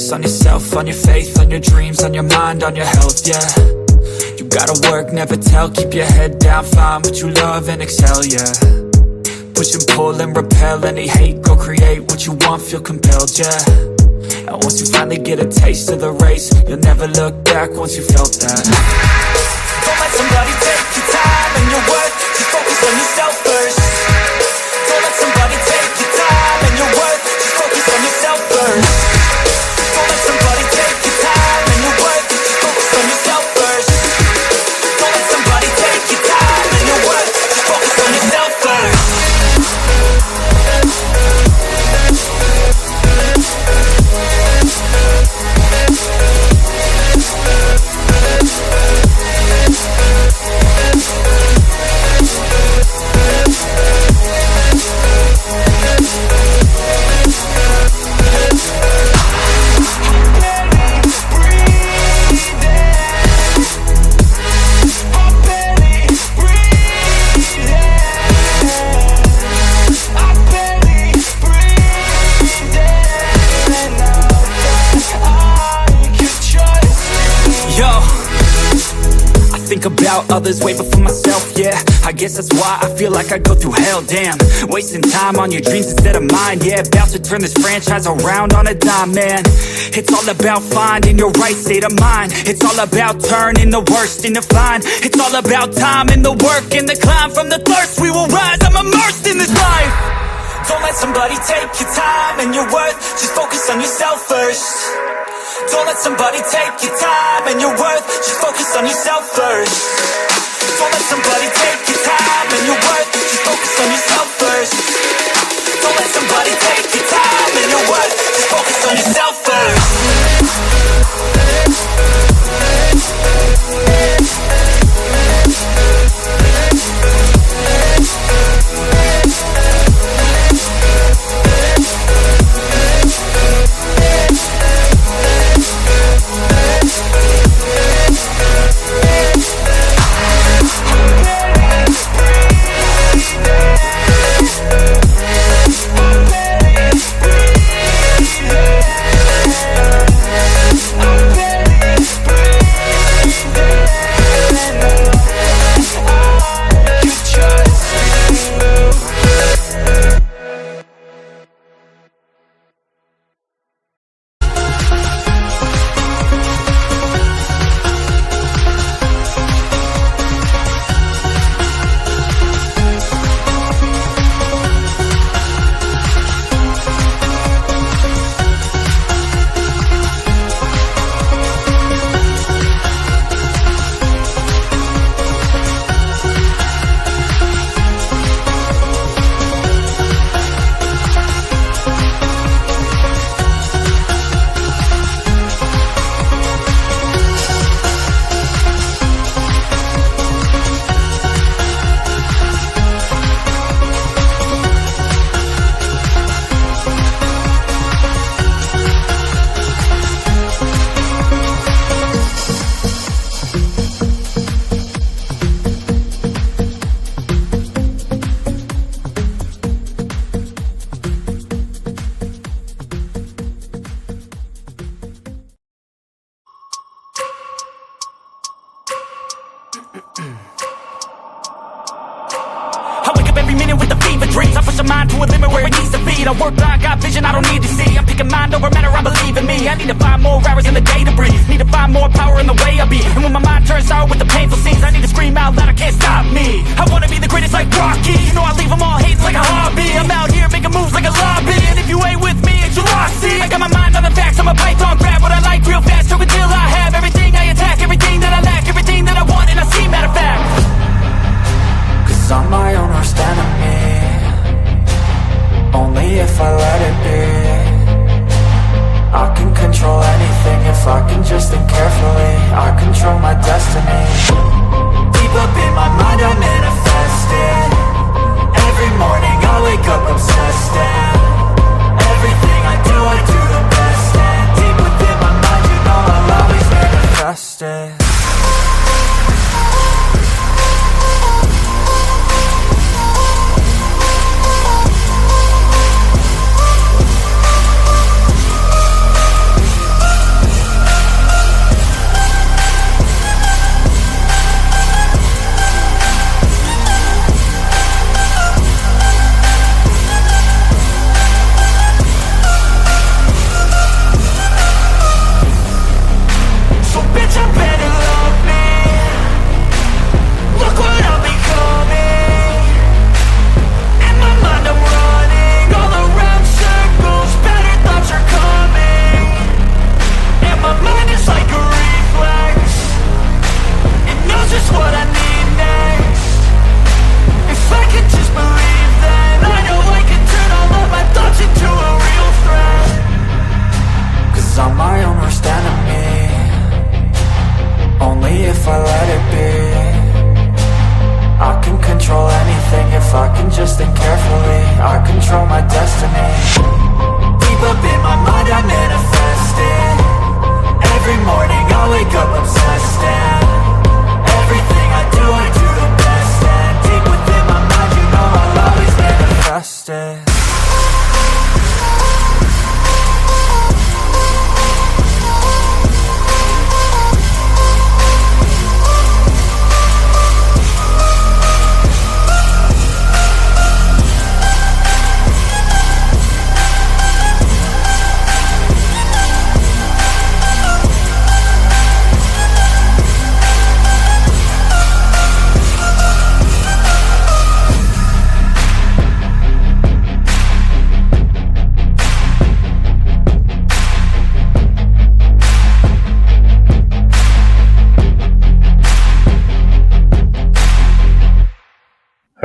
focus on yourself, on your faith, on your dreams, on your mind, on your health, yeah. You gotta work, never tell, keep your head down, find what you love and excel, yeah. Push and pull and repel any hate, go create what you want, feel compelled, yeah. And once you finally get a taste of the race, you'll never look back once you felt that. Don't let somebody take your time and your worth, just focus on yourself first. Don't let somebody take your time and your worth, just focus on yourself first. Don't let somebody take your time and your worth, just focus on yourself first. Don't let somebody take your time and your worth, just focus on yourself first. Think about others way before myself, yeah. I guess that's why I feel like I go through hell, damn. Wasting time on your dreams instead of mine, yeah. About to turn this franchise around on a dime, man. It's all about finding your right state of mind. It's all about turning the worst into fine. It's all about time and the work and the climb. From the thirst we will rise, I'm immersed in this life. Don't let somebody take your time and your worth, just focus on yourself first. Don't let somebody take your time and your worth, just focus on yourself first. Don't let somebody take your time and your worth, just focus on yourself first. Don't let somebody take your time and your worth, just focus on yourself first. I wake up every minute with the fever dreams. I push my mind to a limit where it needs to be. I work blind, got vision I don't need to see. I'm picking mind over matter, I believe in me. I need to find more hours in the day to breathe. Need to find more power in the way I be. And when my mind turns sour with the painful scenes, I need to scream out loud, I can't stop me. I wanna be the greatest like Rocky. You know I leave them all hating like a hobby. I'm out here making moves like a lobby. And if you ain't with me, it's your loss, see. I got my mind on the facts, I'm a python, grab what I like real fast. Choke until I have everything I attack, everything that I lack, everything that I want and I see, matter of fact. Cause I'm my own worst enemy. Only if I let it be. I can control anything if I can just think carefully. I control my destiny. Deep up in my mind I manifest it. Every morning I wake up obsessed and everything I do the best. And deep within my mind you know I'll always manifest it.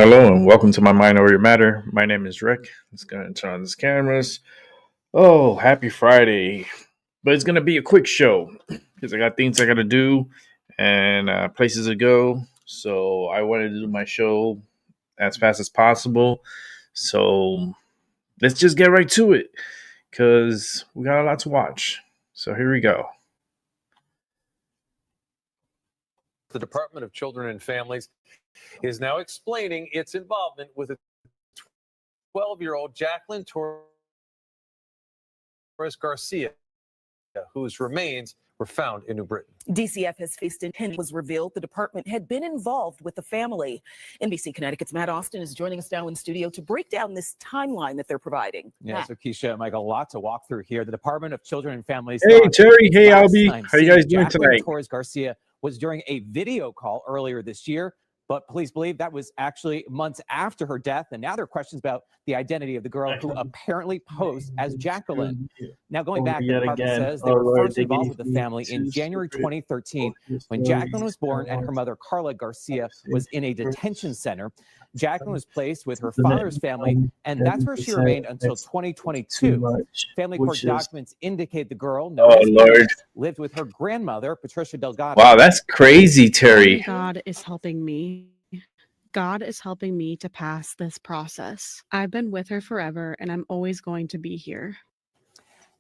Hello and welcome to my Mind Over Your Matter. My name is Rick. Let's go ahead and turn on these cameras. Oh, happy Friday. But it's going to be a quick show because I got things I got to do and places to go. So I wanted to do my show as fast as possible. So let's just get right to it because we got a lot to watch. So here we go. The Department of Children and Families is now explaining its involvement with a 12-year-old Jacqueline Torres Garcia, whose remains were found in New Britain. DCF has faced intent was revealed the department had been involved with the family. NBC Connecticut's Matt Austin is joining us now in studio to break down this timeline that they're providing. Yeah, so Keisha, Michael, a lot to walk through here. The Department of Children and Families. Hey, Terry. Hey, Albie. How you guys doing tonight? Torres Garcia was during a video call earlier this year, but police believe that was actually months after her death. And now there are questions about the identity of the girl who apparently posed as Jacqueline. Now, going back, the department says they were first involved with the family in January 2013 when Jacqueline was born and her mother, Carla Garcia, was in a detention center. Jacqueline was placed with her father's family, and that's where she remained until 2022. Family court documents indicate the girl lived with her grandmother, Patricia Delgado. Wow, that's crazy, Terry. God is helping me. God is helping me to pass this process. I've been with her forever, and I'm always going to be here.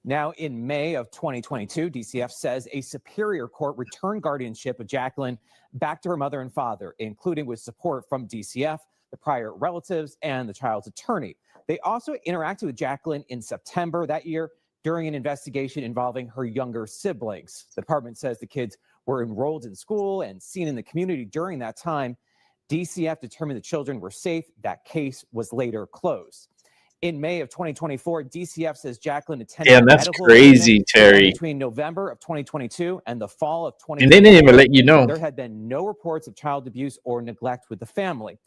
Now, in May of 2022, DCF says a superior court returned guardianship of Jacqueline back to her mother and father, including with support from DCF, the prior relatives, and the child's attorney. They also interacted with Jacqueline in September that year during an investigation involving her younger siblings. The department says the kids were enrolled in school and seen in the community during that time. DCF determined the children were safe. That case was later closed. In May of 2024, DCF says Jacqueline attended. Yeah, that's crazy, Terry. Between November of 2022 and the fall of 2024, and they didn't even let you know. There had been no reports of child abuse or neglect with the family.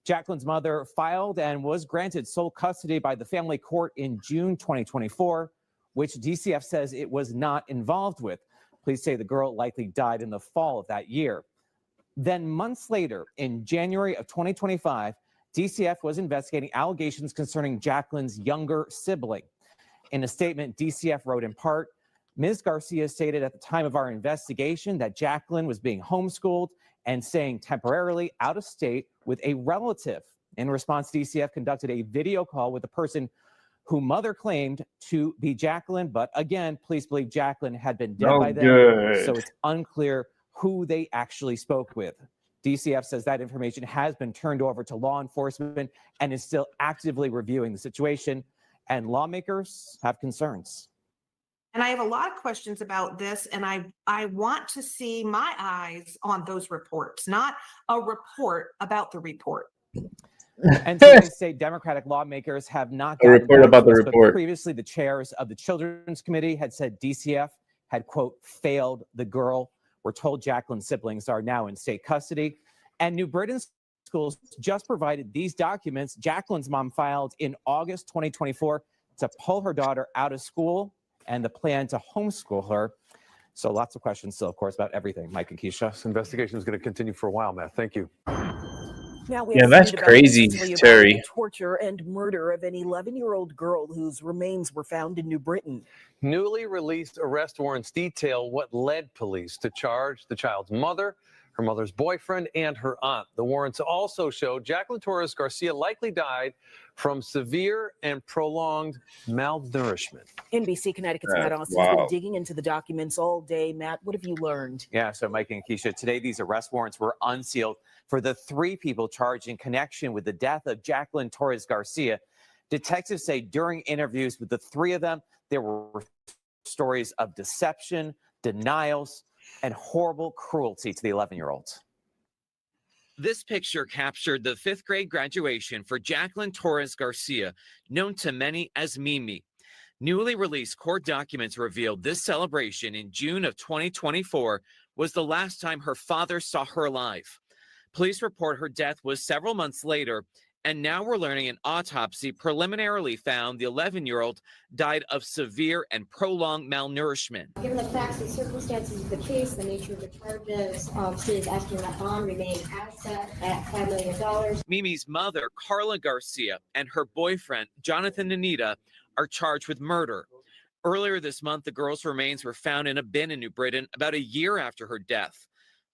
Jacqueline's mother filed and was granted sole custody by the family court in June 2024, which DCF says it was not involved with. Police say the girl likely died in the fall of that year. Then months later, in January of 2025, DCF was investigating allegations concerning Jacqueline's younger sibling. In a statement, DCF wrote in part, Ms. Garcia stated at the time of our investigation that Jacqueline was being homeschooled and staying temporarily out of state with a relative. In response, DCF conducted a video call with the person who mother claimed to be Jacqueline, but again, police believe Jacqueline had been dead by then, so it's unclear who they actually spoke with. DCF says that information has been turned over to law enforcement and is still actively reviewing the situation, and lawmakers have concerns. And I have a lot of questions about this, and I want to see my eyes on those reports, not a report about the report. And so they say Democratic lawmakers have not gotten a report about the report. Previously, the chairs of the Children's Committee had said DCF had, quote, failed the girl. We're told Jacqueline's siblings are now in state custody. And New Britain schools just provided these documents Jacqueline's mom filed in August 2024 to pull her daughter out of school and the plan to homeschool her. So lots of questions still, of course, about everything. Mike and Keisha. This investigation is going to continue for a while, Matt. Thank you. Now yeah, that's crazy, Terry. The torture and murder of an 11-year-old girl whose remains were found in New Britain. Newly released arrest warrants detail what led police to charge the child's mother, her mother's boyfriend, and her aunt. The warrants also show Jacqueline Torres Garcia likely died from severe and prolonged malnourishment. NBC Connecticut's Matt Austin has been digging into the documents all day. Matt, what have you learned? Yeah, so Mike and Keisha, today these arrest warrants were unsealed for the 3 people charged in connection with the death of Jacqueline Torres Garcia. Detectives say during interviews with the 3 of them, there were stories of deception, denials, and horrible cruelty to the 11-year-old. This picture captured the 5th grade graduation for Jacqueline Torres Garcia, known to many as Mimi. Newly released court documents revealed this celebration in June of 2024 was the last time her father saw her alive. Police report her death was several months later And now we're learning an autopsy preliminarily found the 11-year-old died of severe and prolonged malnourishment. Given the facts and circumstances of the case, the nature of the charges, city is asking that bond remain as set at $5 million. Mimi's mother, Carla Garcia, and her boyfriend, Jonathan Anita, are charged with murder. Earlier this month, the girl's remains were found in a bin in New Britain about a year after her death.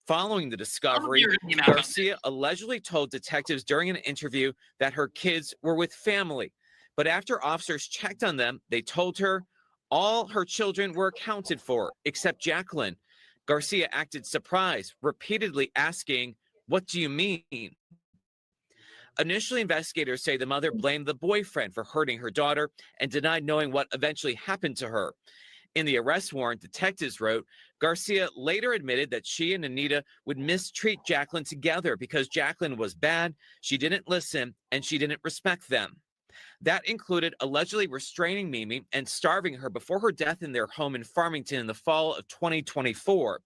Following the discovery, Garcia allegedly told detectives during an interview that her kids were with family. But after officers checked on them, they told her all her children were accounted for, except Jacqueline. Garcia acted surprised, repeatedly asking, "What do you mean?" Initially, investigators say the mother blamed the boyfriend for hurting her daughter and denied knowing what eventually happened to her. In the arrest warrant, detectives wrote, Garcia later admitted that she and Anita would mistreat Jacqueline together because Jacqueline was bad, she didn't listen, and she didn't respect them. That included allegedly restraining Mimi and starving her before her death in their home in Farmington in the fall of 2024.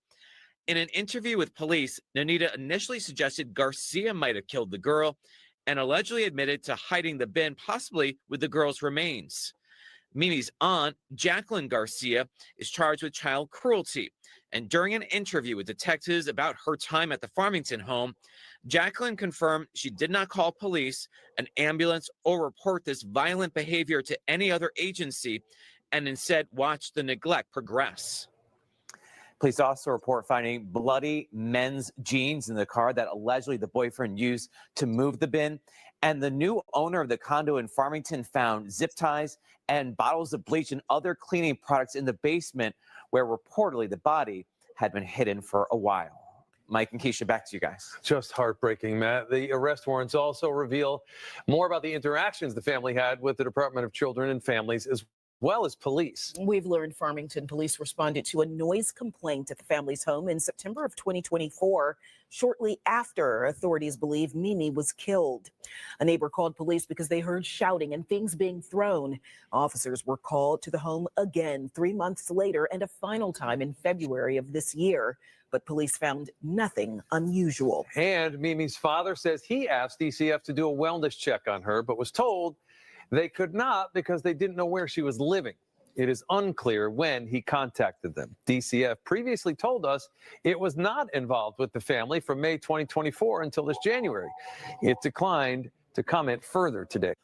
In an interview with police, Anita initially suggested Garcia might have killed the girl and allegedly admitted to hiding the bin, possibly with the girl's remains. Mimi's aunt, Jacqueline Garcia, is charged with child cruelty. And during an interview with detectives about her time at the Farmington home, Jacqueline confirmed she did not call police, an ambulance, or report this violent behavior to any other agency, and instead watched the neglect progress. Police also report finding bloody men's jeans in the car that allegedly the boyfriend used to move the bin. And the new owner of the condo in Farmington found zip ties and bottles of bleach and other cleaning products in the basement where reportedly the body had been hidden for a while. Mike and Keisha, back to you guys. Just heartbreaking, Matt. The arrest warrants also reveal more about the interactions the family had with the Department of Children and Families as well as police. We've learned Farmington police responded to a noise complaint at the family's home in September of 2024, shortly after authorities believe Mimi was killed. A neighbor called police because they heard shouting and things being thrown. Officers were called to the home again 3 months later and a final time in February of this year, but police found nothing unusual. And Mimi's father says he asked DCF to do a wellness check on her, but was told they could not because they didn't know where she was living. It is unclear when he contacted them. DCF previously told us it was not involved with the family from May 2024 until this January. It declined to comment further today.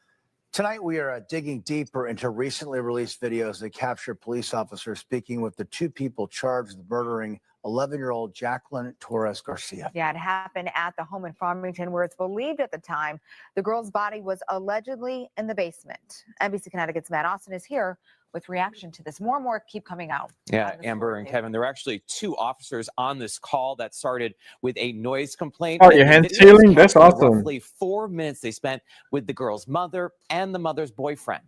Tonight, we are digging deeper into recently released videos that capture police officers speaking with the two people charged with murdering 11-year-old Jacqueline Torres Garcia. Yeah, it happened at the home in Farmington where it's believed at the time the girl's body was allegedly in the basement. NBC Connecticut's Matt Austin is here with reaction to this. More and more keep coming out. Yeah, Amber and Kevin, there were actually two officers on this call that started with a noise complaint. Oh, your hand stealing? That's awesome. Roughly 4 minutes they spent with the girl's mother and the mother's boyfriend.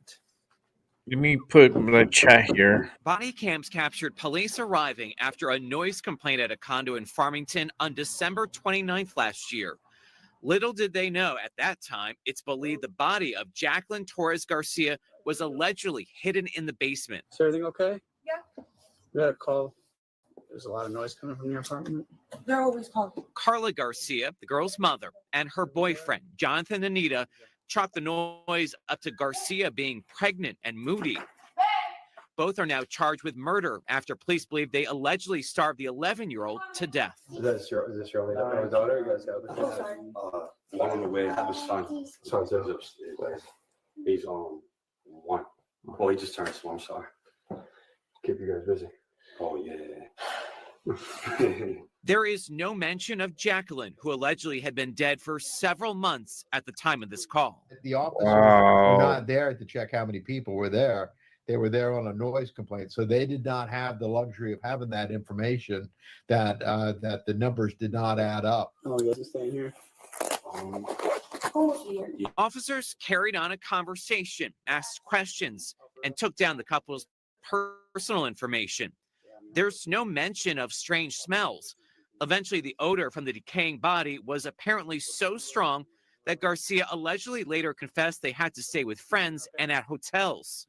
Let me put the chat here. Body cams captured police arriving after a noise complaint at a condo in Farmington on December 29th last year. Little did they know at that time, it's believed the body of Jacqueline Torres Garcia was allegedly hidden in the basement. Is everything okay? Yeah. We got a call. There's a lot of noise coming from your apartment. They're always called. Carla Garcia, the girl's mother, and her boyfriend, Jonathan Anita, chalked the noise up to Garcia being pregnant and moody. Both are now charged with murder after police believe they allegedly starved the 11-year-old to death. Is this your only daughter? You guys got the One on the way, I have a son. Son's upstairs. He's on 1. Oh, he just turned 2. I'm sorry. keep you guys busy. Oh, yeah. There is no mention of Jacqueline, who allegedly had been dead for several months at the time of this call. The officers were not there to check how many people were there. They were there on a noise complaint, so they did not have the luxury of having that information that that the numbers did not add up. Oh, you guys are staying here? Officers carried on a conversation, asked questions, and took down the couple's personal information. There's no mention of strange smells. Eventually, the odor from the decaying body was apparently so strong that Garcia allegedly later confessed they had to stay with friends and at hotels.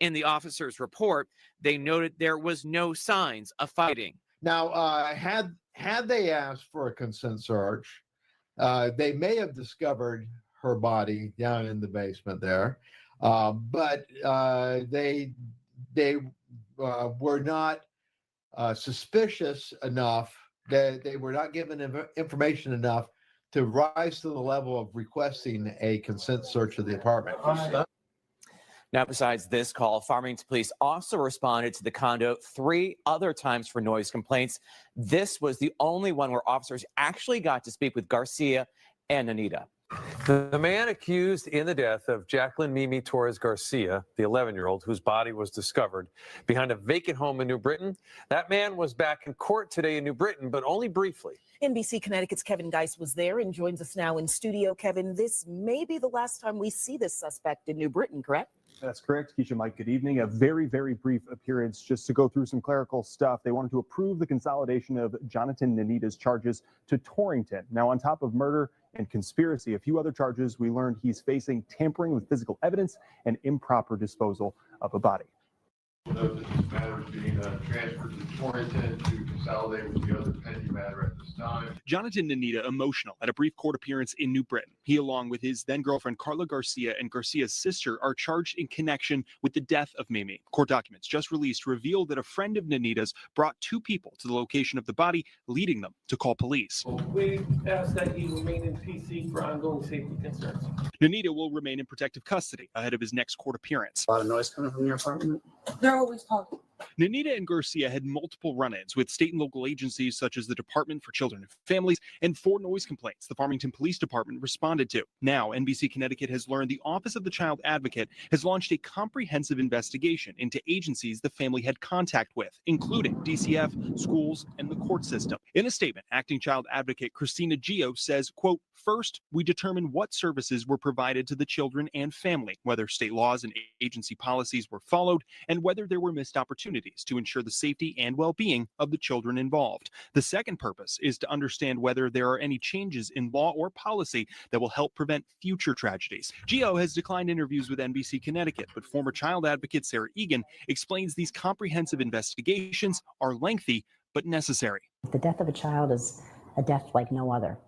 In the officers' report, they noted there was no signs of fighting. Now, had they asked for a consent search, they may have discovered her body down in the basement there, but they were not suspicious enough. They were not given information enough to rise to the level of requesting a consent search of the apartment. Now, besides this call, Farmington police also responded to the condo 3 other times for noise complaints. This was the only one where officers actually got to speak with Garcia and Anita. The man accused in the death of Jacqueline Mimi Torres Garcia, the 11-year-old whose body was discovered behind a vacant home in New Britain, that man was back in court today in New Britain, but only briefly. NBC Connecticut's Kevin Geis was there and joins us now in studio. Kevin, this may be the last time we see this suspect in New Britain, correct? That's correct, Keisha. Mike, good evening. A very, very brief appearance just to go through some clerical stuff. They wanted to approve the consolidation of Jonathan Nanita's charges to Torrington. Now, on top of murder and conspiracy, a few other charges, we learned he's facing tampering with physical evidence and improper disposal of a body. Note that this matter is being transferred to Torrington to consolidate with the other pending matter at this time. Jonathan Nanita emotional at a brief court appearance in New Britain. He, along with his then-girlfriend Carla Garcia and Garcia's sister, are charged in connection with the death of Mimi. Court documents just released reveal that a friend of Nanita's brought 2 people to the location of the body, leading them to call police. We ask that you remain in PC for ongoing safety concerns. Nanita will remain in protective custody ahead of his next court appearance. A lot of noise coming from your apartment? They're always talking. Nanita and Garcia had multiple run-ins with state and local agencies such as the Department for Children and Families and 4 noise complaints the Farmington Police Department responded to. Now, NBC Connecticut has learned the Office of the Child Advocate has launched a comprehensive investigation into agencies the family had contact with, including DCF, schools, and the court system. In a statement, Acting Child Advocate Christina Gio says, quote, "First, we determine what services were provided to the children and family, whether state laws and agency policies were followed, and whether there were missed opportunities to ensure the safety and well-being of the children involved. The second purpose is to understand whether there are any changes in law or policy that will help prevent future tragedies." Gio has declined interviews with NBC Connecticut, but former child advocate Sarah Egan explains these comprehensive investigations are lengthy but necessary. The death of a child is a death like no other,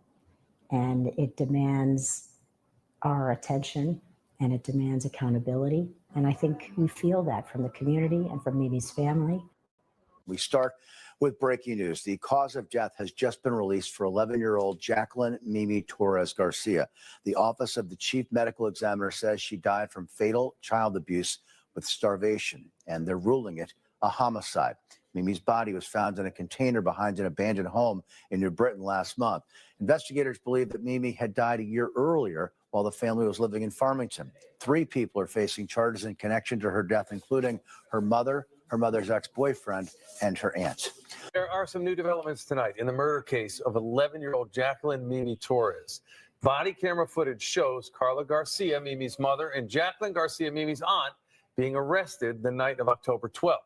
and it demands our attention and it demands accountability. And I think we feel that from the community and from Mimi's family. We start with breaking news. The cause of death has just been released for 11-year-old Jacqueline Mimi Torres Garcia. The Office of the Chief Medical Examiner says she died from fatal child abuse with starvation, and they're ruling it a homicide. Mimi's body was found in a container behind an abandoned home in New Britain last month. Investigators believe that Mimi had died a year earlier while the family was living in Farmington. 3 people are facing charges in connection to her death, including her mother, her mother's ex-boyfriend, and her aunt. There are some new developments tonight in the murder case of 11-year-old Jacqueline Mimi Torres. Body camera footage shows Carla Garcia, Mimi's mother, and Jacqueline Garcia, Mimi's aunt, being arrested the night of October 12th.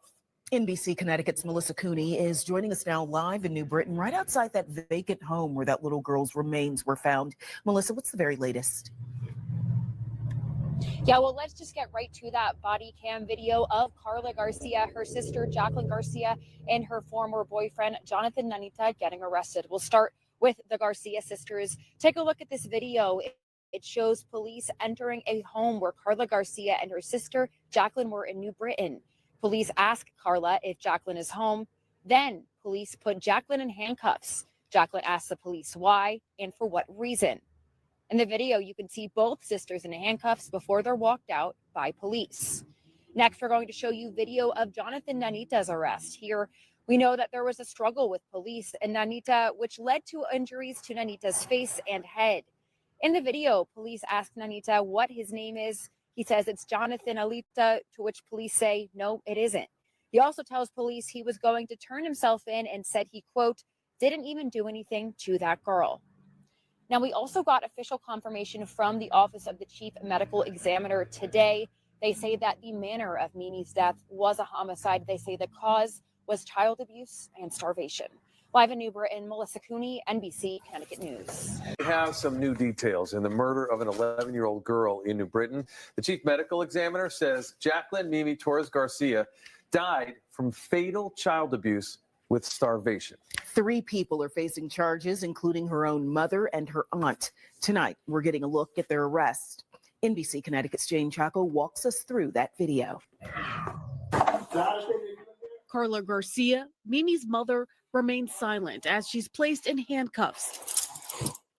NBC Connecticut's Melissa Cooney is joining us now live in New Britain, right outside that vacant home where that little girl's remains were found. Melissa, what's the very latest? Yeah, well, let's just get right to that body cam video of Carla Garcia, her sister Jacqueline Garcia, and her former boyfriend Jonathan Nanita getting arrested. We'll start with the Garcia sisters. Take a look at this video. It shows police entering a home where Carla Garcia and her sister Jacqueline were in New Britain. Police ask Carla if Jacqueline is home. Then police put Jacqueline in handcuffs. Jacqueline asks the police why and for what reason. In the video, you can see both sisters in handcuffs before they're walked out by police. Next, we're going to show you video of Jonathan Nanita's arrest. Here, we know that there was a struggle with police and Nanita, which led to injuries to Nanita's face and head. In the video, police ask Nanita what his name is. He says it's Jonathan Alita, to which police say, no, it isn't. He also tells police he was going to turn himself in and said he, quote, didn't even do anything to that girl. Now, we also got official confirmation from the Office of the Chief Medical Examiner today. They say that the manner of Mimi's death was a homicide. They say the cause was child abuse and starvation. Live in New Britain, Melissa Cooney, NBC Connecticut News. We have some new details in the murder of an 11-year-old girl in New Britain. The chief medical examiner says Jacqueline Mimi Torres Garcia died from fatal child abuse with starvation. 3 people are facing charges, including her own mother and her aunt. Tonight, we're getting a look at their arrest. NBC Connecticut's Jane Chaco walks us through that video. Carla Garcia, Mimi's mother, remains silent as she's placed in handcuffs.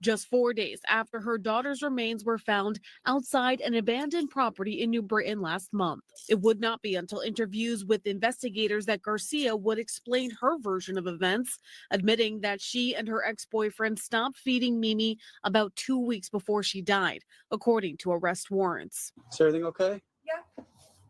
Just 4 days after her daughter's remains were found outside an abandoned property in New Britain last month. It would not be until interviews with investigators that Garcia would explain her version of events, admitting that she and her ex-boyfriend stopped feeding Mimi about 2 weeks before she died, according to arrest warrants. Is everything okay? Yeah.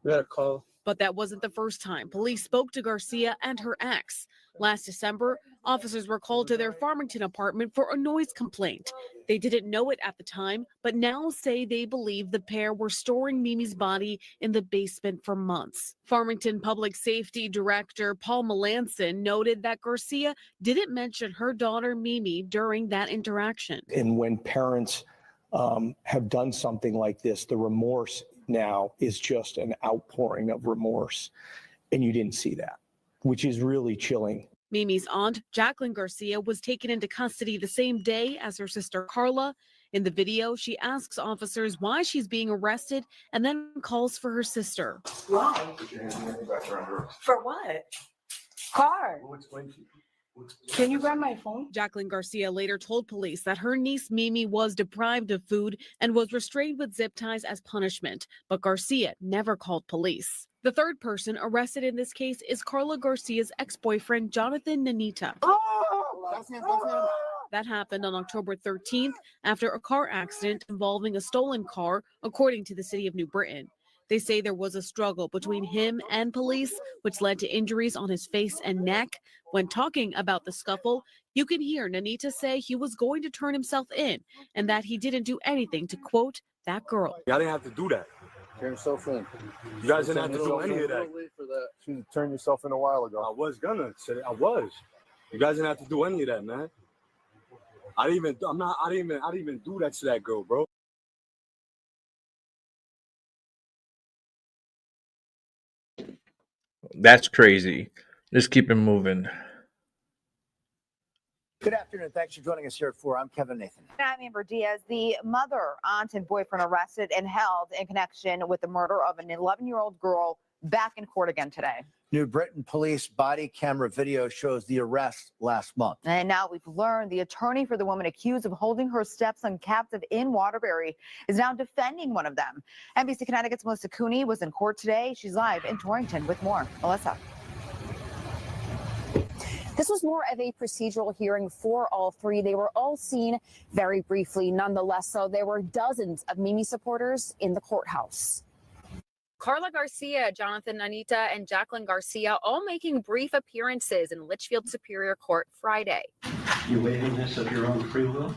We got a call. But that wasn't the first time police spoke to Garcia and her ex. Last December, officers were called to their Farmington apartment for a noise complaint. They didn't know it at the time, but now say they believe the pair were storing Mimi's body in the basement for months. Farmington Public Safety Director Paul Melanson noted that Garcia didn't mention her daughter Mimi during that interaction. And when parents have done something like this, the remorse now is just an outpouring of remorse. And you didn't see that, which is really chilling. Mimi's aunt, Jacqueline Garcia, was taken into custody the same day as her sister Carla. In the video, she asks officers why she's being arrested and then calls for her sister. Why? For what? Car. Can you grab my phone? Jacqueline Garcia later told police that her niece Mimi was deprived of food and was restrained with zip ties as punishment, but Garcia never called police. The third person arrested in this case is Carla Garcia's ex-boyfriend, Jonathan Nanita. That happened on October 13th after a car accident involving a stolen car, according to the city of New Britain. They say there was a struggle between him and police, which led to injuries on his face and neck. When talking about the scuffle, you can hear Nanita say he was going to turn himself in and that he didn't do anything to, quote, that girl. I didn't have to do that. Turn yourself in. You guys didn't have to do any of that. You turned yourself in a while ago. I was gonna say I was. You guys didn't have to do any of that, man. I didn't even do that to that girl, bro. That's crazy. Let's keep it moving. Good afternoon. Thanks for joining us here at 4. I'm Kevin Nathan. I'm Amber Diaz. The mother, aunt, and boyfriend arrested and held in connection with the murder of an 11-year-old girl back in court again today. New Britain police body camera video shows the arrest last month. And now we've learned the attorney for the woman accused of holding her stepson captive in Waterbury is now defending one of them. NBC Connecticut's Melissa Cooney was in court today. She's live in Torrington with more. Melissa. This was more of a procedural hearing for all three. They were all seen very briefly. Nonetheless, so there were dozens of Mimi supporters in the courthouse. Carla Garcia, Jonathan Nanita, and Jacqueline Garcia all making brief appearances in Litchfield Superior Court Friday. You waiving this of your own free will?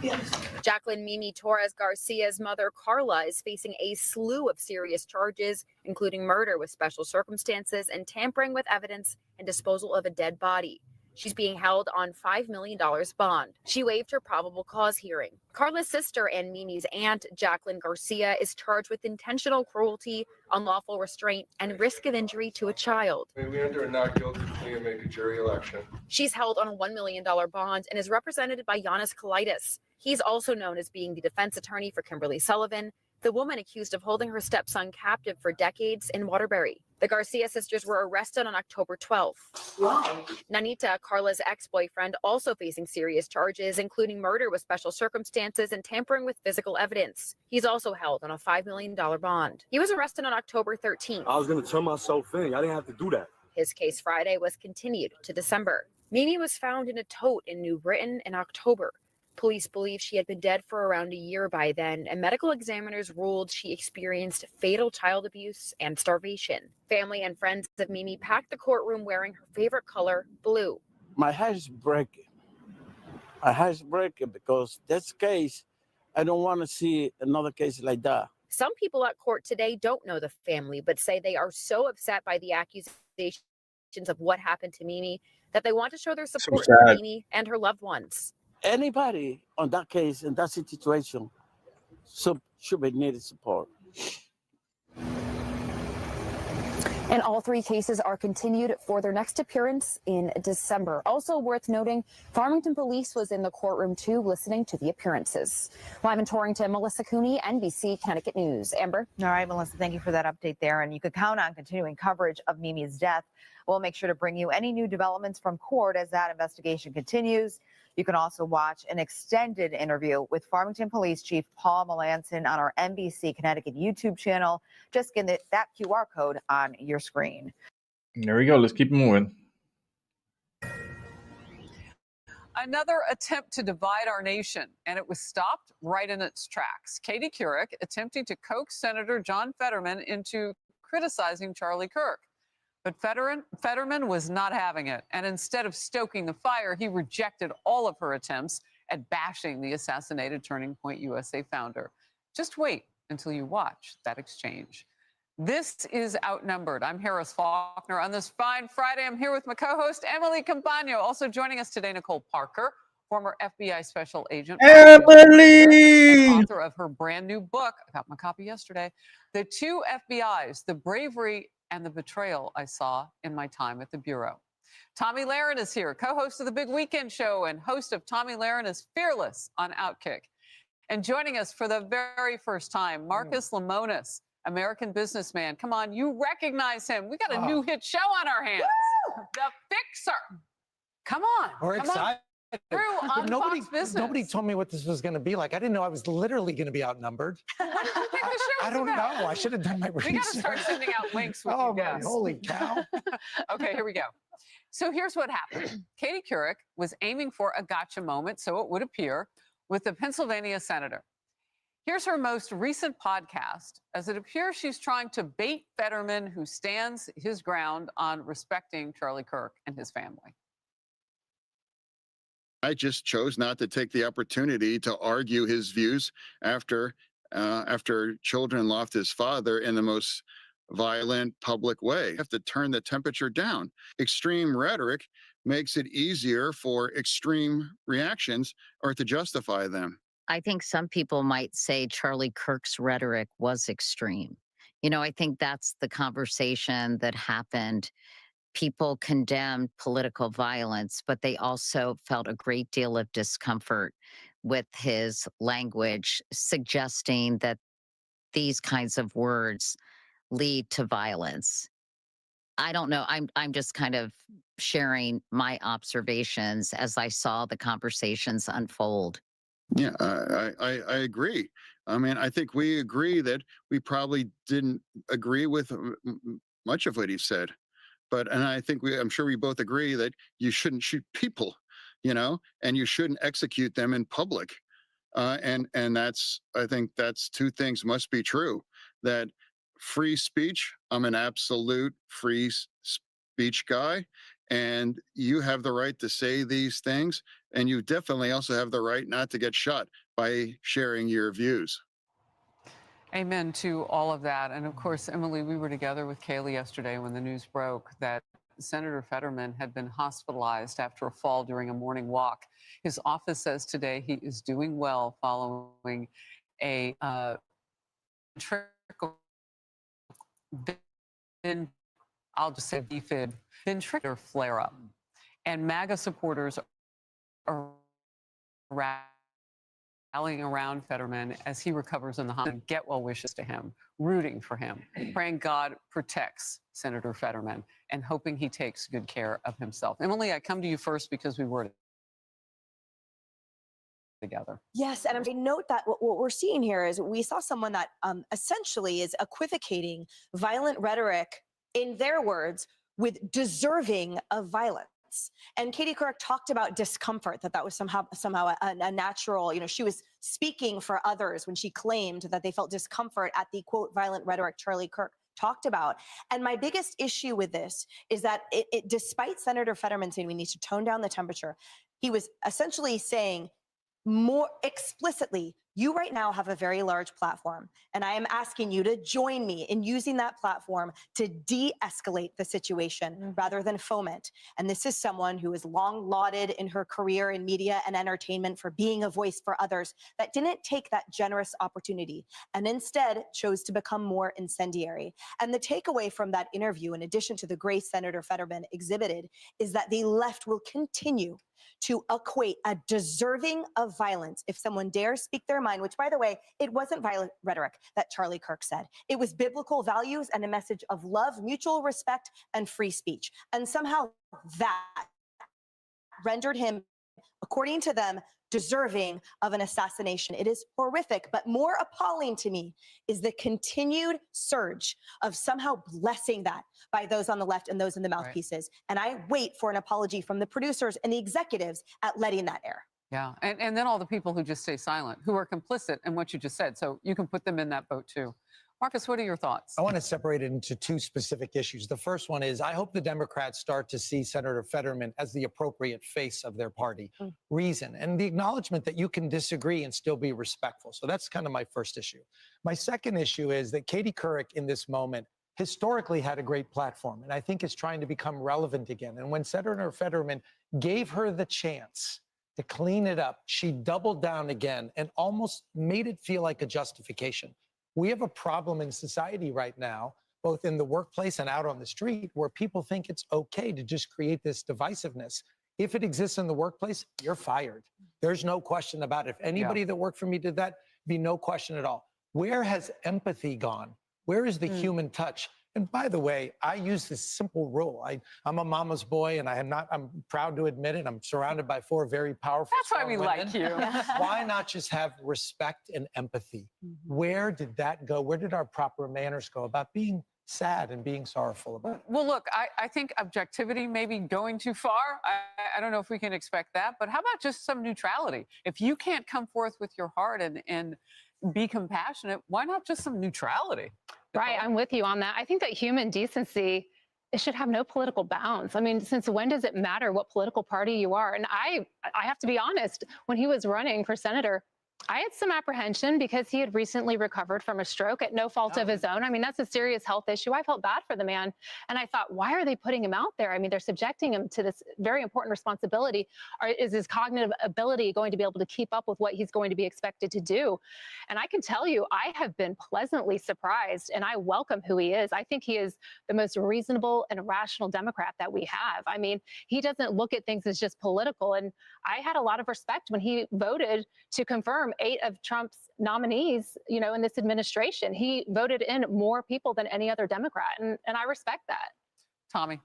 Yes. Jacqueline Mimi Torres Garcia's mother, Carla, is facing a slew of serious charges, including murder with special circumstances and tampering with evidence and disposal of a dead body. She's being held on $5 million bond. She waived her probable cause hearing. Carla's sister and Mimi's aunt, Jacqueline Garcia, is charged with intentional cruelty, unlawful restraint, and risk of injury to a child. We enter a not guilty plea and make a jury election. She's held on a $1 million bond and is represented by Giannis Kalaitis. He's also known as being the defense attorney for Kimberly Sullivan, the woman accused of holding her stepson captive for decades in Waterbury. The Garcia sisters were arrested on October 12th. Wow. Nanita, Carla's ex-boyfriend, also facing serious charges, including murder with special circumstances and tampering with physical evidence. He's also held on a $5 million bond. He was arrested on October 13th. I was going to turn myself in. I didn't have to do that. His case Friday was continued to December. Mimi was found in a tote in New Britain in October. Police believe she had been dead for around a year by then, and medical examiners ruled she experienced fatal child abuse and starvation. Family and friends of Mimi packed the courtroom wearing her favorite color, blue. My heart is breaking. My heart is breaking because this case, I don't want to see another case like that. Some people at court today don't know the family, but say they are so upset by the accusations of what happened to Mimi that they want to show their support for Mimi and her loved ones. Anybody on that case, in that situation, should be needed support. And all three cases are continued for their next appearance in December. Also worth noting, Farmington Police was in the courtroom too, listening to the appearances. Live in Torrington, Melissa Cooney, NBC Connecticut News. Amber. All right, Melissa, thank you for that update there. And you could count on continuing coverage of Mimi's death. We'll make sure to bring you any new developments from court as that investigation continues. You can also watch an extended interview with Farmington Police Chief Paul Melanson on our NBC Connecticut YouTube channel. Just get that QR code on your screen. There we go. Let's keep moving. Another attempt to divide our nation, and it was stopped right in its tracks. Katie Couric attempting to coax Senator John Fetterman into criticizing Charlie Kirk. But Fetterman was not having it, and instead of stoking the fire, he rejected all of her attempts at bashing the assassinated Turning Point USA founder. Just wait until you watch that exchange. This is Outnumbered. I'm Harris Faulkner. On this fine Friday, I'm here with my co-host, Emily Campagno. Also joining us today, Nicole Parker, former FBI special agent. Emily! And author of her brand new book. I got my copy yesterday. The Two FBIs, The Bravery and the Betrayal I Saw in My Time at the Bureau. Tommy Lahren is here, co-host of The Big Weekend Show and host of Tommy Lahren is Fearless on Outkick. And joining us for the very first time, Marcus Lemonis, American businessman. Come on, you recognize him. We got a new hit show on our hands. Woo! The Fixer. Come on. We're excited. Through on Fox Business. Nobody told me what this was going to be like. I didn't know I was literally going to be outnumbered. What did you think the show was I don't about? know. I should have done my research. We got to start sending out links with Oh, you my guys. holy cow. Okay, here we go. So here's what happened. Katie Couric was aiming for a gotcha moment, so it would appear, with the Pennsylvania senator. Here's her most recent podcast, as it appears she's trying to bait Fetterman, who stands his ground on respecting Charlie Kirk and his family. I just chose not to take the opportunity to argue his views after children lost his father in the most violent public way. You have to turn the temperature down. Extreme rhetoric makes it easier for extreme reactions or to justify them. I think some people might say Charlie Kirk's rhetoric was extreme. You know, I think that's the conversation that happened. People condemned political violence, but they also felt a great deal of discomfort with his language, suggesting that these kinds of words lead to violence. I don't know. I'm just kind of sharing my observations as I saw the conversations unfold. Yeah, I agree. I mean, I think we agree that we probably didn't agree with much of what he said. And I think I'm sure we both agree that you shouldn't shoot people, you know, and you shouldn't execute them in public. And I think that's two things must be true. That free speech, I'm an absolute free speech guy, and you have the right to say these things, and you definitely also have the right not to get shot by sharing your views. Amen to all of that. And of course, Emily, we were together with Kaylee yesterday when the news broke that Senator Fetterman had been hospitalized after a fall during a morning walk. His office says today he is doing well following a I'll just say ventricular flare-up. And MAGA supporters are rallying around Fetterman as he recovers in the hospital. Get well wishes to him, rooting for him, praying God protects Senator Fetterman, and hoping he takes good care of himself. Emily, I come to you first because we were together. Yes, and I note that what we're seeing here is we saw someone that essentially is equivocating violent rhetoric, in their words, with deserving of violence. And Katie Couric talked about discomfort, that was somehow a natural, she was speaking for others when she claimed that they felt discomfort at the, quote, violent rhetoric Charlie Kirk talked about. And my biggest issue with this is that despite Senator Fetterman saying we need to tone down the temperature, he was essentially saying more explicitly, You right now have a very large platform, and I am asking you to join me in using that platform to de-escalate the situation rather than foment. And this is someone who is long lauded in her career in media and entertainment for being a voice for others that didn't take that generous opportunity and instead chose to become more incendiary. And the takeaway from that interview, in addition to the grace Senator Fetterman exhibited, is that the left will continue to equate a deserving of violence if someone dares speak their mind, which, by the way, it wasn't violent rhetoric that Charlie Kirk said. It was biblical values and a message of love, mutual respect, and free speech. And somehow that rendered him, according to them, deserving of an assassination. It is horrific, but more appalling to me is the continued surge of somehow blessing that by those on the left and those in the mouthpieces. And I wait for an apology from the producers and the executives at letting that air. Yeah, and then all the people who just stay silent, who are complicit in what you just said. So you can put them in that boat too. Marcus, what are your thoughts? I want to separate it into two specific issues. The first one is I hope the Democrats start to see Senator Fetterman as the appropriate face of their party. Reason and the acknowledgement that you can disagree and still be respectful. So that's kind of my first issue. My second issue is that Katie Couric in this moment historically had a great platform and I think is trying to become relevant again. And when Senator Fetterman gave her the chance to clean it up, she doubled down again and almost made it feel like a justification. We have a problem in society right now, both in the workplace and out on the street, where people think it's okay to just create this divisiveness. If it exists in the workplace, you're fired. There's no question about it. If anybody that worked for me did that, be no question at all. Where has empathy gone? Where is the human touch? And by the way, I use this simple rule. I'm a mama's boy, and I'm proud to admit it. I'm surrounded by 4 very powerful, That's why we women. like you. Why not just have respect and empathy? Where did that go? Where did our proper manners go about being sad and being sorrowful about it? Well, look, I think objectivity may be going too far. I don't know if we can expect that, but how about just some neutrality? If you can't come forth with your heart and be compassionate, why not just some neutrality? Right, I'm with you on that. I think that human decency, it should have no political bounds. I mean, since when does it matter what political party you are? And I have to be honest, when he was running for senator, I had some apprehension because he had recently recovered from a stroke at no fault of his own. I mean, that's a serious health issue. I felt bad for the man. And I thought, why are they putting him out there? I mean, they're subjecting him to this very important responsibility. Or is his cognitive ability going to be able to keep up with what he's going to be expected to do? And I can tell you, I have been pleasantly surprised, and I welcome who he is. I think he is the most reasonable and rational Democrat that we have. I mean, he doesn't look at things as just political. And I had a lot of respect when he voted to confirm 8 of Trump's nominees, you know, in this administration. He voted in more people than any other Democrat, and I respect that. Tommy.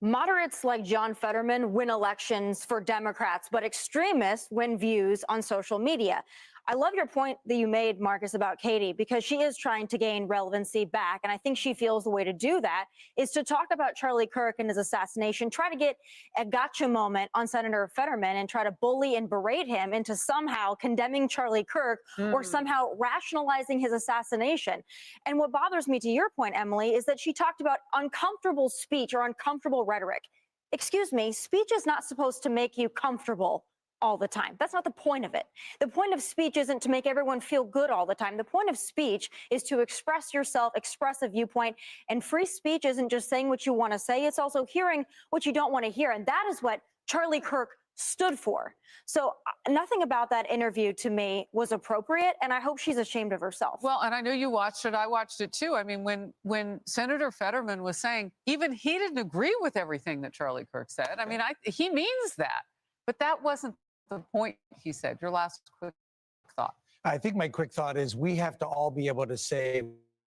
Moderates like John Fetterman win elections for Democrats, but extremists win views on social media. I love your point that you made, Marcus, about Katie, because she is trying to gain relevancy back. And I think she feels the way to do that is to talk about Charlie Kirk and his assassination, try to get a gotcha moment on Senator Fetterman and try to bully and berate him into somehow condemning Charlie Kirk or somehow rationalizing his assassination. And what bothers me, to your point, Emily, is that she talked about uncomfortable speech or uncomfortable rhetoric. Excuse me, speech is not supposed to make you comfortable all the time. That's not the point of it. The point of speech isn't to make everyone feel good all the time. The point of speech is to express yourself, express a viewpoint, and free speech isn't just saying what you want to say, it's also hearing what you don't want to hear. And that is what Charlie Kirk stood for. So nothing about that interview to me was appropriate, and I hope she's ashamed of herself. Well, and I know you watched it. I watched it too. I mean, when Senator Fetterman was saying, even he didn't agree with everything that Charlie Kirk said. I mean, he means that, but that wasn't the point, he said. Your last quick thought. I think my quick thought is we have to all be able to say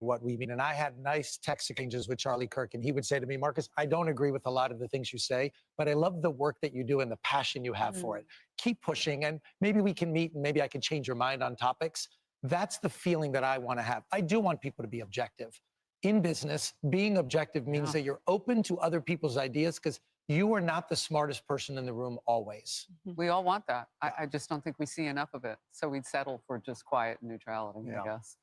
what we mean. And I had nice text exchanges with Charlie Kirk, and he would say to me, Marcus, I don't agree with a lot of the things you say, but I love the work that you do and the passion you have for it. Keep pushing, and maybe we can meet and maybe I can change your mind on topics. That's the feeling that I want to have. I do want people to be objective. In business, being objective means that you're open to other people's ideas because you are not the smartest person in the room always. We all want that. I just don't think we see enough of it. So we'd settle for just quiet neutrality, I guess.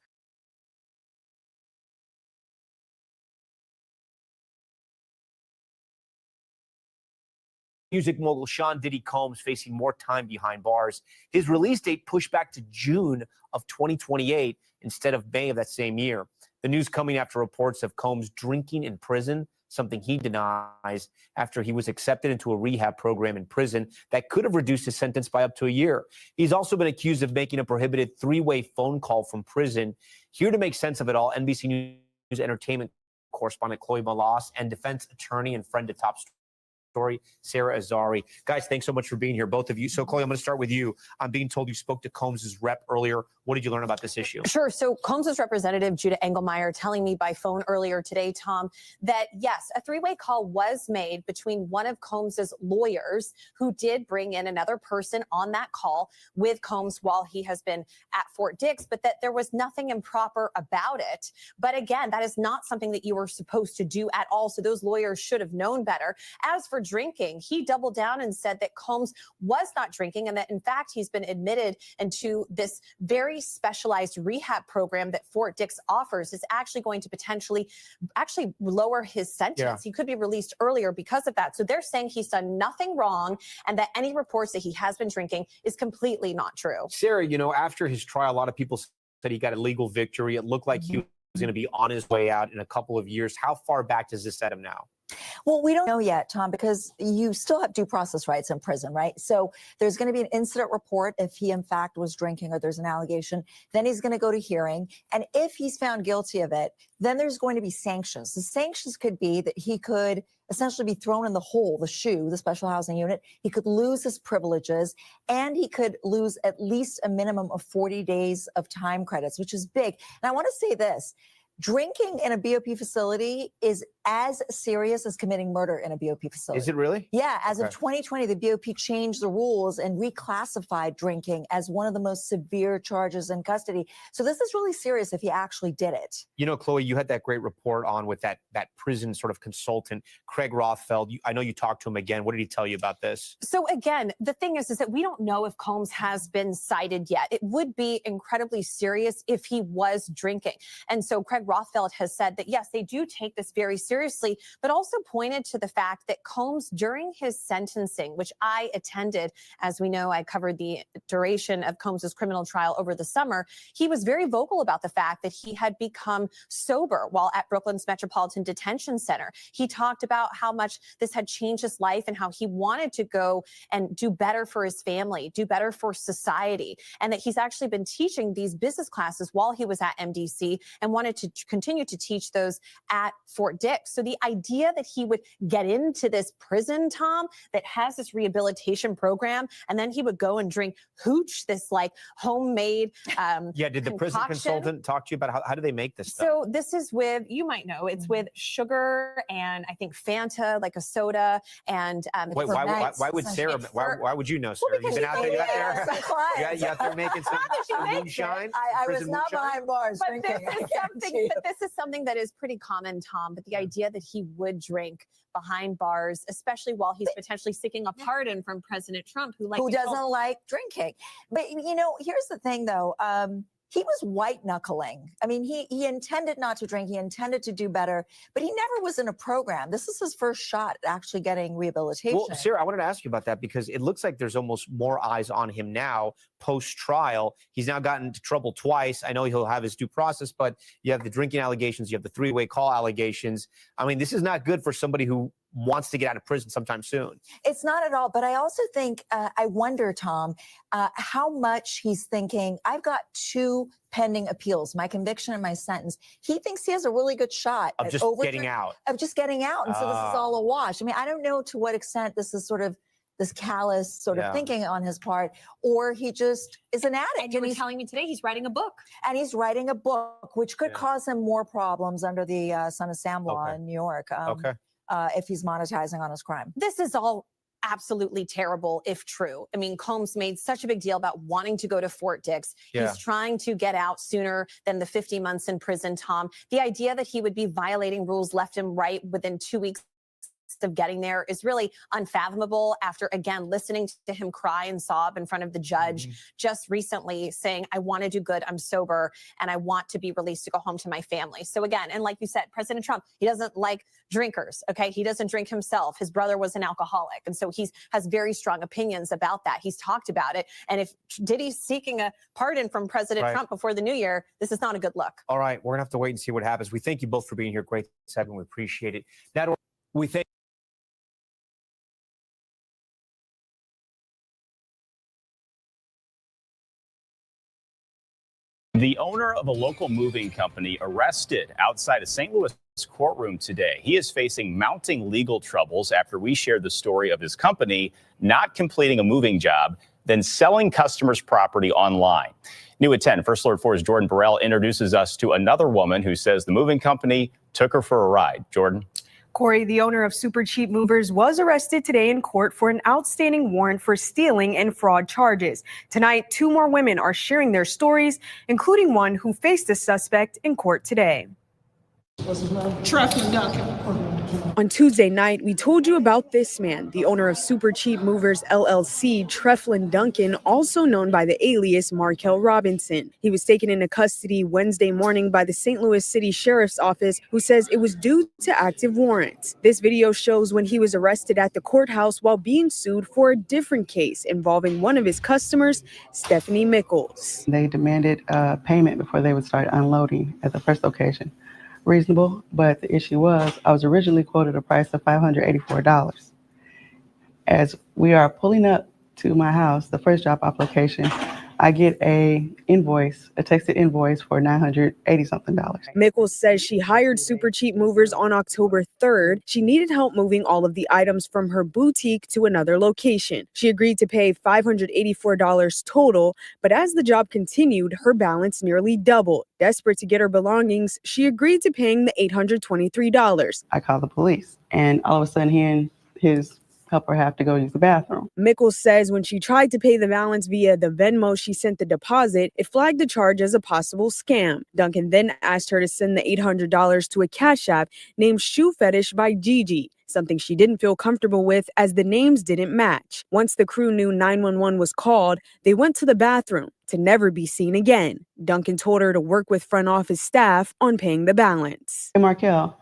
Music mogul Sean Diddy Combs facing more time behind bars. His release date pushed back to June of 2028 instead of May of that same year. The news coming after reports of Combs drinking in prison, something he denies, after he was accepted into a rehab program in prison that could have reduced his sentence by up to a year. He's also been accused of making a prohibited three-way phone call from prison. Here to make sense of it all, NBC News entertainment correspondent Chloe Malas and defense attorney and friend to Top Story, Sarah Azari. Guys, thanks so much for being here, both of you. So, Chloe, I'm going to start with you. I'm being told you spoke to Combs' rep earlier. What did you learn about this issue? Sure. So Combs' representative, Judah Engelmeyer, telling me by phone earlier today, Tom, that yes, a three-way call was made between one of Combs' lawyers, who did bring in another person on that call with Combs while he has been at Fort Dix, but that there was nothing improper about it. But again, that is not something that you were supposed to do at all. So those lawyers should have known better. As for drinking, he doubled down and said that Combs was not drinking and that, in fact, he's been admitted into this very specialized rehab program that Fort Dix offers. Is actually going to potentially lower his sentence. Yeah. He could be released earlier because of that. So they're saying he's done nothing wrong and that any reports that he has been drinking is completely not true. Sarah, you know, after his trial, a lot of people said he got a legal victory. It looked like he was going to be on his way out in a couple of years. How far back does this set him now? Well, we don't know yet, Tom, because you still have due process rights in prison, right? So there's going to be an incident report if he, in fact, was drinking or there's an allegation. Then he's going to go to hearing. And if he's found guilty of it, then there's going to be sanctions. The sanctions could be that he could essentially be thrown in the hole, the SHU, the special housing unit. He could lose his privileges and he could lose at least a minimum of 40 days of time credits, which is big. And I want to say this. Drinking in a BOP facility is as serious as committing murder in a BOP facility. Is it really? Yeah. As Okay. of 2020, the BOP changed the rules and reclassified drinking as one of the most severe charges in custody. So this is really serious if he actually did it. You know, Chloe, you had that great report on with that prison sort of consultant, Craig Rothfeld. I know you talked to him again. What did he tell you about this? So again, the thing is that we don't know if Combs has been cited yet. It would be incredibly serious if he was drinking. And so Craig Rothfeld has said that, yes, they do take this very seriously, but also pointed to the fact that Combs, during his sentencing, which I attended, as we know, I covered the duration of Combs's criminal trial over the summer, he was very vocal about the fact that he had become sober while at Brooklyn's Metropolitan Detention Center. He talked about how much this had changed his life and how he wanted to go and do better for his family, do better for society, and that he's actually been teaching these business classes while he was at MDC and wanted to continue to teach those at Fort Dix. So the idea that he would get into this prison, Tom, that has this rehabilitation program, and then he would go and drink hooch, this like homemade Yeah, did the prison concoction. consultant talk to you about how do they make this stuff? So this is with, you might know, it's with sugar and I think Fanta, like a soda, and Wait, why would Sarah? Why would you know, Sarah? You've been out there. You out there. You out there making some moonshine. I was prison not moonshine? behind bars But drinking. this is something that is pretty common, Tom. But the idea that he would drink behind bars, especially while he's potentially seeking a pardon from President Trump, who doesn't like drinking. But you know, here's the thing, though. He was white knuckling. I mean, he intended not to drink. He intended to do better, but he never was in a program. This is his first shot at actually getting rehabilitation. Well, Sarah, I wanted to ask you about that because it looks like there's almost more eyes on him now post-trial. He's now gotten into trouble twice. I know he'll have his due process, but you have the drinking allegations, you have the three-way call allegations. I mean, this is not good for somebody who wants to get out of prison sometime soon. It's not at all. But I also think, I wonder, Tom, how much he's thinking, I've got 2 pending appeals, my conviction and my sentence. He thinks he has a really good shot Of at just getting out. Of just getting out. And so this is all a wash. I mean, I don't know to what extent this is sort of this callous sort of thinking on his part, or he just is an addict. And you were telling me today he's writing a book. And he's writing a book, which could cause him more problems under the Son of Sam law in New York. If he's monetizing on his crime. This is all absolutely terrible if true. I mean, Combs made such a big deal about wanting to go to Fort Dix. Yeah. He's trying to get out sooner than the 50 months in prison, Tom. The idea that he would be violating rules left and right within 2 weeks of getting there is really unfathomable after, again, listening to him cry and sob in front of the judge just recently saying, I want to do good, I'm sober, and I want to be released to go home to my family. So again, and like you said, President Trump, he doesn't like drinkers, okay? He doesn't drink himself. His brother was an alcoholic. And so he has very strong opinions about that. He's talked about it. And if Diddy's seeking a pardon from President Trump before the new year, this is not a good look. All right, we're going to have to wait and see what happens. We thank you both for being here. Great segment. We appreciate it. Now, we thank The owner of a local moving company arrested outside a St. Louis courtroom today. He is facing mounting legal troubles after we shared the story of his company not completing a moving job, then selling customers' property online. New at 10, First Alert 4's Jordan Burrell introduces us to another woman who says the moving company took her for a ride. Jordan. Corey, the owner of Super Cheap Movers, was arrested today in court for an outstanding warrant for stealing and fraud charges. Tonight, 2 more women are sharing their stories, including one who faced a suspect in court today. On Tuesday night, we told you about this man, the owner of Super Cheap Movers LLC, Treflin Duncan, also known by the alias Markel Robinson. He was taken into custody Wednesday morning by the St. Louis City Sheriff's Office, who says it was due to active warrants. This video shows when he was arrested at the courthouse while being sued for a different case involving one of his customers, Stephanie Mickles. They demanded payment before they would start unloading at the first location. Reasonable, but the issue was I was originally quoted a price of $584. As we are pulling up to my house, the first job application, I get a texted invoice for $980-something. Mickles says she hired Super Cheap Movers on October 3rd. She needed help moving all of the items from her boutique to another location. She agreed to pay $584 total, but as the job continued, her balance nearly doubled. Desperate to get her belongings, she agreed to paying the $823. I called the police, and all of a sudden he and his helper have to go use the bathroom. Mickles says when she tried to pay the balance via the Venmo she sent the deposit, it flagged the charge as a possible scam. Duncan then asked her to send the $800 to a Cash App named Shoe Fetish by Gigi, something she didn't feel comfortable with as the names didn't match. Once the crew knew 911 was called, they went to the bathroom to never be seen again. Duncan told her to work with front office staff on paying the balance. Hey, Markel,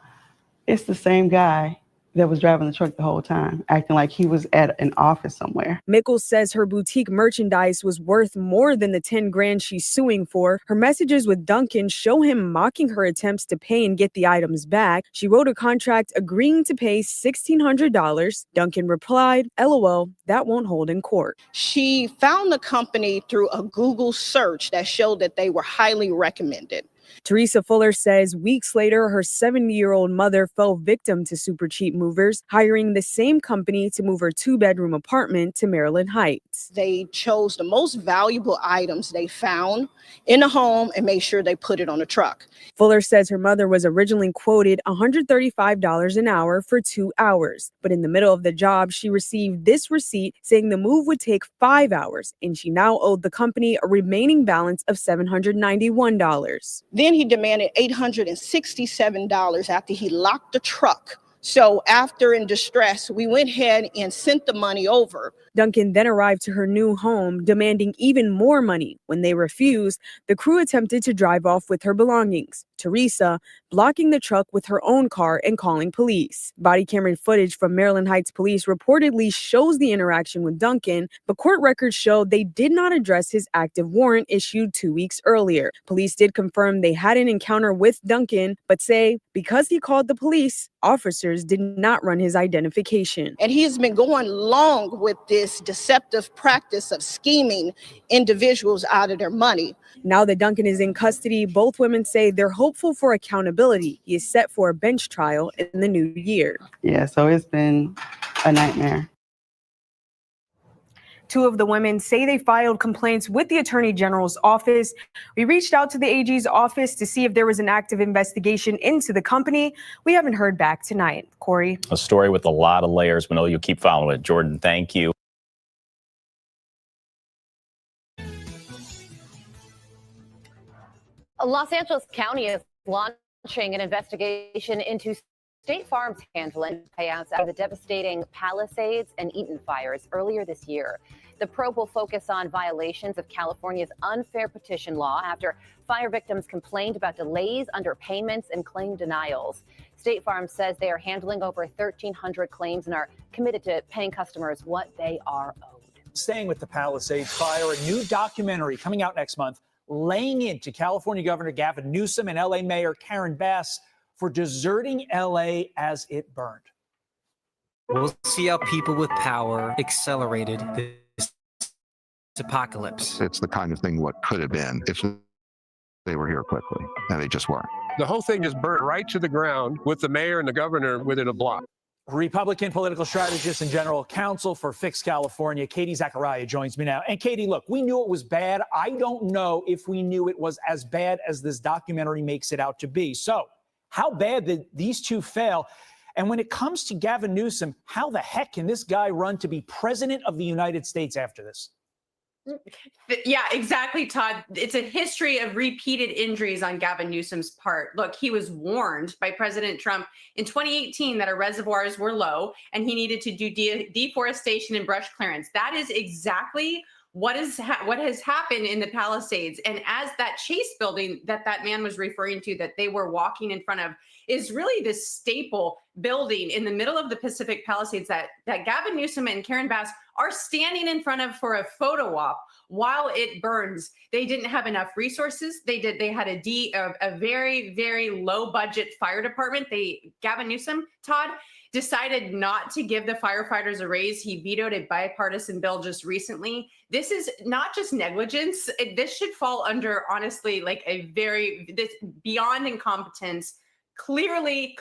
it's the same guy that was driving the truck the whole time, acting like he was at an office somewhere. Mickles says her boutique merchandise was worth more than the 10 grand she's suing for. Her messages with Duncan show him mocking her attempts to pay and get the items back. She wrote a contract agreeing to pay $1,600. Duncan replied, LOL, that won't hold in court. She found the company through a Google search that showed that they were highly recommended. Teresa Fuller says weeks later, her 70-year-old mother fell victim to Super Cheap Movers, hiring the same company to move her 2-bedroom apartment to Maryland Heights. They chose the most valuable items they found in the home and made sure they put it on a truck. Fuller says her mother was originally quoted $135 an hour for 2 hours, but in the middle of the job, she received this receipt saying the move would take 5 hours, and she now owed the company a remaining balance of $791. Then he demanded $867 after he locked the truck. So after in distress, we went ahead and sent the money over. Duncan then arrived to her new home, demanding even more money. When they refused, the crew attempted to drive off with her belongings. Teresa blocking the truck with her own car and calling police. Body camera footage from Maryland Heights police reportedly shows the interaction with Duncan, but court records show they did not address his active warrant issued 2 weeks earlier. Police did confirm they had an encounter with Duncan, but say because he called the police, officers did not run his identification. And he has been going long with this deceptive practice of scheming individuals out of their money. Now that Duncan is in custody, both women say they're hopeful for accountability. He is set for a bench trial in the new year. Yeah, so it's been a nightmare. 2 of the women say they filed complaints with the Attorney General's office. We reached out to the AG's office to see if there was an active investigation into the company. We haven't heard back tonight. Corey? A story with a lot of layers. Manila, you keep following it. Jordan, thank you. Los Angeles County is launching an investigation into State Farm's handling payouts out of the devastating Palisades and Eaton fires earlier this year. The probe will focus on violations of California's unfair petition law after fire victims complained about delays, underpayments, and claim denials. State Farm says they are handling over 1,300 claims and are committed to paying customers what they are owed. Staying with the Palisades fire, a new documentary coming out next month laying into California Governor Gavin Newsom and LA Mayor Karen Bass for deserting LA as it burned. We'll see how people with power accelerated this apocalypse. It's the kind of thing what could have been if they were here quickly, and they just weren't. The whole thing is burnt right to the ground with the mayor and the governor within a block. Republican political strategist and general counsel for Fix California, Katie Zachariah, joins me now. And Katie, look, we knew it was bad. I don't know if we knew it was as bad as this documentary makes it out to be. So how bad did these two fail? And when it comes to Gavin Newsom, how the heck can this guy run to be president of the United States after this? Yeah, exactly, Todd. It's a history of repeated injuries on Gavin Newsom's part. Look, he was warned by President Trump in 2018 that our reservoirs were low and he needed to do deforestation and brush clearance. That is exactly what has happened in the Palisades. And as that Chase building that man was referring to, that they were walking in front of, is really this staple building in the middle of the Pacific Palisades that Gavin Newsom and Karen Bass are standing in front of for a photo op while it burns. They didn't have enough resources. They had a very, very low budget fire department. Gavin Newsom, Todd, decided not to give the firefighters a raise. He vetoed a bipartisan bill just recently. This is not just negligence. This should fall under, honestly, like this beyond incompetence. Clearly,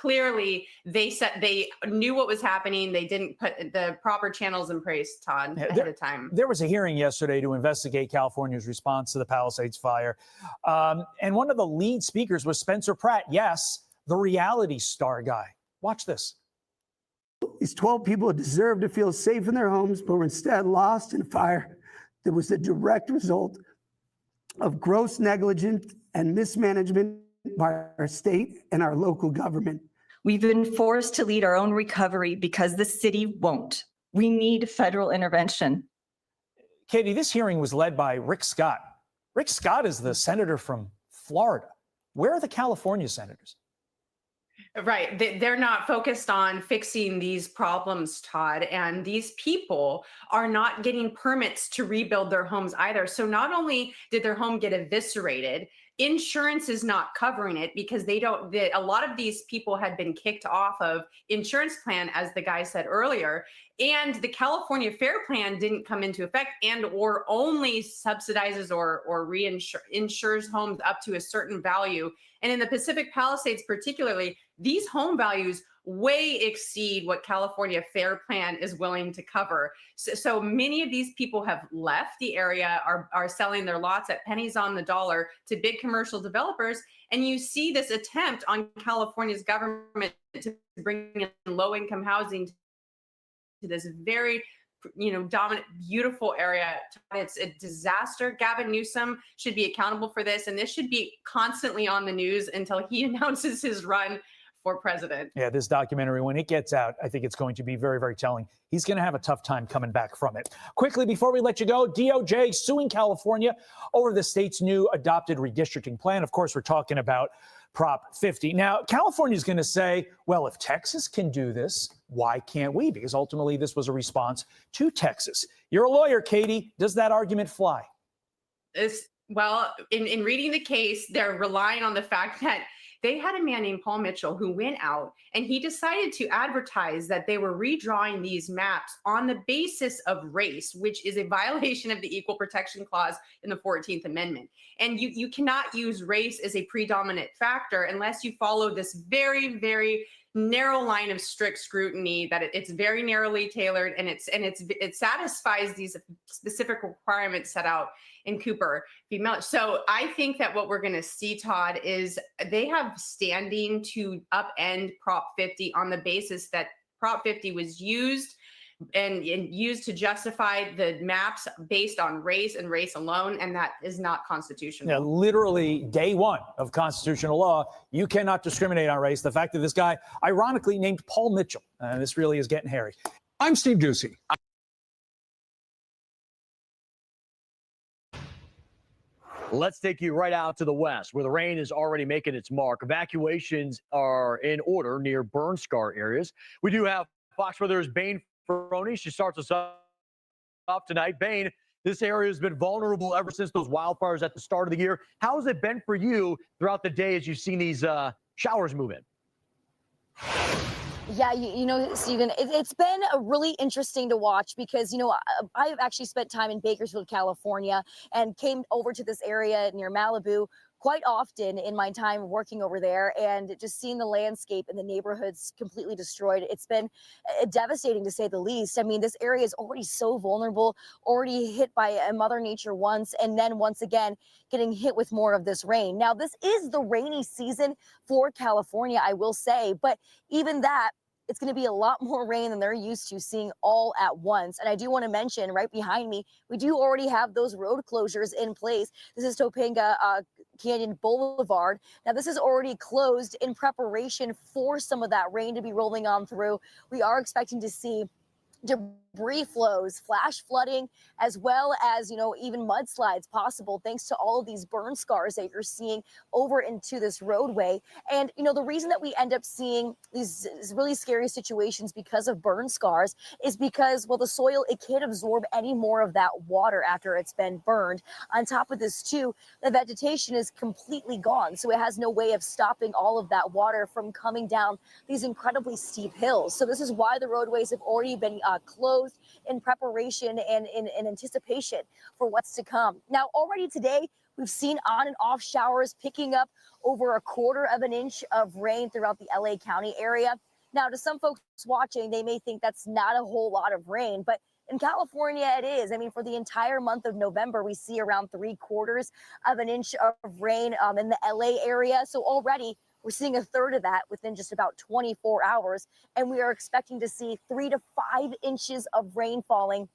they knew what was happening. They didn't put the proper channels in place, Todd, ahead of time. There was a hearing yesterday to investigate California's response to the Palisades fire. And one of the lead speakers was Spencer Pratt. Yes, the reality star guy. Watch this. These 12 people deserve to feel safe in their homes, but were instead lost in a fire that was the direct result of gross negligence and mismanagement by our state and our local government. We've been forced to lead our own recovery because the city won't. We need federal intervention. Katie, this hearing was led by Rick Scott. Rick Scott is the senator from Florida. Where are the California senators? Right. They're not focused on fixing these problems, Todd. And these people are not getting permits to rebuild their homes either. So not only did their home get eviscerated, insurance is not covering it because a lot of these people had been kicked off of insurance plan, as the guy said earlier, and the California Fair Plan didn't come into effect or only subsidizes or insures homes up to a certain value. And in the Pacific Palisades particularly, these home values way exceed what California Fair Plan is willing to cover. So many of these people have left the area, are selling their lots at pennies on the dollar to big commercial developers. And you see this attempt on California's government to bring in low-income housing to this very dominant, beautiful area. It's a disaster. Gavin Newsom should be accountable for this. And this should be constantly on the news until he announces his run for president. Yeah, this documentary, when it gets out, I think it's going to be very, very telling. He's going to have a tough time coming back from it. Quickly, before we let you go, DOJ suing California over the state's new adopted redistricting plan. Of course, we're talking about Prop 50. Now, California is going to say, well, if Texas can do this, why can't we? Because ultimately, this was a response to Texas. You're a lawyer, Katie. Does that argument fly? Well, in reading the case, they're relying on the fact that they had a man named Paul Mitchell who went out and he decided to advertise that they were redrawing these maps on the basis of race, which is a violation of the Equal Protection Clause in the 14th Amendment. And you cannot use race as a predominant factor unless you follow this very, very narrow line of strict scrutiny, that it's very narrowly tailored and it satisfies these specific requirements set out in Cooper v. Miller. So I think that what we're going to see, Todd, is they have standing to upend Prop 50 on the basis that Prop 50 was used and used to justify the maps based on race and race alone, and that is not constitutional. Yeah, literally day one of constitutional law, you cannot discriminate on race. The fact that this guy, ironically named Paul Mitchell, this really is getting hairy. I'm Steve Ducey. Let's take you right out to the west, where the rain is already making its mark. Evacuations are in order near burn scar areas. We do have Fox Weather's Bain Ferroni. She starts us off tonight. Bain, this area has been vulnerable ever since those wildfires at the start of the year. How has it been for you throughout the day as you've seen these showers move in? Yeah, you know, Stephen, it's been really interesting to watch because, you know, I've actually spent time in Bakersfield, California, and came over to this area near Malibu quite often in my time working over there, and just seeing the landscape and the neighborhoods completely destroyed. It's been devastating to say the least. I mean, this area is already so vulnerable, already hit by Mother Nature once, and then once again getting hit with more of this rain. Now, this is the rainy season for California, I will say, but even that, it's going to be a lot more rain than they're used to seeing all at once. And I do want to mention right behind me, we do already have those road closures in place. This is Topanga Canyon Boulevard. Now, this is already closed in preparation for some of that rain to be rolling on through. We are expecting to see debris flows, flash flooding, as well as, you know, even mudslides possible thanks to all of these burn scars that you're seeing over into this roadway. And, you know, the reason that we end up seeing these really scary situations because of burn scars is because, well, the soil, it can't absorb any more of that water after it's been burned. On top of this, too, the vegetation is completely gone. So it has no way of stopping all of that water from coming down these incredibly steep hills. So this is why the roadways have already been closed in preparation and in anticipation for what's to come. Now, already today, we've seen on and off showers picking up over 1/4 of an inch of rain throughout the LA County area. Now, to some folks watching, they may think that's not a whole lot of rain, but in California, it is. I mean, for the entire month of November, we see around 3/4 of an inch of rain in the LA area. So already we're seeing 1/3 of that within just about 24 hours. And we are expecting to see 3 to 5 inches of rain falling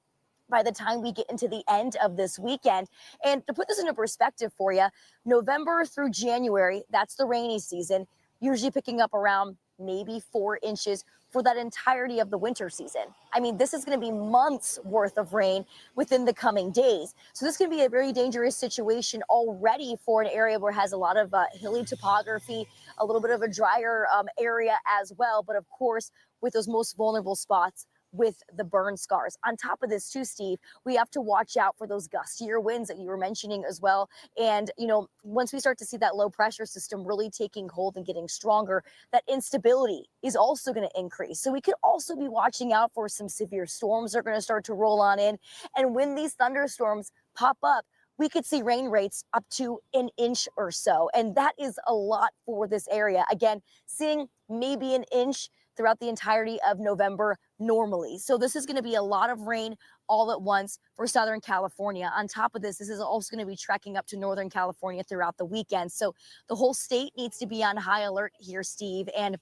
by the time we get into the end of this weekend. And to put this into perspective for you, November through January, that's the rainy season, usually picking up around maybe 4 inches for that entirety of the winter season. I mean, this is going to be months worth of rain within the coming days. So this can be a very dangerous situation already for an area where it has a lot of hilly topography, a little bit of a drier area as well. But of course, with those most vulnerable spots, with the burn scars. On top of this too, Steve, we have to watch out for those gustier winds that you were mentioning as well. And, you know, once we start to see that low pressure system really taking hold and getting stronger, that instability is also going to increase. So we could also be watching out for some severe storms that are going to start to roll on in. And when these thunderstorms pop up, we could see rain rates up to an inch or so. And that is a lot for this area. Again, seeing maybe an inch throughout the entirety of November normally. So this is going to be a lot of rain all at once for Southern California. On top of this is also going to be trekking up to Northern California throughout the weekend. So the whole state needs to be on high alert here, Steve. And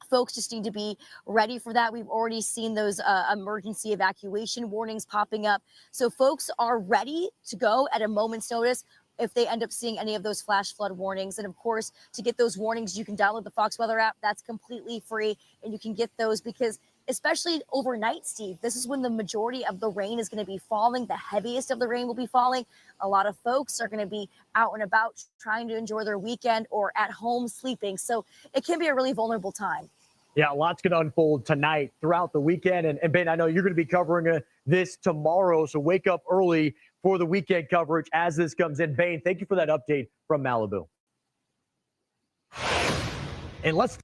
folks just need to be ready for that. We've already seen those emergency evacuation warnings popping up. So folks are ready to go at a moment's notice if they end up seeing any of those flash flood warnings. And of course, to get those warnings, you can download the Fox Weather app. That's completely free. And you can get those because especially overnight, Steve, this is when the majority of the rain is going to be falling. The heaviest of the rain will be falling. A lot of folks are going to be out and about trying to enjoy their weekend or at home sleeping. So it can be a really vulnerable time. Yeah, lots going to unfold tonight throughout the weekend. And Ben, I know you're going to be covering this tomorrow, so wake up early for the weekend coverage as this comes in. Bain, thank you for that update from Malibu. And let's.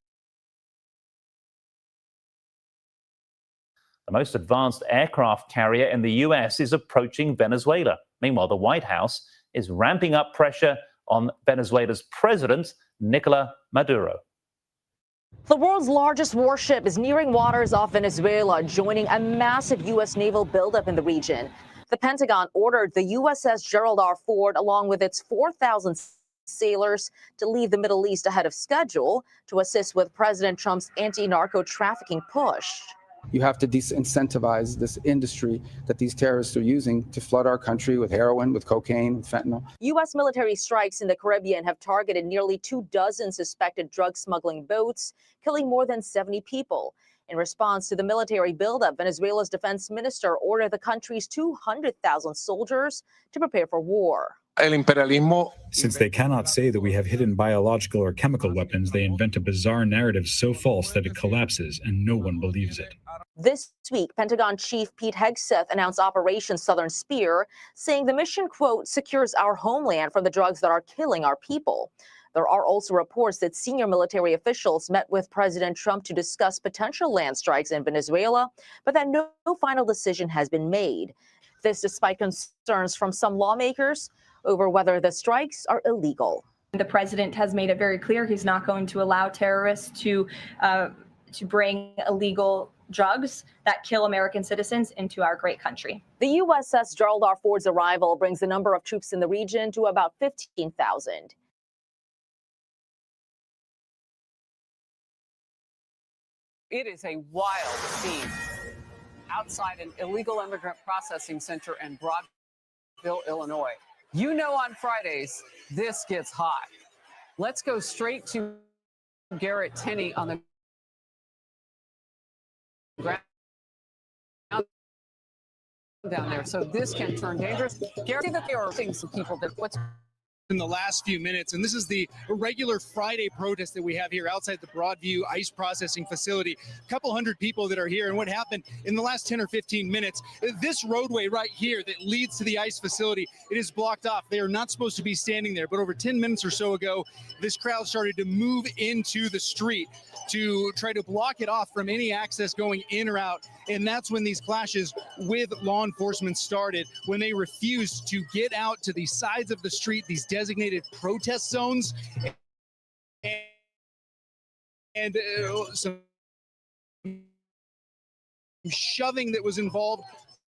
The most advanced aircraft carrier in the U.S. is approaching Venezuela. Meanwhile, the White House is ramping up pressure on Venezuela's president, Nicolas Maduro. The world's largest warship is nearing waters off Venezuela, joining a massive U.S. naval buildup in the region. The Pentagon ordered the USS Gerald R. Ford, along with its 4,000 sailors, to leave the Middle East ahead of schedule to assist with President Trump's anti-narco trafficking push. You have to disincentivize this industry that these terrorists are using to flood our country with heroin, with cocaine, with fentanyl. U.S. military strikes in the Caribbean have targeted nearly 24 suspected drug smuggling boats, killing more than 70 people. In response to the military buildup, Venezuela's defense minister ordered the country's 200,000 soldiers to prepare for war. Since they cannot say that we have hidden biological or chemical weapons, they invent a bizarre narrative so false that it collapses and no one believes it. This week, Pentagon Chief Pete Hegseth announced Operation Southern Spear, saying the mission, quote, secures our homeland from the drugs that are killing our people. There are also reports that senior military officials met with President Trump to discuss potential land strikes in Venezuela, but that no final decision has been made. This despite concerns from some lawmakers over whether the strikes are illegal. The president has made it very clear he's not going to allow terrorists to bring illegal drugs that kill American citizens into our great country. The USS Gerald R. Ford's arrival brings the number of troops in the region to about 15,000. It is a wild scene outside an illegal immigrant processing center in Broadville, Illinois. You know, on Fridays, this gets hot. Let's go straight to Garrett Tenney on the ground down there. So this can turn dangerous. Garrett, that there are things some people that what's in the last few minutes, and this is the regular Friday protest that we have here outside the Broadview ice processing facility. A couple hundred people that are here, and what happened in the last 10 or 15 minutes, this roadway right here that leads to the ice facility, it is blocked off. They are not supposed to be standing there, but over 10 minutes or so ago, this crowd started to move into the street to try to block it off from any access going in or out. And that's when these clashes with law enforcement started, when they refused to get out to the sides of the street, these designated protest zones, and some shoving that was involved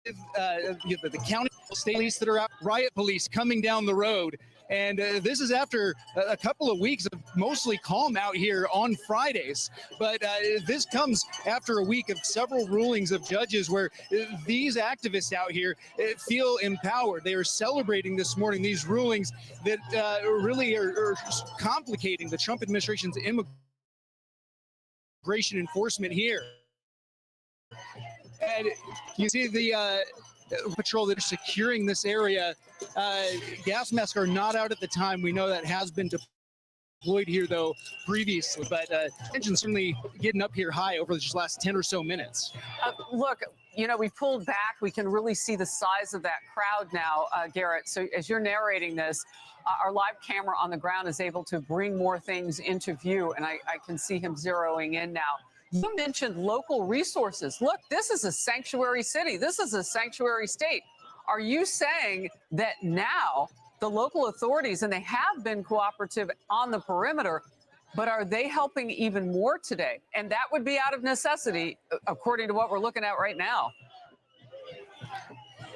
with the county state police that are out, riot police coming down the road. And this is after a couple of weeks of mostly calm out here on Fridays. But this comes after a week of several rulings of judges where these activists out here feel empowered. They are celebrating this morning these rulings that really are complicating the Trump administration's immigration enforcement here. And you see the patrol that are securing this area. Gas masks are not out at the time. We know that has been deployed here, though, previously. But tension's certainly getting up here high over the just last 10 or so minutes. Look, you know, we pulled back. We can really see the size of that crowd now, Garrett. So as you're narrating this, our live camera on the ground is able to bring more things into view, and I can see him zeroing in now. You mentioned local resources. Look, this is a sanctuary city. This is a sanctuary state. Are you saying that now the local authorities, and they have been cooperative on the perimeter, but are they helping even more today? And that would be out of necessity, according to what we're looking at right now.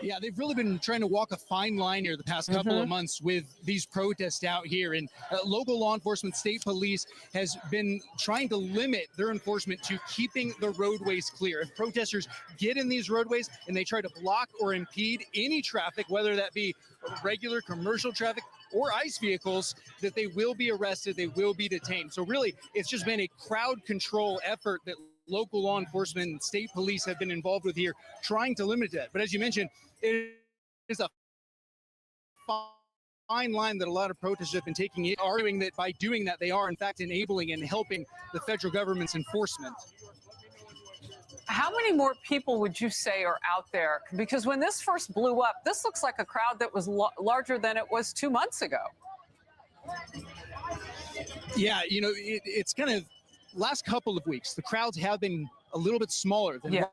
Yeah, they've really been trying to walk a fine line here the past couple of months with these protests out here. And local law enforcement, state police has been trying to limit their enforcement to keeping the roadways clear. If protesters get in these roadways and they try to block or impede any traffic, whether that be regular commercial traffic or ICE vehicles, that they will be arrested, they will be detained. So really, it's just been a crowd control effort that local law enforcement and state police have been involved with here, trying to limit that. But as you mentioned, it is a fine line that a lot of protesters have been taking, arguing that by doing that, they are in fact enabling and helping the federal government's enforcement. How many more people would you say are out there? Because when this first blew up, this looks like a crowd that was larger than it was 2 months ago. Yeah, you know, it's kind of last couple of weeks, the crowds have been a little bit smaller than what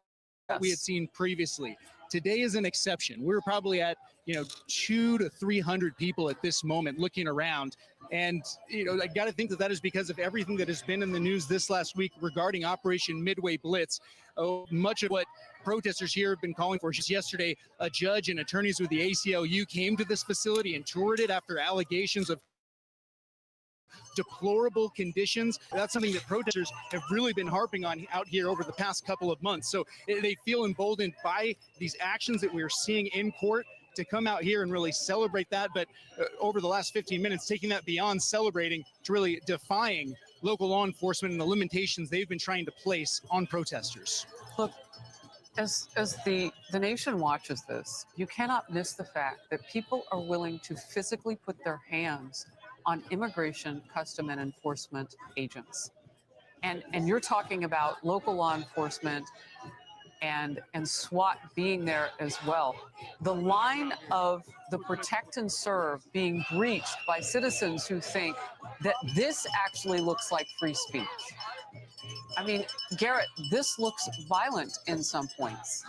we had seen previously. Today is an exception. We're probably at, 200 to 300 people at this moment looking around. And, I got to think that is because of everything that has been in the news this last week regarding Operation Midway Blitz. Much of what protesters here have been calling for. Just yesterday, a judge and attorneys with the ACLU came to this facility and toured it after allegations of deplorable conditions. That's something that protesters have really been harping on out here over the past couple of months. So they feel emboldened by these actions that we're seeing in court to come out here and really celebrate that. But over the last 15 minutes, taking that beyond celebrating to really defying local law enforcement and the limitations they've been trying to place on protesters. Look, as the nation watches this, you cannot miss the fact that people are willing to physically put their hands on immigration, custom, and enforcement agents. And you're talking about local law enforcement and SWAT being there as well. The line of the protect and serve being breached by citizens who think that this actually looks like free speech. I mean, Garrett, this looks violent in some points.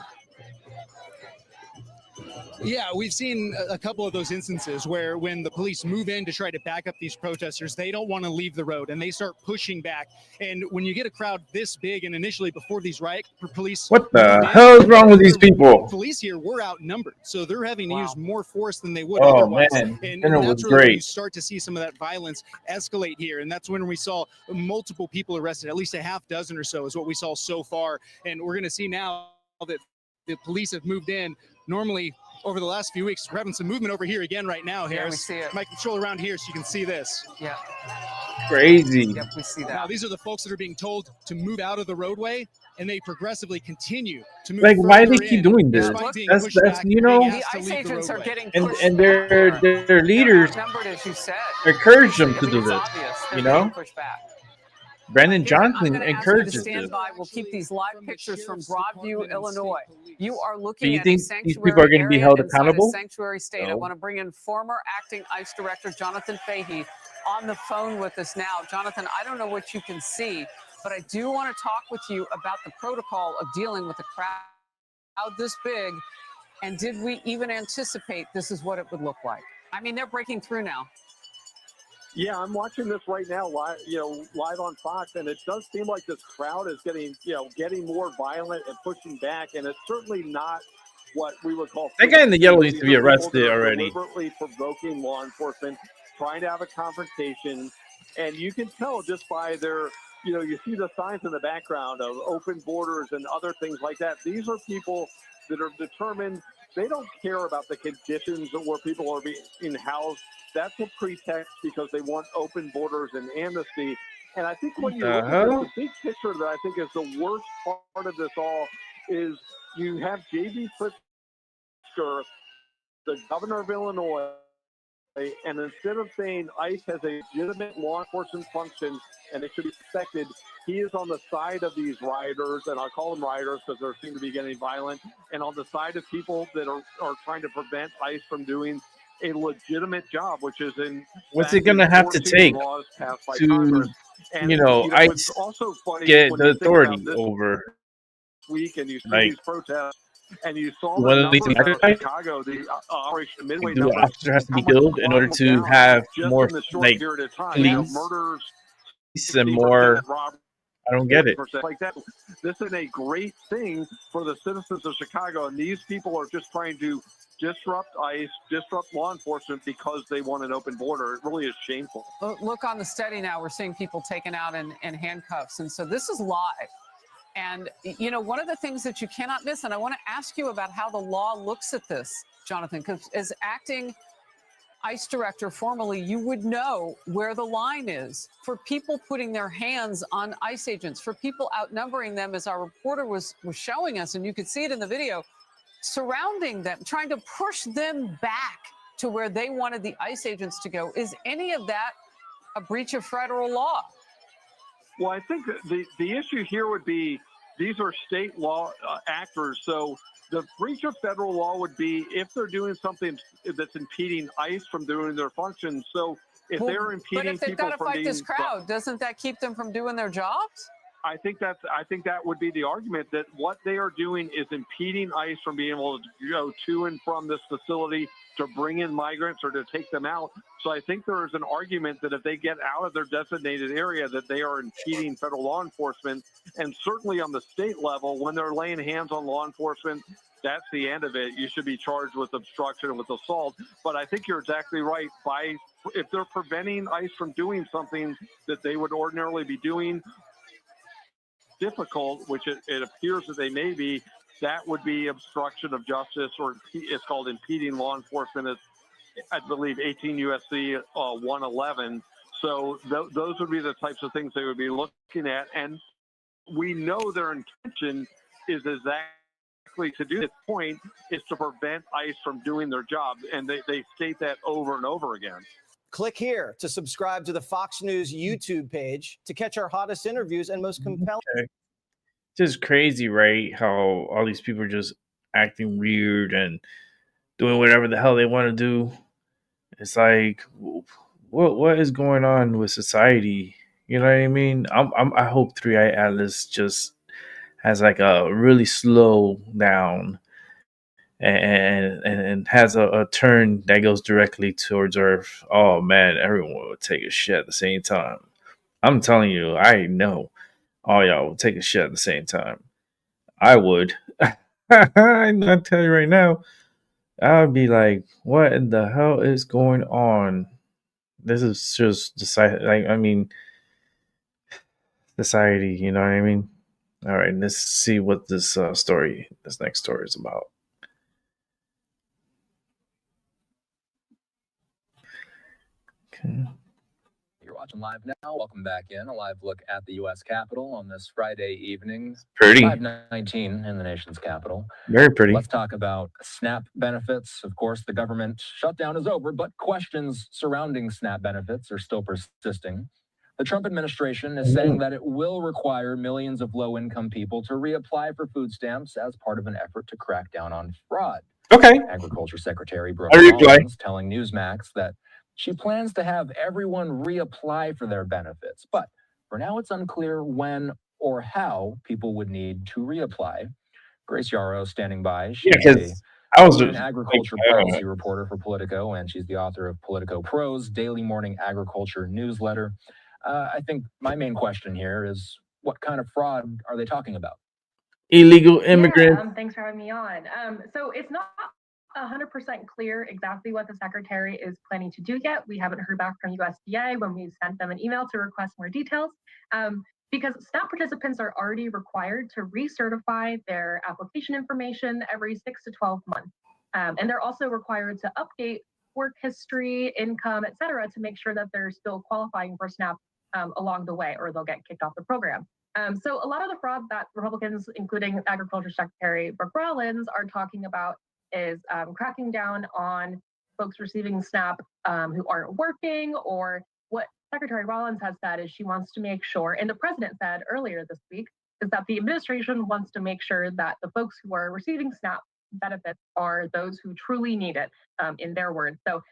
Yeah, we've seen a couple of those instances where when the police move in to try to back up these protesters, they don't want to leave the road and they start pushing back. And when you get a crowd this big, and initially before these riot police, what the hell is wrong with these people? Police here were outnumbered, so they're having to use more force than they would Oh otherwise. man, And dinner that's was really when you great. start to see some of that violence escalate here. And that's when we saw multiple people arrested, at least a half dozen or so is what we saw so far. And we're going to see now that the police have moved in. Normally, over the last few weeks, we're having some movement over here again right now, Harris. Yeah, we see it. My control around here so you can see this. Yeah. Crazy. Yep, we see that. Now, these are the folks that are being told to move out of the roadway, and they progressively continue to move Like, why do further they keep in, doing this? despite being That's pushed back, you being know, asked to The ICE leave the agents are roadway. getting and pushed and back. their leaders Outnumbered, as you said. encourage them I to mean, do it's this. obvious. They're You know, being pushed back. Brandon Garrett, I'm Johnson going to ask you to encourages stand this. by. We'll keep these live pictures from Broadview, Illinois. You are Do looking you at a think these sanctuary people are going to be area held inside a accountable? sanctuary state. I No. want to bring in former acting ICE Director Jonathan Fahey on the phone with us now. Jonathan, I don't know what you can see, but I do want to talk with you about the protocol of dealing with a crowd this big. And did we even anticipate this is what it would look like? I mean, they're breaking through now. Yeah, I'm watching this right now, live on Fox, and it does seem like this crowd is getting more violent and pushing back, and it's certainly not what we would call. That guy in the yellow needs to be These are people arrested that are already. Deliberately provoking law enforcement, trying to have a confrontation, and you can tell just by their, you see the signs in the background of open borders and other things like that. These are people that are determined. They don't care about the conditions where people are being housed. That's a pretext because they want open borders and amnesty. And I think when you look at this, the big picture that I think is the worst part of this all is you have J.B. Pritzker, the governor of Illinois, and instead of saying ICE has a legitimate law enforcement function and it should be respected, he is on the side of these rioters, and I'll call them rioters because they seem to be getting violent, and on the side of people that are trying to prevent ICE from doing a legitimate job, which is in What's it going to have to take to, ICE also funny get when the you think authority about this over? week and you see Like, these protests, and you saw one the of these numbers out of things- Chicago, the Operation Midway Do numbers, officer has to be how much killed in order crime to down have just more in the short like period of time. police Murders, and more? I don't get it. like that. This is a great thing for the citizens of Chicago, and these people are just trying to disrupt ICE, disrupt law enforcement because they want an open border. It really is shameful. Look on the study now. We're seeing people taken out in handcuffs. And so this is live. And, one of the things that you cannot miss, and I want to ask you about how the law looks at this, Jonathan, because as acting ICE director formally, you would know where the line is for people putting their hands on ICE agents, for people outnumbering them, as our reporter was showing us, and you could see it in the video, surrounding them, trying to push them back to where they wanted the ICE agents to go. Is any of that a breach of federal law? Well, I think that the issue here would be these are state law actors. So the breach of federal law would be if they're doing something that's impeding ICE from doing their functions. So if they're impeding but if they've people got to from fight being, this crowd, doesn't that keep them from doing their jobs? I think that would be the argument, that what they are doing is impeding ICE from being able to go to and from this facility to bring in migrants or to take them out. So I think there is an argument that if they get out of their designated area, that they are impeding federal law enforcement. And certainly on the state level, when they're laying hands on law enforcement, that's the end of it. You should be charged with obstruction and with assault. But I think you're exactly right. If they're preventing ICE from doing something that they would ordinarily be doing difficult, which it appears that they may be, that would be obstruction of justice, or it's called impeding law enforcement. It's, I believe, 18 U.S.C. 111. So those would be the types of things they would be looking at. And we know their intention is exactly to do this point is to prevent ICE from doing their job. And they state that over and over again. Click here to subscribe to the Fox News YouTube page to catch our hottest interviews and most compelling. Okay. Just crazy, right? How all these people are just acting weird and doing whatever the hell they want to do. It's like, what is going on with society? You know what I mean? I hope 3i Atlas just has like a really slow down and has a turn that goes directly towards Earth. Oh man, everyone would take a shit at the same time. I'm telling you, I know all y'all would take a shit at the same time. I would. I'm not telling you right now. I would be like, what in the hell is going on? This is just society, you know what I mean? All right, let's see what this next story is about. Okay. You're watching live now. Welcome back in. A live look at the U.S. Capitol on this Friday evening. Pretty. 5:19 in the nation's capital. Very pretty. Let's talk about SNAP benefits. Of course, the government shutdown is over, but questions surrounding SNAP benefits are still persisting. The Trump administration is saying that it will require millions of low-income people to reapply for food stamps as part of an effort to crack down on fraud. Okay. Agriculture Secretary Brooke I reply. Rollins telling Newsmax that she plans to have everyone reapply for their benefits, but for now it's unclear when or how people would need to reapply. Grace Yarrow standing by. She's an agriculture policy reporter for Politico, and she's the author of Politico Pro's daily morning agriculture newsletter. I think my main question here is, what kind of fraud are they talking about? Illegal immigrants. Yeah, thanks for having me on. So it's not 100% clear exactly what the secretary is planning to do yet. We haven't heard back from USDA when we sent them an email to request more details, because SNAP participants are already required to recertify their application information every 6 to 12 months. And they're also required to update work history, income, et cetera, to make sure that they're still qualifying for SNAP along the way, or they'll get kicked off the program. So a lot of the fraud that Republicans, including Agriculture Secretary Brooke Rollins, are talking about is cracking down on folks receiving SNAP who aren't working, or what Secretary Rollins has said is she wants to make sure, and the president said earlier this week, is that the administration wants to make sure that the folks who are receiving SNAP benefits are those who truly need it, in their words. So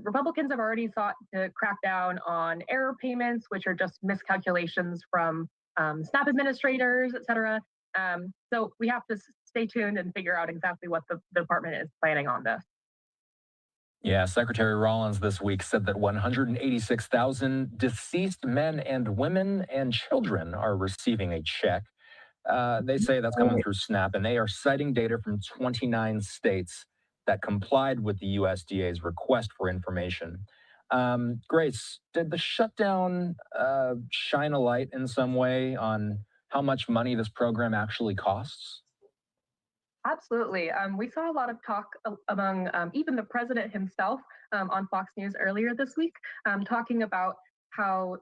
Republicans have already sought to crack down on error payments, which are just miscalculations from SNAP administrators, et cetera. So we have to stay tuned and figure out exactly what the department is planning on this. Yeah, Secretary Rollins this week said that 186,000 deceased men and women and children are receiving a check. They say that's coming through SNAP, and they are citing data from 29 states that complied with the USDA's request for information. Grace, did the shutdown shine a light in some way on how much money this program actually costs? Absolutely. We saw a lot of talk among even the president himself on Fox News earlier this week, talking about how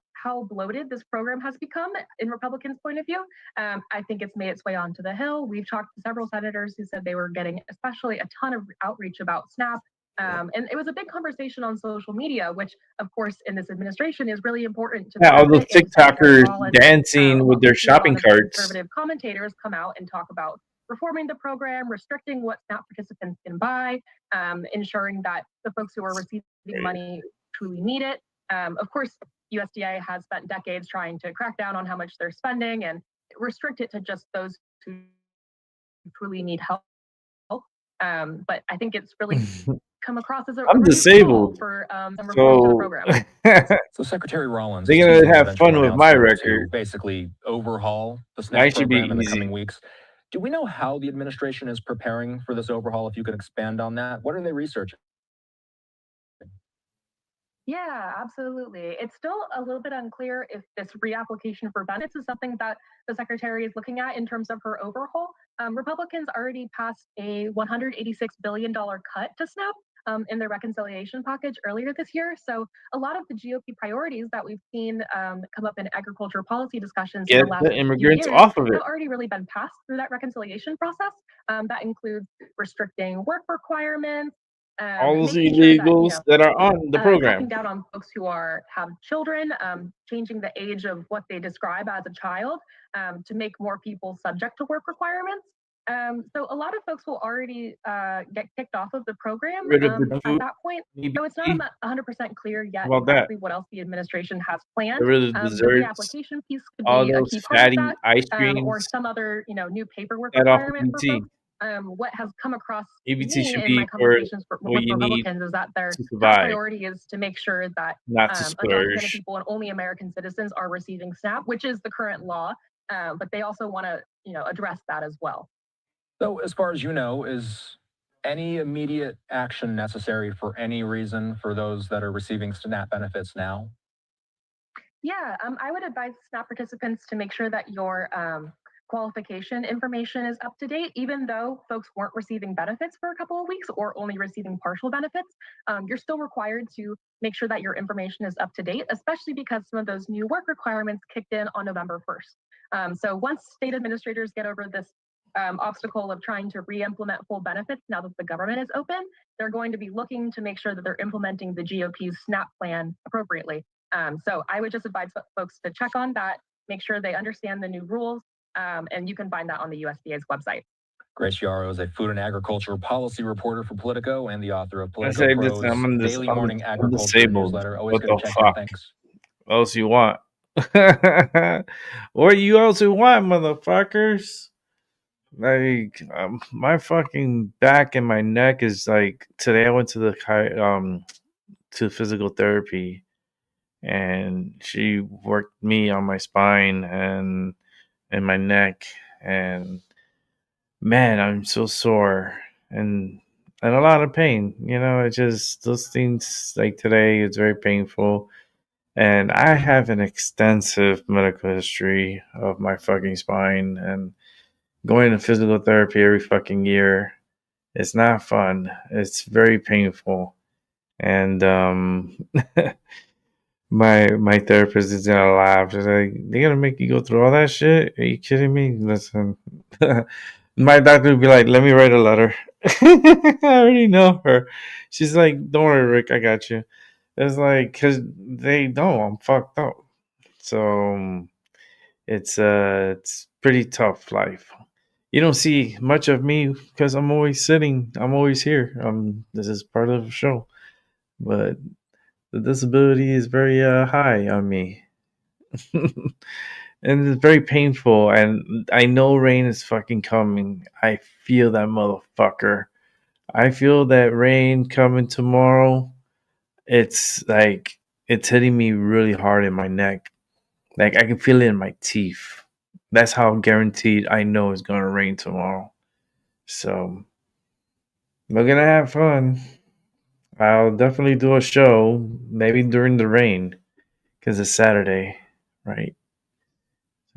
bloated this program has become in Republicans' point of view. I think it's made its way onto the Hill. We've talked to several senators who said they were getting especially a ton of outreach about SNAP. And it was a big conversation on social media, which, of course, in this administration is really important. Yeah, all those TikTokers dancing with their shopping carts. Conservative commentators come out and talk about reforming the program, restricting what SNAP participants can buy, ensuring that the folks who are receiving money truly need it. Of course, USDA has spent decades trying to crack down on how much they're spending and restrict it to just those who truly need help. But I think it's really come across as I'm disabled, for some reform to the program. So Secretary Rollins, they're gonna have fun with my record. Basically overhaul the SNAP program in the coming weeks. Do we know how the administration is preparing for this overhaul? If you could expand on that, what are they researching? Yeah, absolutely. It's still a little bit unclear if this reapplication for benefits is something that the secretary is looking at in terms of her overhaul. Republicans already passed a $186 billion cut to SNAP in their reconciliation package earlier this year. So a lot of the GOP priorities that we've seen come up in agriculture policy discussions in Get the last the few immigrants years off of it. have already really been passed through that reconciliation process. That includes restricting work requirements, All those making sure that, illegals that are on the cracking program. down on folks who have children, changing the age of what they describe as a child to make more people subject to work requirements. So a lot of folks will already get kicked off of the program Rid of the at food, that point. So it's not 100% clear yet How about that? exactly what else the administration has planned. Get rid of The desserts, reapplication piece could all be a those key part of fatty that, ice or creams. some other new paperwork That off requirement for EBT. folks. What has come across EBT me should in my be for conversations what with you need Republicans is that their to top survive, priority is to make sure that not to undocumented splurge. people and only American citizens are receiving SNAP, which is the current law. But they also want to, address that as well. So, as far as you know, is any immediate action necessary for any reason for those that are receiving SNAP benefits now? Yeah, I would advise SNAP participants to make sure that your qualification information is up to date, even though folks weren't receiving benefits for a couple of weeks or only receiving partial benefits. You're still required to make sure that your information is up to date, especially because some of those new work requirements kicked in on November 1st. So once state administrators get over this obstacle of trying to re-implement full benefits now that the government is open, they're going to be looking to make sure that they're implementing the GOP's SNAP plan appropriately. So I would just advise folks to check on that, make sure they understand the new rules, and you can find that on the USDA's website. Grace Yarrow is a food and agriculture policy reporter for Politico and the author of I Politico say Pro's this, daily morning I'm agriculture disabled. newsletter. Always What good to the check in. fuck? Thanks. What else you want? What you also want, motherfuckers? Like, my fucking back and my neck is like, today I went to to physical therapy, and she worked me on my spine and my neck, and man, I'm so sore and a lot of pain. It just, those things, like today, it's very painful. And I have an extensive medical history of my fucking spine, and going to physical therapy every fucking year. It's not fun. It's very painful. And my therapist is gonna laugh. She's like, "They gonna make you go through all that shit? Are you kidding me?" Listen, my doctor would be like, "Let me write a letter." I already know her. She's like, "Don't worry, Rick, I got you." It's like, cause they know I'm fucked up. So it's pretty tough life. You don't see much of me because I'm always sitting. I'm always here. This is part of the show, but the disability is very high on me, and it's very painful. And I know rain is fucking coming. I feel that motherfucker. I feel that rain coming tomorrow. It's like it's hitting me really hard in my neck. Like I can feel it in my teeth. That's how guaranteed I know it's gonna rain tomorrow. So we're gonna have fun. I'll definitely do a show, maybe during the rain, because it's Saturday, right?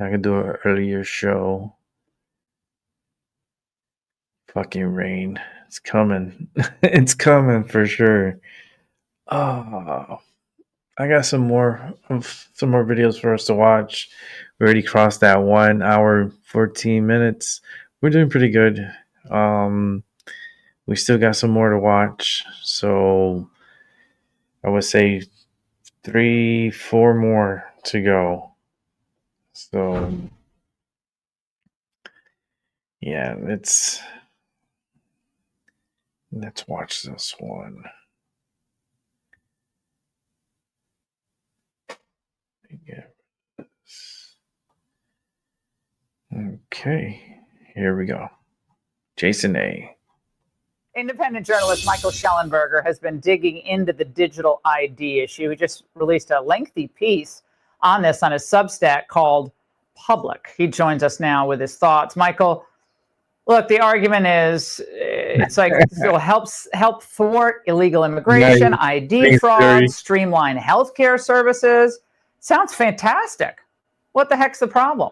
I can do an earlier show. Fucking rain. It's coming. It's coming for sure. Oh, I got some more videos for us to watch. We already crossed that 1 hour 14 minutes. We're doing pretty good. We still got some more to watch. So I would say 3, 4 more to go. So yeah, let's watch this one. Okay, here we go. Jason A. Independent journalist Michael Schellenberger has been digging into the digital ID issue. He just released a lengthy piece on this on his Substack called Public. He joins us now with his thoughts. Michael, Look, the argument is it's like it'll help thwart illegal immigration, ID fraud, streamline healthcare services. Sounds fantastic. What the heck's the problem?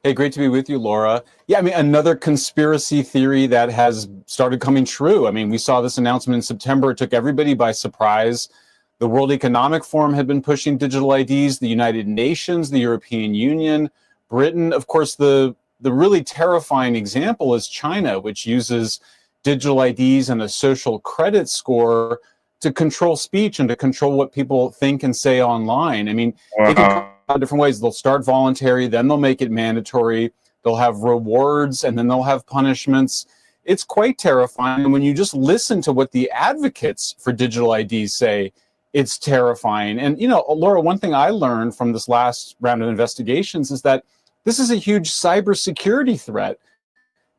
Hey, great to be with you, Laura. Yeah, I mean, another conspiracy theory that has started coming true. I mean, we saw this announcement in September. It took everybody by surprise. The World Economic Forum had been pushing digital IDs, the United Nations, the European Union, Britain. Of course, the really terrifying example is China, which uses digital IDs and a social credit score to control speech and to control what people think and say online. I mean, they can come out different ways. They'll start voluntary, then they'll make it mandatory. They'll have rewards, and then they'll have punishments. It's quite terrifying. And when you just listen to what the advocates for digital IDs say, it's terrifying. And, you know, Laura, one thing I learned from this last round of investigations is that this is a huge cybersecurity threat.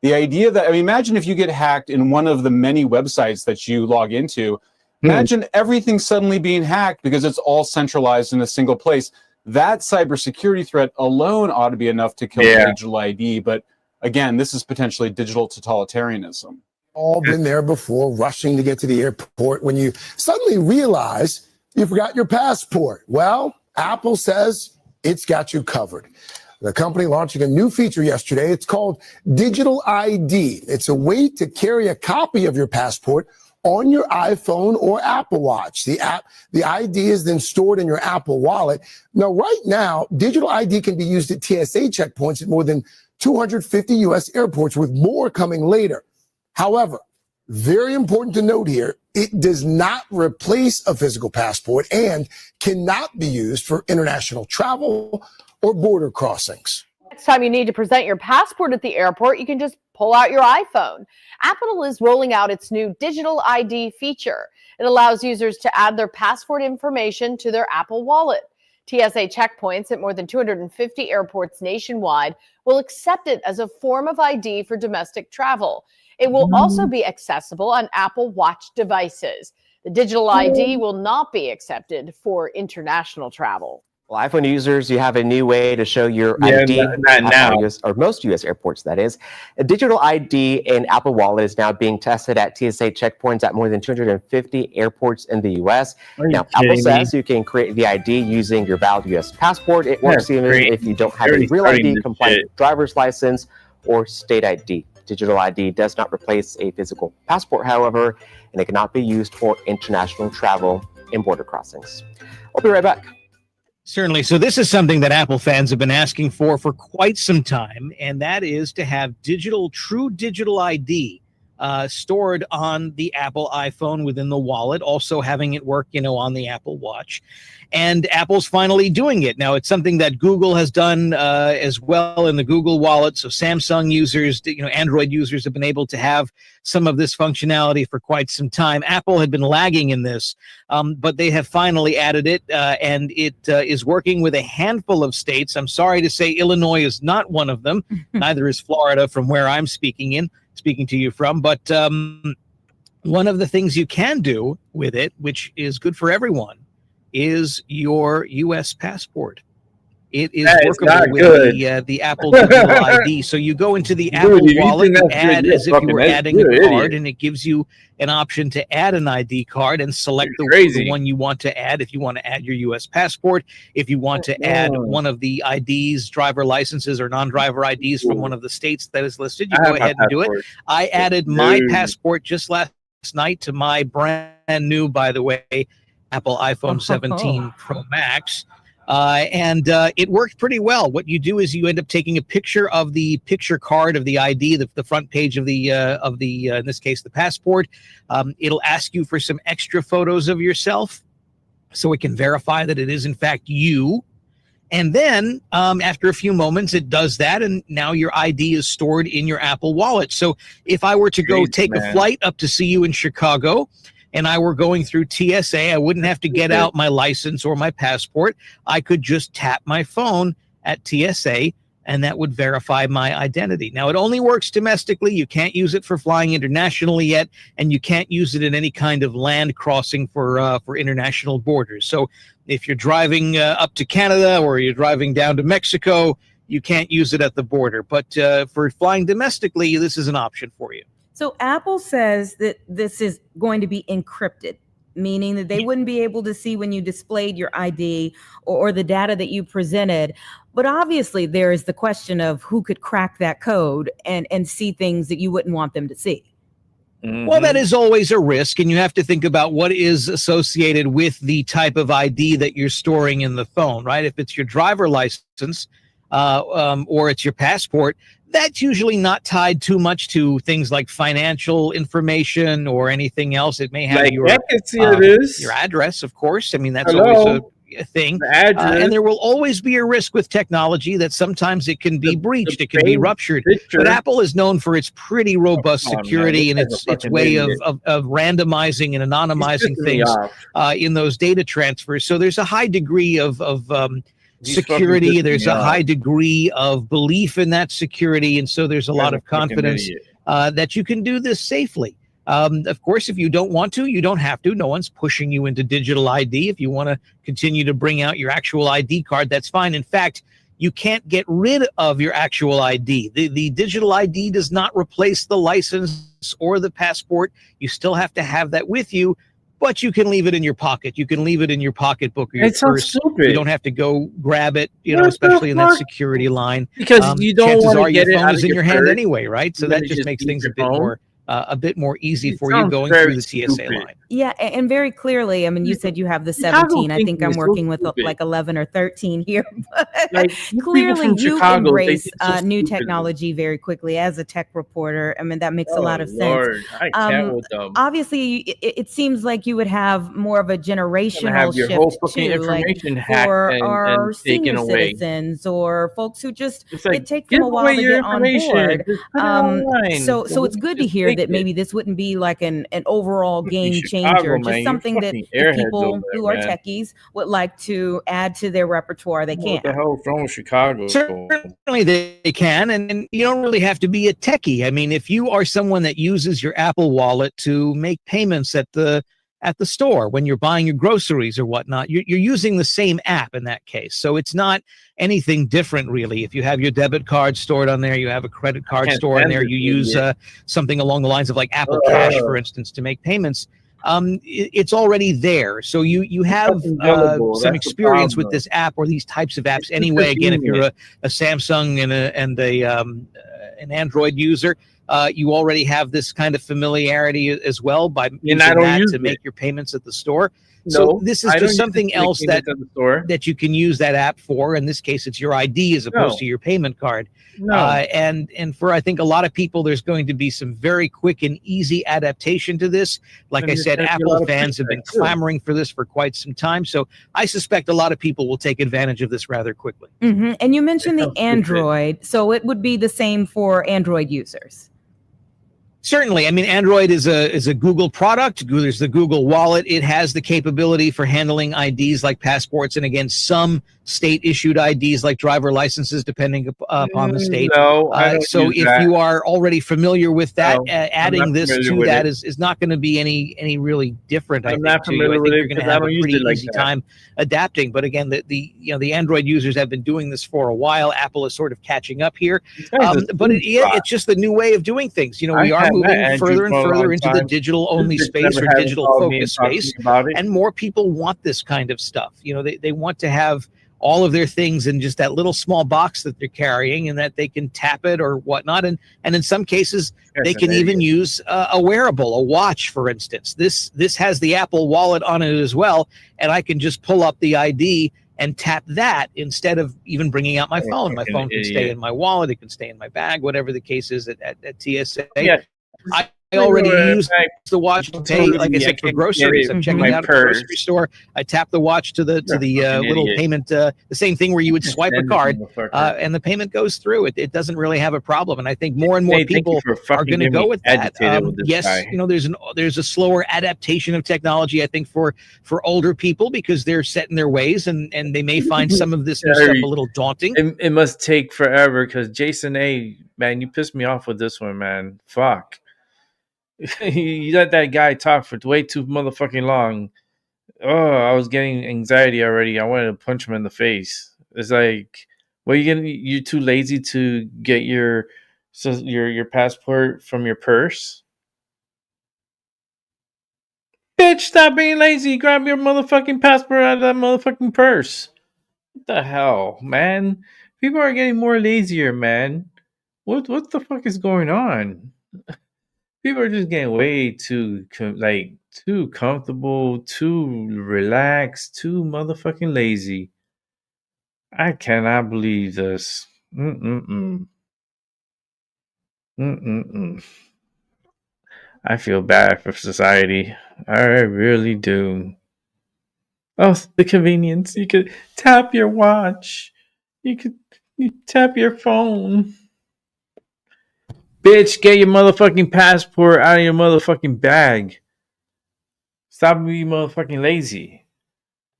The idea that, I mean, imagine if you get hacked in one of the many websites that you log into. Imagine everything suddenly being hacked because it's all centralized in a single place. That cybersecurity threat alone ought to be enough to kill digital ID. But again, this is potentially digital totalitarianism. All been there before, rushing to get to the airport when you suddenly realize you forgot your passport. Well, Apple says it's got you covered. The company launching a new feature yesterday. It's called Digital ID. It's a way to carry a copy of your passport on your iPhone or Apple Watch. The ID is then stored in your Apple Wallet. Now, right now, digital ID can be used at TSA checkpoints at more than 250 U.S. airports, with more coming later. However, very important to note here, it does not replace a physical passport and cannot be used for international travel or border crossings. Next time you need to present your passport at the airport, you can just pull out your iPhone. Apple is rolling out its new digital ID feature. It allows users to add their passport information to their Apple Wallet. TSA checkpoints at more than 250 airports nationwide will accept it as a form of ID for domestic travel. It will also be accessible on Apple Watch devices. The digital ID will not be accepted for international travel. Well, iPhone users, you have a new way to show your ID not now. or most U.S. airports, that is. A digital ID in Apple Wallet is now being tested at TSA checkpoints at more than 250 airports in the U.S. Now, Apple says you can create the ID using your valid U.S. passport. It works even if you don't have a real ID, compliant driver's license, or state ID. Digital ID does not replace a physical passport, however, and it cannot be used for international travel and border crossings. I'll be right back. Certainly. So this is something that Apple fans have been asking for quite some time, and that is to have true digital ID stored on the Apple iPhone within the wallet, also having it work, on the Apple Watch. And Apple's finally doing it. Now, it's something that Google has done as well in the Google Wallet. So Samsung users, Android users have been able to have some of this functionality for quite some time. Apple had been lagging in this, but they have finally added it, and it is working with a handful of states. I'm sorry to say Illinois is not one of them. Neither is Florida, from where I'm speaking to you from. But one of the things you can do with it, which is good for everyone, is your U.S. passport. It is workable with the Apple Digital ID. So you go into the Apple Wallet, you add as if you were adding a card, and it gives you an option to add an ID card and select the one you want to add. If you want to add your U.S. passport, if you want to add one of the IDs, driver licenses or non-driver IDs from one of the states that is listed, you go ahead and do it. I added my passport just last night to my brand new, by the way, Apple iPhone 17 Pro Max. And it worked pretty well. What you do is you end up taking a picture of the picture card of the ID, the front page of the in this case, the passport. It'll ask you for some extra photos of yourself so it can verify that it is in fact you. And then after a few moments, it does that. And now your ID is stored in your Apple Wallet. So if I were to go take a flight up to see you in Chicago, and I were going through TSA, I wouldn't have to get out my license or my passport. I could just tap my phone at TSA, and that would verify my identity. Now, it only works domestically. You can't use it for flying internationally yet, and you can't use it in any kind of land crossing for international borders. So if you're driving up to Canada or you're driving down to Mexico, you can't use it at the border. But for flying domestically, this is an option for you. So Apple says that this is going to be encrypted, meaning that they wouldn't be able to see when you displayed your ID or the data that you presented. But obviously, there is the question of who could crack that code and see things that you wouldn't want them to see. Well, that is always a risk, and you have to think about what is associated with the type of ID that you're storing in the phone, right? If it's your driver license or it's your passport, that's usually not tied too much to things like financial information or anything else. It may have Like, your I can see it is. your address, of course. I mean, that's Hello? always a thing. The address. And there will always be a risk with technology that sometimes it can be breached, it can be same ruptured. picture. But Apple is known for its pretty robust come on, man. security and This its guy's a its fucking way idiot. of randomizing and anonymizing pissing me things off. in those data transfers. So there's a high degree of He's security. fucking pissing There's me a off. high degree of belief in that security, and so there's a lot Guy's of a fucking confidence idiot. that you can do this safely. Of course, if you don't want to, you don't have to. No one's pushing you into digital ID. If you want to continue to bring out your actual ID card, that's fine. In fact, you can't get rid of your actual ID. The digital ID does not replace the license or the passport. You still have to have that with you, but you can leave it in your pocket. You can leave it in your pocketbook or your It's so purse. stupid. You don't have to go grab it, What the especially in that fuck? security line. Because you don't chances wanna are your get it phone out is of in your your hand purse. anyway, right? So You're that gonna just just makes use things your a bit phone? more easy It for you sounds going very through the TSA stupid. line. Yeah, and very clearly, I mean, you said you have the Chicago 17. I think thinking I'm is so working with stupid. like 11 or 13 here. But Like, you people clearly, from you Chicago, they embrace think so new stupidly. technology very quickly as a tech reporter. I mean, that makes a Oh, lot of sense. Lord. I can't with them. Obviously, it seems like you would have more of a Gonna generational have your whole shift fucking too, like information hacked for and our senior taken away. citizens or folks who just It's like, it takes give them a while away to your get on information. board. Just put it online. So it's good to Just hear take that it. maybe this wouldn't be like an overall Fucking game Chicago, changer, man. just You're something that fucking if airheads people over there, who are man. techies would like to add to their repertoire, they What the can. hell is wrong with Chicago? Certainly they can, and you don't really have to be a techie. I mean, if you are someone that uses your Apple Wallet to make payments at the store when you're buying your groceries or whatnot, you're using the same app in that case. So it's not anything different really. If you have your debit card stored on there, you have a credit card Can't stored on stand there, this you use idiot. something along the lines of like Apple Cash, for instance, to make payments. It's already there. So you have fucking gullible. some That's the experience with problem. this app or these types of apps It's anyway. Again, if you're convenient. a Samsung and an Android user, you already have this kind of familiarity as well by And using I don't that use to it. make your payments at the store. No, So this is I don't just use it something to make else that payments at the store. that you can use that app for. In this case, it's your ID as opposed No. to your payment card. No. And for I think a lot of people, there's going to be some very quick and easy adaptation to this. Like And I there's said, gonna be a lot Apple of fans have been pushback, too. clamoring for this for quite some time. So I suspect a lot of people will take advantage of this rather quickly. And you mentioned the sounds stupid. Android, so it would be the same for Android users. Certainly. I mean, Android is a Google product. There's the Google Wallet. It has the capability for handling IDs like passports and, again, some state-issued IDs like driver licenses, depending upon the state. No, I don't So use if that. you are already familiar with that, No, I'm adding not this familiar to with that it. is not going to be any really different, I I'm think, not to you. I familiar think with you're it going to because I have a don't use pretty it like easy that. time adapting. But again, the Android users have been doing this for a while. Apple is sort of catching up here. guy's a But screenshot. it's just the new way of doing things. We I've are had my moving Android further and for a further long into the time. digital-only This bitch space never or hasn't digital called me and focus talked to me space, about it. and more people want this kind of stuff. They want to have all of their things in just that little small box that they're carrying, and that they can tap it or whatnot. And in some cases, they That's can an even idiot. use a wearable, a watch, for instance. This has the Apple Wallet on it as well, and I can just pull up the ID and tap that instead of even bringing out my What a phone. My fucking phone can stay idiot. in my wallet. It can stay in my bag, whatever the case is at TSA. Yeah. I already use I the watch to pay, totally like I said, for can groceries. get I'm it checking in my out at the grocery purse. store. I tap the watch to the You're a fucking little idiot. payment, the same thing where you would swipe a Send this card motherfucker. and the payment goes through. It doesn't really have a problem, and I think more and more Hey, thank you people for are fucking going to getting go me with that. agitated with this Yes, guy. there's a slower adaptation of technology, I think, for older people because they're set in their ways, and they may find some of this new stuff a little daunting. It must take forever because Jason A, man, you pissed me off with this one, man. Fuck. You let that guy talk for way too motherfucking long. Oh, I was getting anxiety already. I wanted to punch him in the face. It's like, Well, you're too lazy to get your passport from your purse. Bitch, stop being lazy. Grab your motherfucking passport out of that motherfucking purse. What the hell, man? People are getting more lazier, man. What the fuck is going on? People are just getting way too too comfortable, too relaxed, too motherfucking lazy. I cannot believe this. Mm-mm-mm. Mm-mm-mm. I feel bad for society. I really do. Oh, the convenience. You could tap your watch. You tap your phone. Bitch, get your motherfucking passport out of your motherfucking bag. Stop being motherfucking lazy.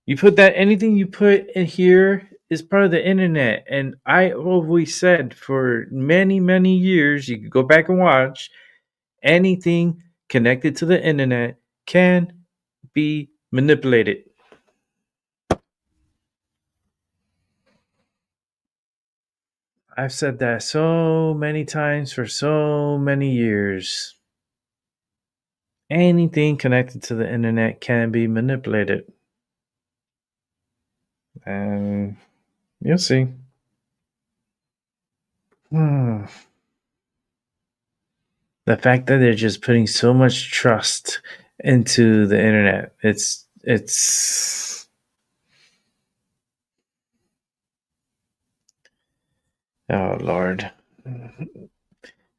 You put that anything you put in here is part of the internet. And I always said for many, many years, you could go back and watch, anything connected to the internet can be manipulated. I've said that so many times for so many years. Anything connected to the internet can be manipulated. And you'll see. The fact that they're just putting so much trust into the internet, it's oh Lord.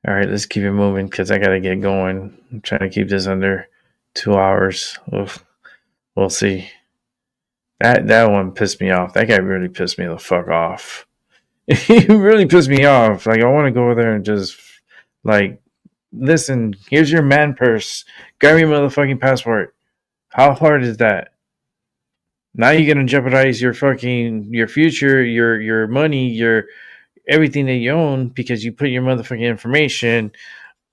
All right, let's keep it moving because I gotta get going. I'm trying to keep this under 2 hours. Oof. We'll see. That one pissed me off. That guy really pissed me the fuck off. He really pissed me off. Like, I want to go over there and just, like, listen, here's your man purse. Grab your motherfucking passport. How hard is that? Now you're gonna jeopardize your future, your money, your everything that you own because you put your motherfucking information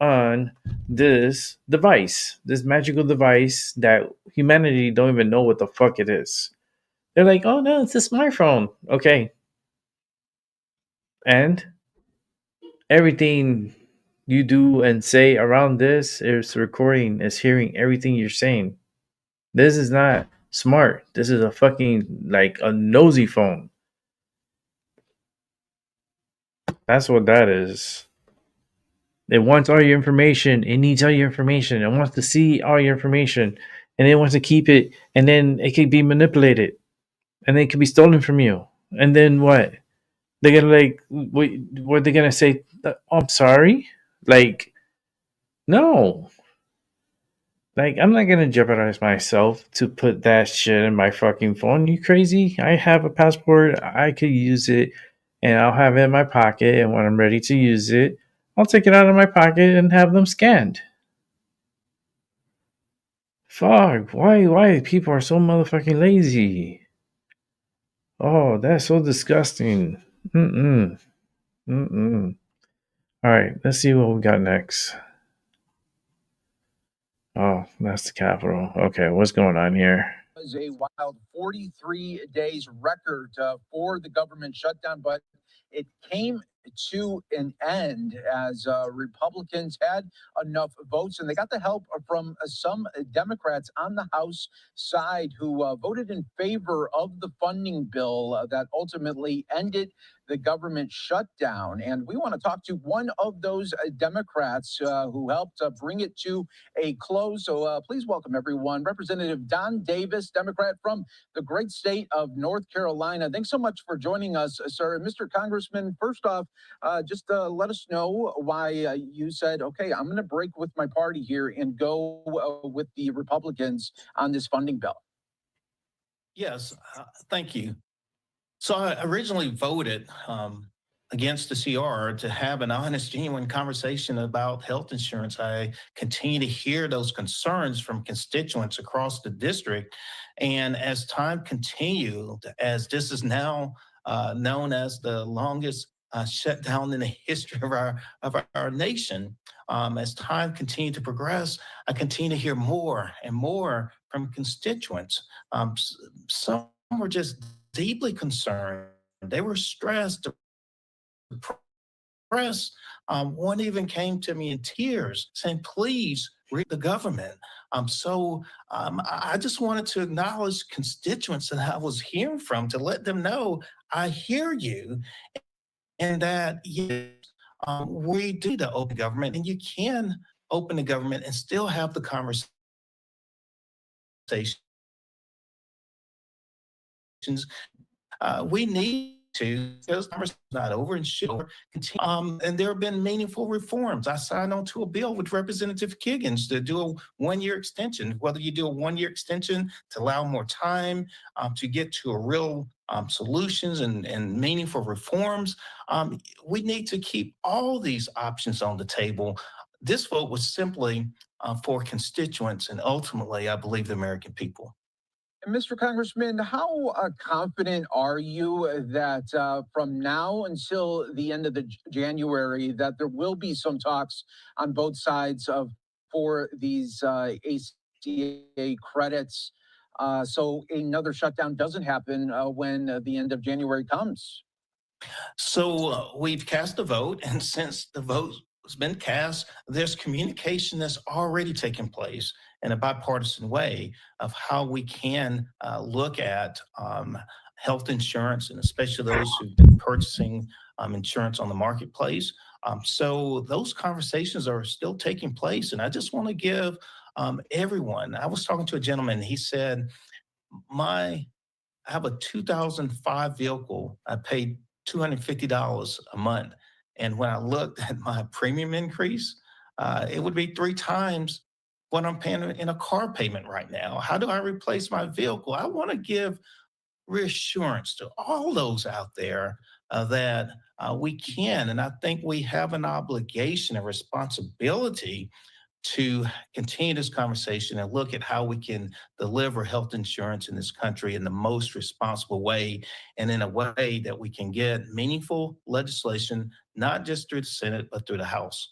on this device, this magical device that humanity don't even know what the fuck it is. They're like, oh no, it's a smartphone. Okay. And everything you do and say around this is recording, is hearing everything you're saying. This is not smart. This is a fucking, like, a nosy phone. That's what that is. It wants all your information. It needs all your information. It wants to see all your information. And it wants to keep it. And then it can be manipulated. And then it can be stolen from you. And then what? They're gonna, like, what are they gonna say? Oh, I'm sorry? Like, no. Like, I'm not gonna jeopardize myself to put that shit in my fucking phone. You crazy? I have a passport. I could use it. And I'll have it in my pocket. And when I'm ready to use it, I'll take it out of my pocket and have them scanned. Fuck, why people are so motherfucking lazy? Oh, that's so disgusting. Mm-mm. Mm-mm. All right, let's see what we got next. Oh, that's the Capitol. Okay, what's going on here? Was a wild 43 days record for the government shutdown, but it came to an end as Republicans had enough votes, and they got the help from some Democrats on the House side who voted in favor of the funding bill that ultimately ended the government shutdown. And we want to talk to one of those Democrats who helped bring it to a close. So please welcome everyone, Representative Don Davis, Democrat from the great state of North Carolina. Thanks so much for joining us, sir. Mr. Congressman, first off, just let us know why you said, okay, I'm going to break with my party here and go with the Republicans on this funding bill. Yes, thank you. So I originally voted against the CR to have an honest, genuine conversation about health insurance. I continue to hear those concerns from constituents across the district. And as time continued, as this is now known as the longest shutdown in the history of our nation, as time continued to progress, I continue to hear more and more from constituents. Some were just deeply concerned. They were stressed press, one even came to me in tears saying, please read the government. I just wanted to acknowledge constituents that I was hearing from to let them know I hear you and that, yes, we do the open government and you can open the government and still have the conversation. We need to, because conversation's not over and should continue. And there have been meaningful reforms. I signed on to a bill with Representative Kiggins to do a one-year extension, whether you do a one-year extension to allow more time to get to a real solutions and meaningful reforms. We need to keep all these options on the table. This vote was simply for constituents and ultimately, I believe, the American people. Mr. Congressman, how confident are you that from now until the end of the January that there will be some talks on both sides for these ACA credits, so another shutdown doesn't happen when the end of January comes? So we've cast a vote, and since the vote has been cast, there's communication that's already taken place in a bipartisan way of how we can look at health insurance, and especially those who've been purchasing insurance on the marketplace. So those conversations are still taking place, and I just want to give everyone. I was talking to a gentleman. He said, I have a 2005 vehicle. I paid $250 a month. And when I looked at my premium increase, it would be 3 times what I'm paying in a car payment right now. How do I replace my vehicle? I want to give reassurance to all those out there that we can. And I think we have an obligation and responsibility to continue this conversation and look at how we can deliver health insurance in this country in the most responsible way and in a way that we can get meaningful legislation, not just through the Senate, but through the House.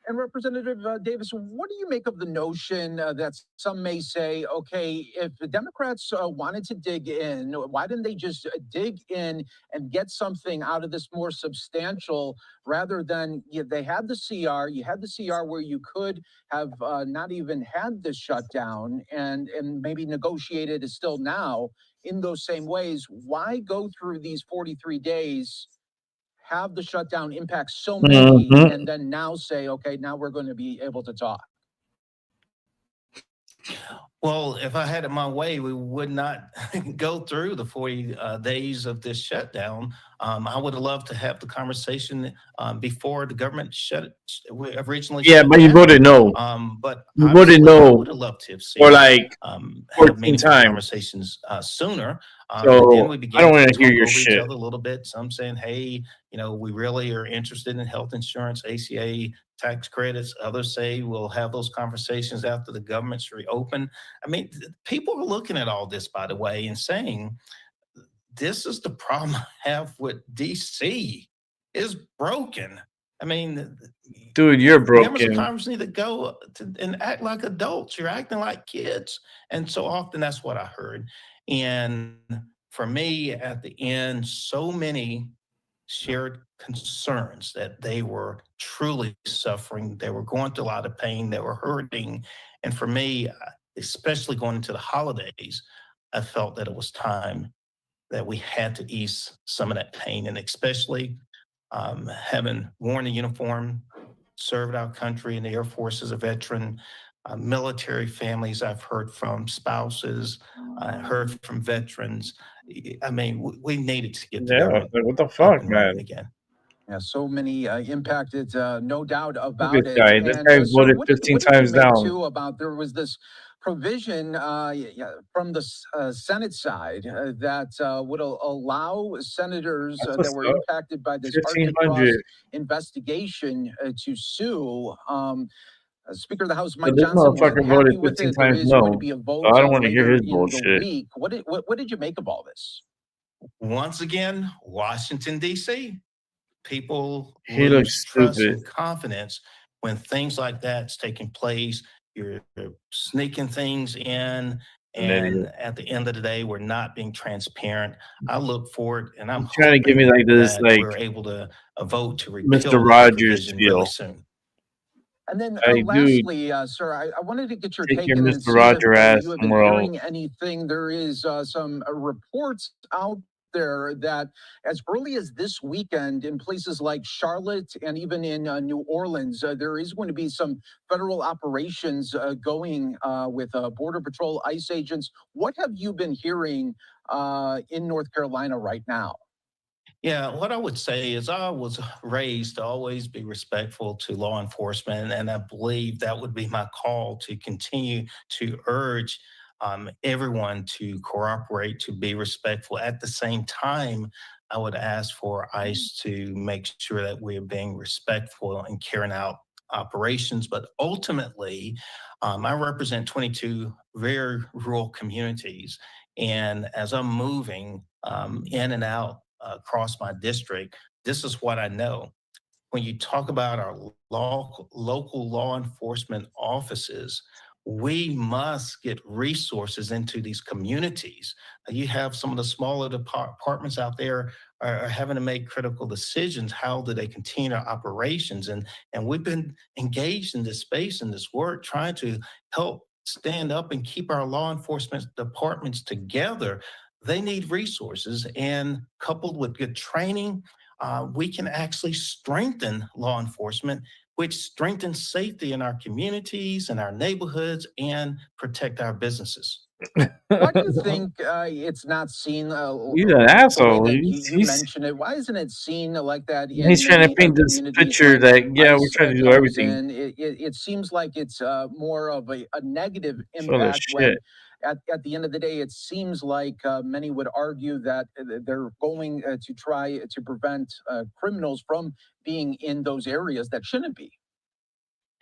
And Representative Davis, what do you make of the notion that some may say, okay, if the Democrats wanted to dig in, why didn't they just dig in and get something out of this more substantial rather than they had the CR, you had the CR where you could have not even had this shutdown and maybe negotiated it still now in those same ways. Why go through these 43 days? Have the shutdown impact so many, and then now say, okay, now we're going to be able to talk? Well, if I had it my way, we would not go through the 40 days of this shutdown. I would have loved to have the conversation before the government originally Yeah, shut but you down. voted no. But You voted obviously, I no would have loved to have seen for like have 14 meaningful times. conversations sooner. And So then we I began don't to want to talk hear your over each shit. other a little bit. Some saying, hey, we really are interested in health insurance, ACA tax credits. Others say we'll have those conversations after the government's reopened. I mean, people are looking at all this, by the way, and saying, this is the problem I have with DC is broken. I mean, Dude, you're members of broken. Congress need to go and act like adults. You're acting like kids. And so often that's what I heard. And for me, at the end, so many shared concerns that they were truly suffering. They were going through a lot of pain. They were hurting. And for me, especially going into the holidays, I felt that it was time that we had to ease some of that pain. And especially having worn a uniform, served our country in the Air Force as a veteran, military families I've heard from, spouses, I heard from veterans. I mean, we needed to get the Yeah, government like, what the up fuck, and running man? again. Yeah, so many impacted, no doubt Look about at it. this guy. This And guy so voted 15 what did you times make down. too about there was this provision from the Senate side that would allow senators That's that what's were up. impacted by this Arctic 1500. Cross investigation to sue. Speaker of the House But Mike this Johnson wasn't motherfucker voted happy with 15 it. There times is going to no. be a So vote I don't want to hear later his in the bullshit. week. What did you make of all this? Once again, Washington, D.C., people He lose looks trust stupid. and confidence when things like that's taking place. You're sneaking things in And at the end of the day, we're not being transparent. I look forward, and I'm trying to give me like this, that like we're able to vote to repeal Mr. that Rogers provision really feel. soon. And then Hey, dude, lastly, sir, I wanted to get your take take your in and Mr. see if Roger ass you have been somewhere else. hearing anything. There is some reports out there that as early as this weekend in places like Charlotte and even in New Orleans, there is going to be some federal operations going with Border Patrol, ICE agents. What have you been hearing in North Carolina right now? Yeah, what I would say is I was raised to always be respectful to law enforcement, and I believe that would be my call to continue to urge everyone to cooperate, to be respectful. At the same time, I would ask for ICE to make sure that we're being respectful and carrying out operations. But ultimately, I represent 22 very rural communities. And as I'm moving in and out across my district, this is what I know. When you talk about our local law enforcement offices, we must get resources into these communities. You have some of the smaller departments out there are having to make critical decisions. How do they continue their operations? And we've been engaged in this space and this work, trying to help stand up and keep our law enforcement departments together. They need resources, and coupled with good training, we can actually strengthen law enforcement, which strengthens safety in our communities and our neighborhoods and protect our businesses. Why do you think it's not seen He's an the way asshole. that He's, you mentioned it? Why isn't it seen like that in he's trying to many paint this communities picture when that, yeah, we're ICE trying to do comes everything. in? It seems like it's more of a negative Full of impact when shit. at the end of the day, it seems like many would argue that they're going to try to prevent criminals from being in those areas that shouldn't be.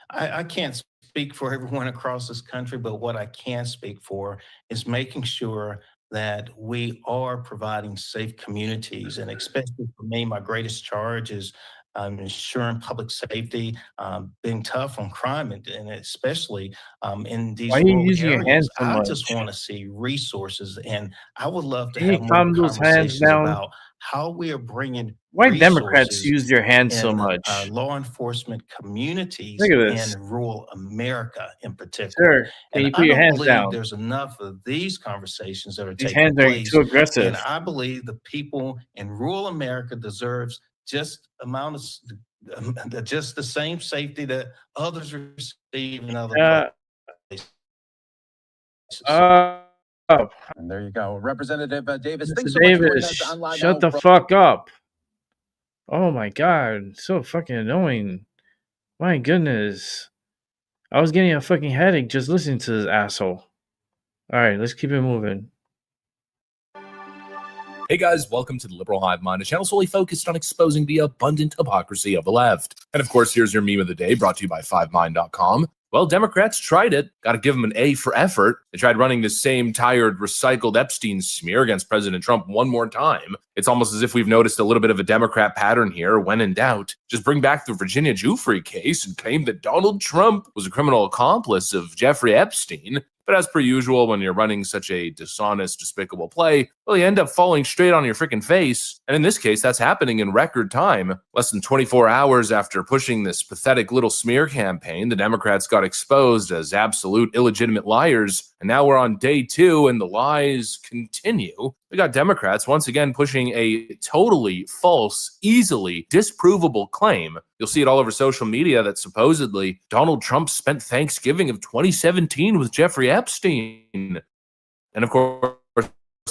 I can't speak for everyone across this country, but what I can speak for is making sure that we are providing safe communities. And especially for me, my greatest charge is ensuring public safety, being tough on crime, and especially in these Why are you rural using your hands areas. so I much? just want to see resources, and I would love to Can you have more calm those hands conversations down? about how we are bringing Why Democrats resources use their hands so in much? law enforcement communities Look at in this. rural America in particular. Sir, can And you put I your don't hands believe down? there's enough of these conversations that are These taking hands are place. too aggressive. And I believe the people in rural America deserves just just the same safety that others receive in other places. And there you go. Representative Davis, Mr. thanks so much for joining Davis, us on Live shut Now. the fuck up. Oh my god, so fucking annoying. My goodness. I was getting a fucking headache just listening to this asshole. Alright, let's keep it moving. Hey guys, welcome to the Liberal Hive Mind, a channel solely focused on exposing the abundant hypocrisy of the left. And of course, here's your meme of the day, brought to you by 5mind.com. Well, Democrats tried it. Got to give them an A for effort. They tried running the same tired, recycled Epstein smear against President Trump one more time. It's almost as if we've noticed a little bit of a Democrat pattern here. When in doubt, just bring back the Virginia Giuffre case and claim that Donald Trump was a criminal accomplice of Jeffrey Epstein. But as per usual, when you're running such a dishonest, despicable play, well, you end up falling straight on your freaking face. And in this case, that's happening in record time. Less than 24 hours after pushing this pathetic little smear campaign, the Democrats got exposed as absolute illegitimate liars. And now we're on day 2 and the lies continue. We got Democrats once again pushing a totally false, easily disprovable claim. You'll see it all over social media that supposedly Donald Trump spent Thanksgiving of 2017 with Jeffrey Epstein. And of course,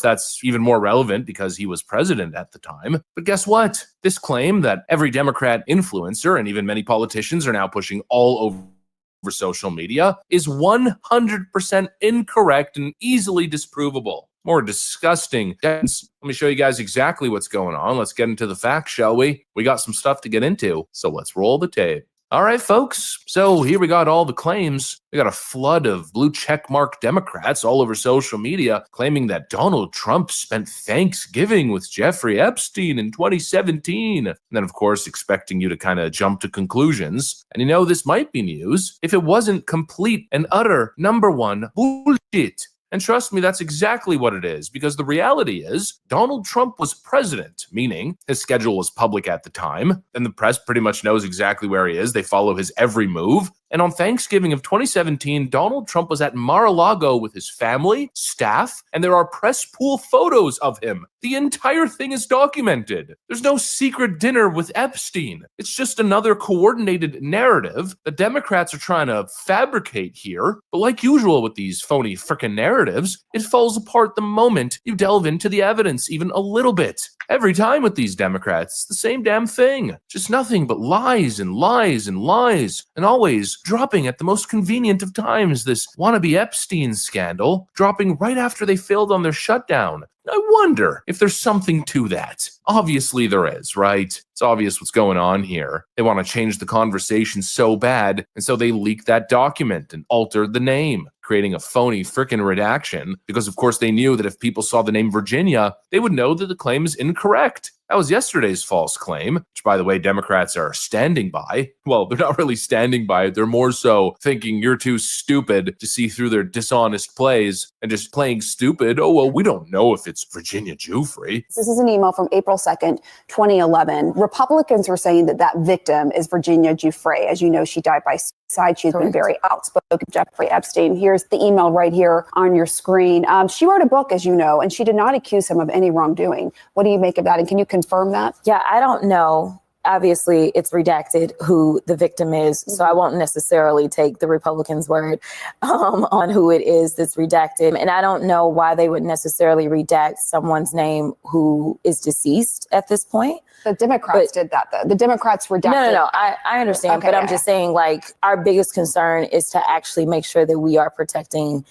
that's even more relevant because he was president at the time. But guess what? This claim that every Democrat influencer and even many politicians are now pushing all over social media is 100% incorrect and easily disprovable. More disgusting. Let me show you guys exactly what's going on. Let's get into the facts, shall we? We got some stuff to get into, so let's roll the tape. All right, folks. So here we got all the claims. We got a flood of blue checkmark Democrats all over social media claiming that Donald Trump spent Thanksgiving with Jeffrey Epstein in 2017. And then, of course, expecting you to kind of jump to conclusions. And you know, this might be news if it wasn't complete and utter #1 bullshit. And trust me, that's exactly what it is, because the reality is Donald Trump was president, meaning his schedule was public at the time, and the press pretty much knows exactly where he is. They follow his every move. And on Thanksgiving of 2017, Donald Trump was at Mar-a-Lago with his family, staff, and there are press pool photos of him. The entire thing is documented. There's no secret dinner with Epstein. It's just another coordinated narrative the Democrats are trying to fabricate here. But like usual with these phony frickin' narratives, it falls apart the moment you delve into the evidence even a little bit. Every time with these Democrats, it's the same damn thing. Just nothing but lies and lies and lies, and always dropping at the most convenient of times. This wannabe Epstein scandal dropping right after they failed on their shutdown. I wonder if there's something to that. Obviously there is, right? It's obvious what's going on here. They want to change the conversation so bad, and so they leaked that document and altered the name, creating a phony frickin' redaction, because of course they knew that if people saw the name Virginia, they would know that the claim is incorrect. That was yesterday's false claim, which, by the way, Democrats are standing by. Well, they're not really standing by it. They're more so thinking you're too stupid to see through their dishonest plays and just playing stupid. Oh, well, we don't know if it's Virginia Giuffre. This is an email from April 2nd, 2011. Republicans were saying that that victim is Virginia Giuffre. As you know, she died by suicide. She's been very outspoken, Jeffrey Epstein. Here's the email right here on your screen. She wrote a book, as you know, and she did not accuse him of any wrongdoing. What do you make of that? And can you confirm that? Yeah, I don't know. Obviously, it's redacted who the victim is, so I won't necessarily take the Republicans' word on who it is that's redacted. And I don't know why they would necessarily redact someone's name who is deceased at this point. The Democrats did that, though. The Democrats redacted. No. I understand, Okay, but I'm just saying, like, our biggest concern is to actually make sure that we are protecting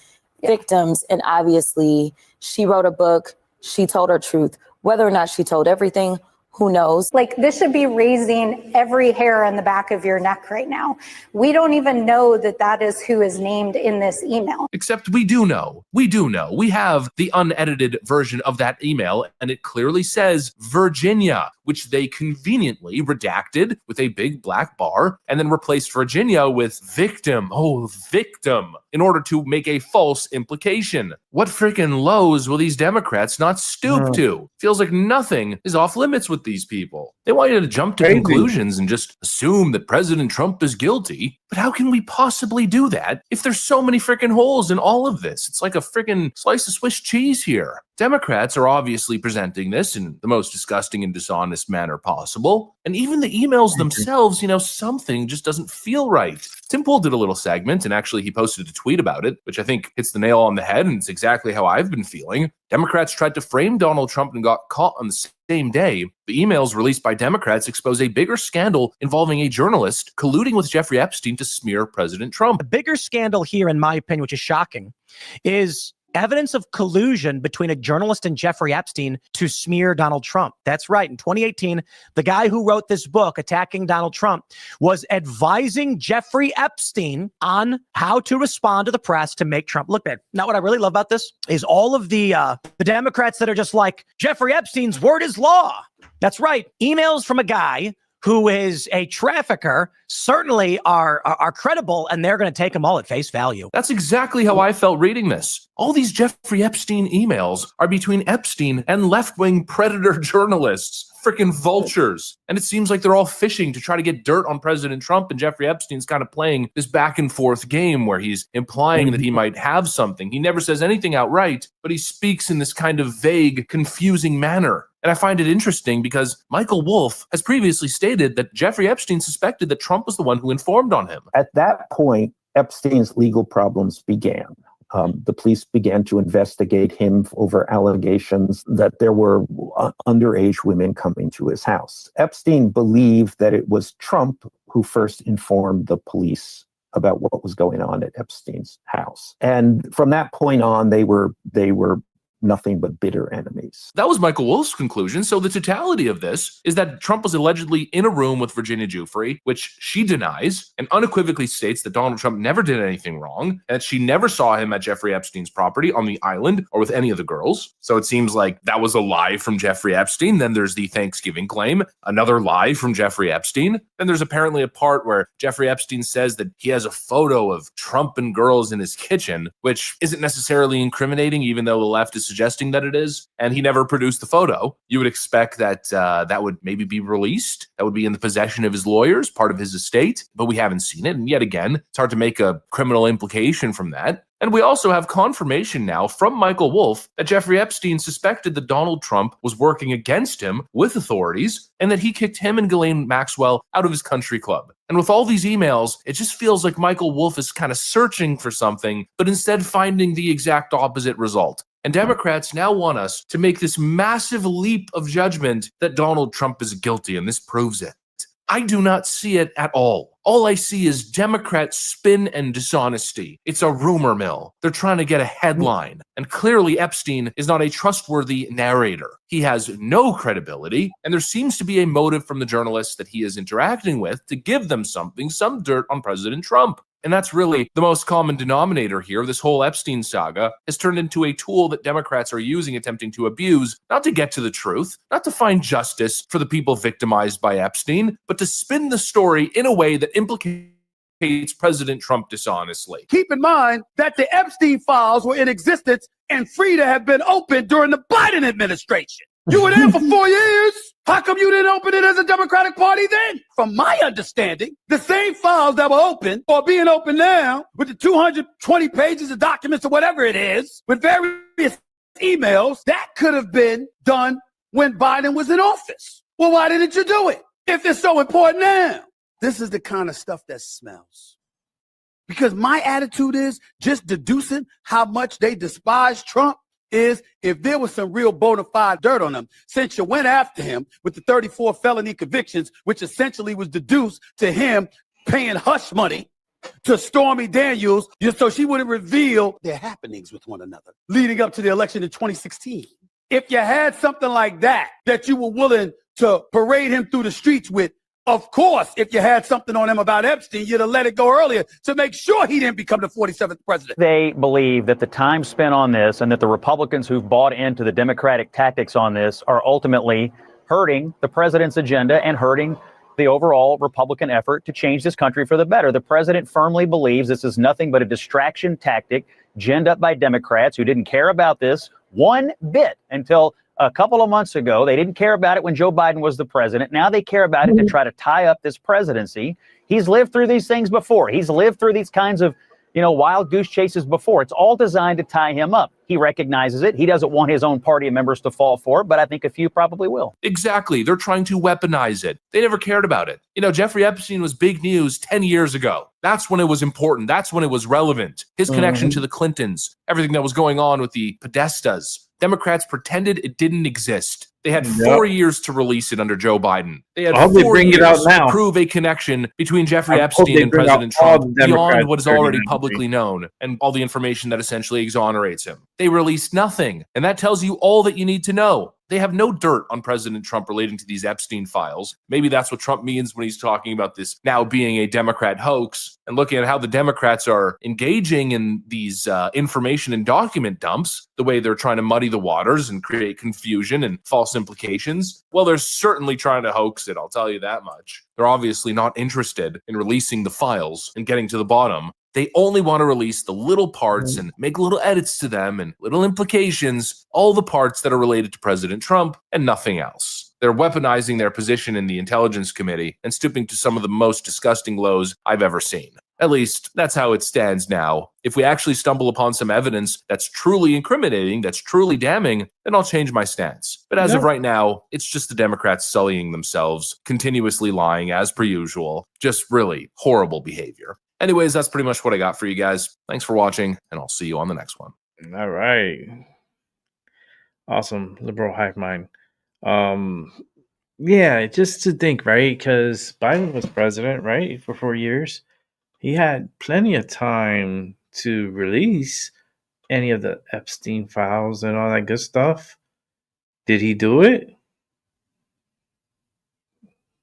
victims. And obviously, she wrote a book. She told her truth. Whether or not she told everything, who knows? Like, this should be raising every hair on the back of your neck right now. We don't even know that that is who is named in this email. Except we do know. We do know. We have the unedited version of that email, and it clearly says Virginia, which they conveniently redacted with a big black bar and then replaced Virginia with victim. Oh, victim, in order to make a false implication. What freaking lows will these Democrats not stoop to? Feels like nothing is off limits with these people. They want you to jump to conclusions and just assume that President Trump is guilty. But how can we possibly do that if there's so many freaking holes in all of this? It's like a freaking slice of Swiss cheese here. Democrats are obviously presenting this in the most disgusting and dishonest manner possible. And even the emails themselves, you know, something just doesn't feel right. Tim Pool did a little segment, and actually he posted a tweet about it, which I think hits the nail on the head, and it's exactly how I've been feeling. Democrats tried to frame Donald Trump and got caught on the same day. The emails released by Democrats expose a bigger scandal involving a journalist colluding with Jeffrey Epstein to smear President Trump. The bigger scandal here, in my opinion, which is shocking, is evidence of collusion between a journalist and Jeffrey Epstein to smear Donald Trump. That's right. In 2018, the guy who wrote this book attacking Donald Trump was advising Jeffrey Epstein on how to respond to the press to make Trump look bad. Now, what I really love about this is all of the Democrats that are just like, Jeffrey Epstein's word is law. That's right. Emails from a guy who is a trafficker certainly are credible, and they're going to take them all at face value. That's exactly how I felt reading this. All these Jeffrey Epstein emails are between Epstein and left-wing predator journalists, freaking vultures. And it seems like they're all fishing to try to get dirt on President Trump, and Jeffrey Epstein's kind of playing this back and forth game where he's implying that he might have something. He never says anything outright, but he speaks in this kind of vague, confusing manner. And I find it interesting because Michael Wolff has previously stated that Jeffrey Epstein suspected that Trump was the one who informed on him. At that point, Epstein's legal problems began. The police began to investigate him over allegations that there were underage women coming to his house. Epstein believed that it was Trump who first informed the police about what was going on at Epstein's house. And from that point on, they were nothing but bitter enemies. That was Michael Wolff's conclusion. So the totality of this is that Trump was allegedly in a room with Virginia Giuffre, which she denies and unequivocally states that Donald Trump never did anything wrong, and that she never saw him at Jeffrey Epstein's property on the island or with any of the girls. So it seems like that was a lie from Jeffrey Epstein. Then there's the Thanksgiving claim, another lie from Jeffrey Epstein. Then there's apparently a part where Jeffrey Epstein says that he has a photo of Trump and girls in his kitchen, which isn't necessarily incriminating, even though the left is suggesting that it is, and he never produced the photo. You would expect that that would maybe be released. That would be in the possession of his lawyers, part of his estate, but we haven't seen it. And yet again, it's hard to make a criminal implication from that. And we also have confirmation now from Michael Wolff that Jeffrey Epstein suspected that Donald Trump was working against him with authorities and that he kicked him and Ghislaine Maxwell out of his country club. And with all these emails, it just feels like Michael Wolff is kind of searching for something, but instead finding the exact opposite result. And Democrats now want us to make this massive leap of judgment that Donald Trump is guilty, and this proves it. I do not see it at all. All I see is Democrat spin and dishonesty. It's a rumor mill. They're trying to get a headline. And clearly Epstein is not a trustworthy narrator. He has no credibility, and there seems to be a motive from the journalists that he is interacting with to give them something, some dirt on President Trump. And that's really the most common denominator here. This whole Epstein saga has turned into a tool that Democrats are using, attempting to abuse, not to get to the truth, not to find justice for the people victimized by Epstein, but to spin the story in a way that implicates President Trump dishonestly. Keep in mind that the Epstein files were in existence and free to have been opened during the Biden administration. You were there for 4 years. How come you didn't open it as a Democratic Party then? From my understanding, the same files that were open or being open now with the 220 pages of documents or whatever it is with various emails, that could have been done when Biden was in office. Well, why didn't you do it if it's so important now? This is the kind of stuff that smells. Because my attitude is just deducing how much they despise Trump is if there was some real bona fide dirt on him, since you went after him with the 34 felony convictions, which essentially was deduced to him paying hush money to Stormy Daniels just so she wouldn't reveal their happenings with one another leading up to the election in 2016. If you had something like that you were willing to parade him through the streets with, of course, if you had something on him about Epstein, you'd have let it go earlier to make sure he didn't become the 47th president. They believe that the time spent on this and that the Republicans who've bought into the Democratic tactics on this are ultimately hurting the president's agenda and hurting the overall Republican effort to change this country for the better. The president firmly believes this is nothing but a distraction tactic ginned up by Democrats who didn't care about this one bit until a couple of months ago. They didn't care about it when Joe Biden was the president. Now they care about it to try to tie up this presidency. He's lived through these things before. He's lived through these kinds of, wild goose chases before. It's all designed to tie him up. He recognizes it. He doesn't want his own party members to fall for it, but I think a few probably will. Exactly. They're trying to weaponize it. They never cared about it. Jeffrey Epstein was big news 10 years ago. That's when it was important. That's when it was relevant. His connection to the Clintons, everything that was going on with the Podestas. Democrats pretended it didn't exist. They had 4 years to release it under Joe Biden. They had 4 years to prove a connection between Jeffrey Epstein and President Trump beyond what is already publicly known and all the information that essentially exonerates him. They released nothing, and that tells you all that you need to know. They have no dirt on President Trump relating to these Epstein files. Maybe that's what Trump means when he's talking about this now being a Democrat hoax and looking at how the Democrats are engaging in these information and document dumps, the way they're trying to muddy the waters and create confusion and false implications. Well, they're certainly trying to hoax it, I'll tell you that much. They're obviously not interested in releasing the files and getting to the bottom. They only want to release the little parts and make little edits to them and little implications, all the parts that are related to President Trump and nothing else. They're weaponizing their position in the Intelligence Committee and stooping to some of the most disgusting lows I've ever seen. At least, that's how it stands now. If we actually stumble upon some evidence that's truly incriminating, that's truly damning, then I'll change my stance. But as of right now, it's just the Democrats sullying themselves, continuously lying as per usual. Just really horrible behavior. Anyways, that's pretty much what I got for you guys. Thanks for watching, and I'll see you on the next one. All right. Awesome. Liberal hive mind. Yeah, just to think, right? Because Biden was president, right, for 4 years. He had plenty of time to release any of the Epstein files and all that good stuff? Did he do it?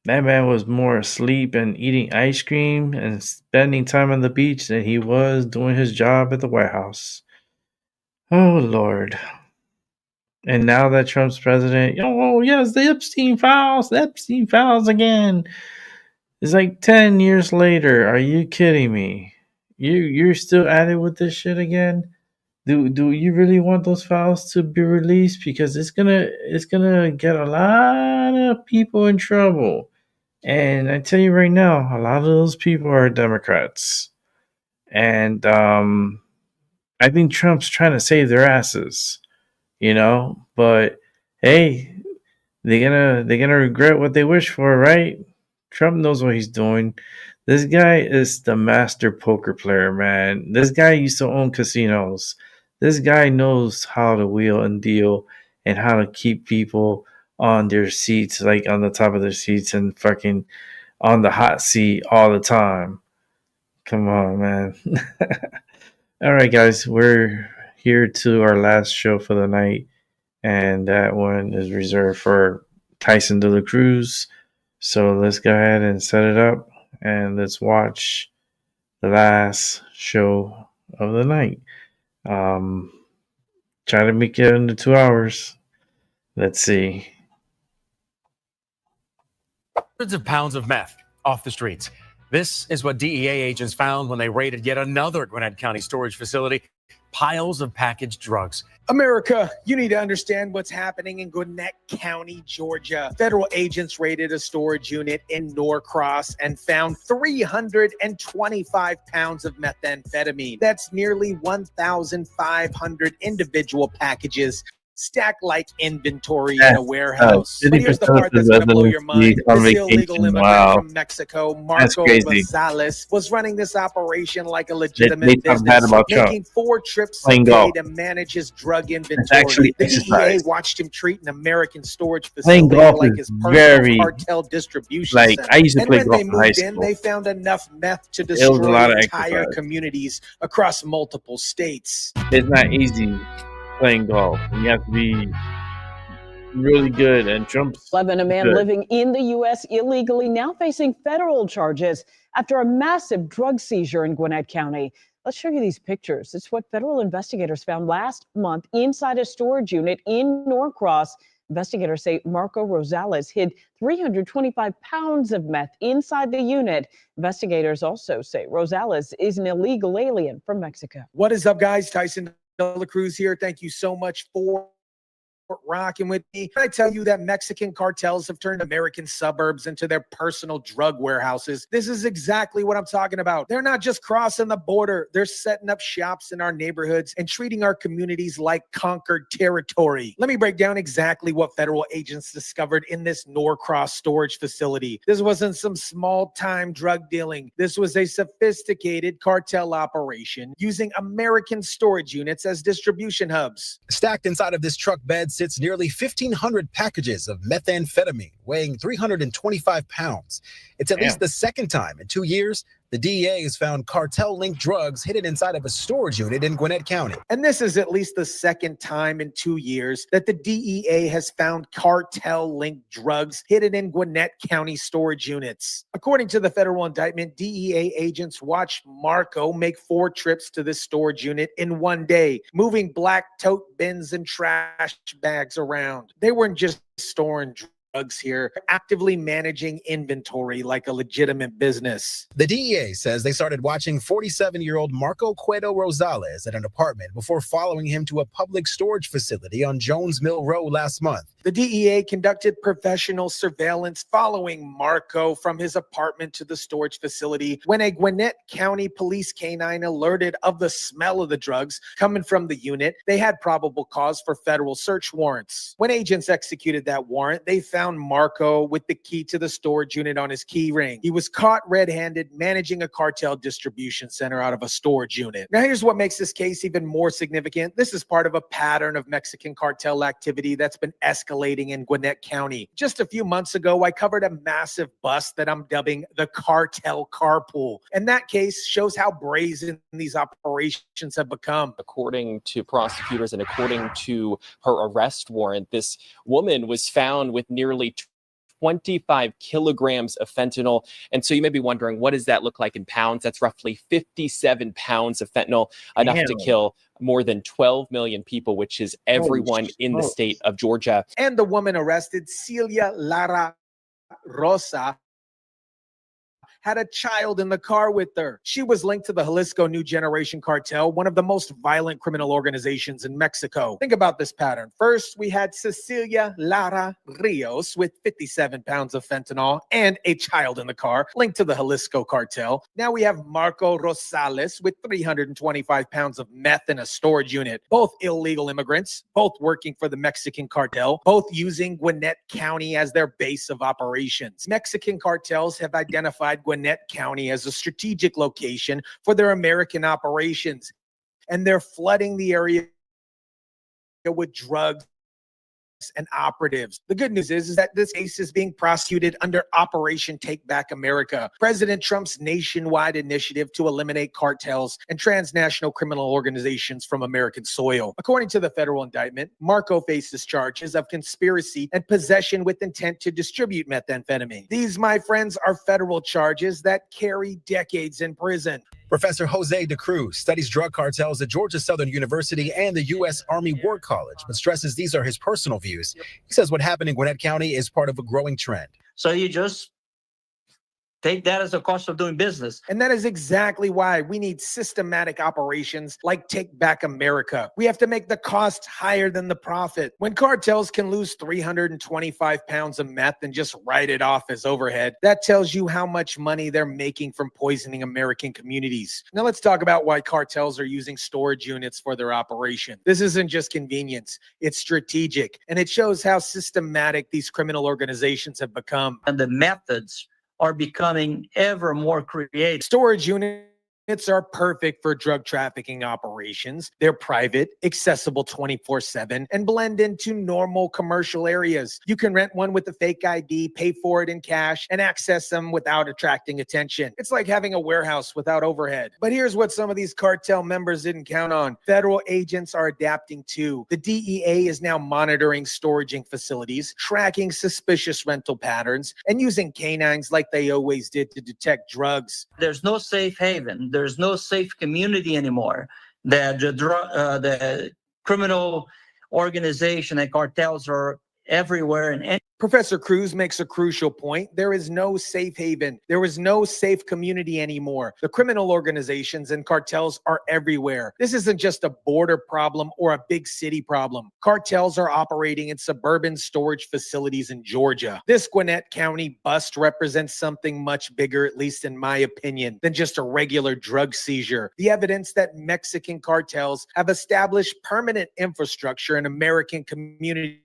That man was more asleep and eating ice cream and spending time on the beach than he was doing his job at the White House. Oh, Lord. And now that Trump's president, oh, yes, the Epstein files again. It's like 10 years later. Are you kidding me? You're still at it with this shit again? Do you really want those files to be released? Because it's gonna get a lot of people in trouble. And I tell you right now, a lot of those people are Democrats. And I think Trump's trying to save their asses, but hey, they're gonna regret what they wish for, right? Trump knows what he's doing. This guy is the master poker player, man. This guy used to own casinos. This guy knows how to wheel and deal and how to keep people on their seats, like on the top of their seats and fucking on the hot seat all the time. Come on, man. All right, guys, we're here to our last show for the night, and that one is reserved for Tyson De La Cruz. So let's go ahead and set it up, and let's watch the last show of the night. Try to make it under 2 hours. Let's see. Hundreds of pounds of meth off the streets. This is what DEA agents found when they raided yet another Gwinnett County storage facility. Piles of packaged drugs. America, you need to understand what's happening in Gwinnett County, Georgia. Federal agents raided a storage unit in Norcross and found 325 pounds of methamphetamine. That's nearly 1,500 individual packages stacked like inventory in a warehouse. But here's the part that's going to blow your mind. This illegal immigrant from Mexico, Marco Rosales, was running this operation like a legitimate business, making 4 trips a day to manage his drug inventory. The DEA watched him treat an American storage facility like his personal cartel distribution center. I used to play golf in high school. They found enough meth to It was a destroy lot of entire exercise. communities across multiple states. It's not easy playing golf. You have to be really good, and Trump's 11, a man good. living in the U.S. illegally, now facing federal charges after a massive drug seizure in Gwinnett County. Let's show you these pictures. It's what federal investigators found last month inside a storage unit in Norcross. Investigators say Marco Rosales hid 325 pounds of meth inside the unit. Investigators also say Rosales is an illegal alien from Mexico. What is up, guys? Tyson De La Cruz here. Thank you so much for rocking with me. I tell you that Mexican cartels have turned American suburbs into their personal drug warehouses. This is exactly what I'm talking about. They're not just crossing the border. They're setting up shops in our neighborhoods and treating our communities like conquered territory. Let me break down exactly what federal agents discovered in this Norcross storage facility. This wasn't some small-time drug dealing. This was a sophisticated cartel operation using American storage units as distribution hubs. Stacked inside of this truck bed sits nearly 1,500 packages of methamphetamine weighing 325 pounds. It's at least the second time in 2 years the DEA has found cartel-linked drugs hidden inside of a storage unit in Gwinnett County. And this is at least the second time in 2 years that the DEA has found cartel-linked drugs hidden in Gwinnett County storage units. According to the federal indictment, DEA agents watched Marco make 4 trips to this storage unit in one day, moving black tote bins and trash bags around. They weren't just storing drugs here, actively managing inventory like a legitimate business. The DEA says they started watching 47-year-old Marco Cueto Rosales at an apartment before following him to a public storage facility on Jones Mill Road last month. The DEA conducted professional surveillance following Marco from his apartment to the storage facility when a Gwinnett County police canine alerted of the smell of the drugs coming from the unit. They had probable cause for federal search warrants. When agents executed that warrant, they found found Marco with the key to the storage unit on his key ring. He was caught red-handed managing a cartel distribution center out of a storage unit. Now, here's what makes this case even more significant. This is part of a pattern of Mexican cartel activity that's been escalating in Gwinnett County. Just a few months ago, I covered a massive bust that I'm dubbing the cartel carpool. And that case shows how brazen these operations have become. According to prosecutors and according to her arrest warrant, this woman was found with nearly 25 kilograms of fentanyl. And so you may be wondering, what does that look like in pounds? That's roughly 57 pounds of fentanyl, enough to kill more than 12 million people, which is everyone in the state of Georgia. And the woman arrested, Celia Lara Rosa, had a child in the car with her. She was linked to the Jalisco New Generation Cartel, one of the most violent criminal organizations in Mexico. Think about this pattern. First, we had Cecilia Lara Rios with 57 pounds of fentanyl and a child in the car, linked to the Jalisco cartel. Now we have Marco Rosales with 325 pounds of meth in a storage unit. Both illegal immigrants, both working for the Mexican cartel, both using Gwinnett County as their base of operations. Mexican cartels have identified Gwinnett County as a strategic location for their American operations, and they're flooding the area with drugs and operatives. The good news is that this case is being prosecuted under Operation Take Back America, President Trump's nationwide initiative to eliminate cartels and transnational criminal organizations from American soil. According to the federal indictment, Marco faces charges of conspiracy and possession with intent to distribute methamphetamine. These, my friends, are federal charges that carry decades in prison. Professor Jose de Cruz studies drug cartels at Georgia Southern University and the U.S. Army War College, but stresses these are his personal views. He says what happened in Gwinnett County is part of a growing trend. So you just take that as a cost of doing business. And that is exactly why we need systematic operations like Take Back America. We have to make the cost higher than the profit. When cartels can lose 325 pounds of meth and just write it off as overhead, that tells you how much money they're making from poisoning American communities. Now let's talk about why cartels are using storage units for their operation. This isn't just convenience, it's strategic, and it shows how systematic these criminal organizations have become. And the methods are becoming ever more creative. Storage units are perfect for drug trafficking operations. They're private, accessible 24/7, and blend into normal commercial areas. You can rent one with a fake ID, pay for it in cash, and access them without attracting attention. It's like having a warehouse without overhead. But here's what some of these cartel members didn't count on. Federal agents are adapting too. The DEA is now monitoring storaging facilities, tracking suspicious rental patterns, and using canines like they always did to detect drugs. There's no safe haven. There's no safe community anymore. The criminal organization and cartels are everywhere. And Professor Cruz makes a crucial point. There is no safe haven. There is no safe community anymore. The criminal organizations and cartels are everywhere. This isn't just a border problem or a big city problem. Cartels are operating in suburban storage facilities in Georgia. This Gwinnett County bust represents something much bigger, at least in my opinion, than just a regular drug seizure. The evidence that Mexican cartels have established permanent infrastructure in American communities,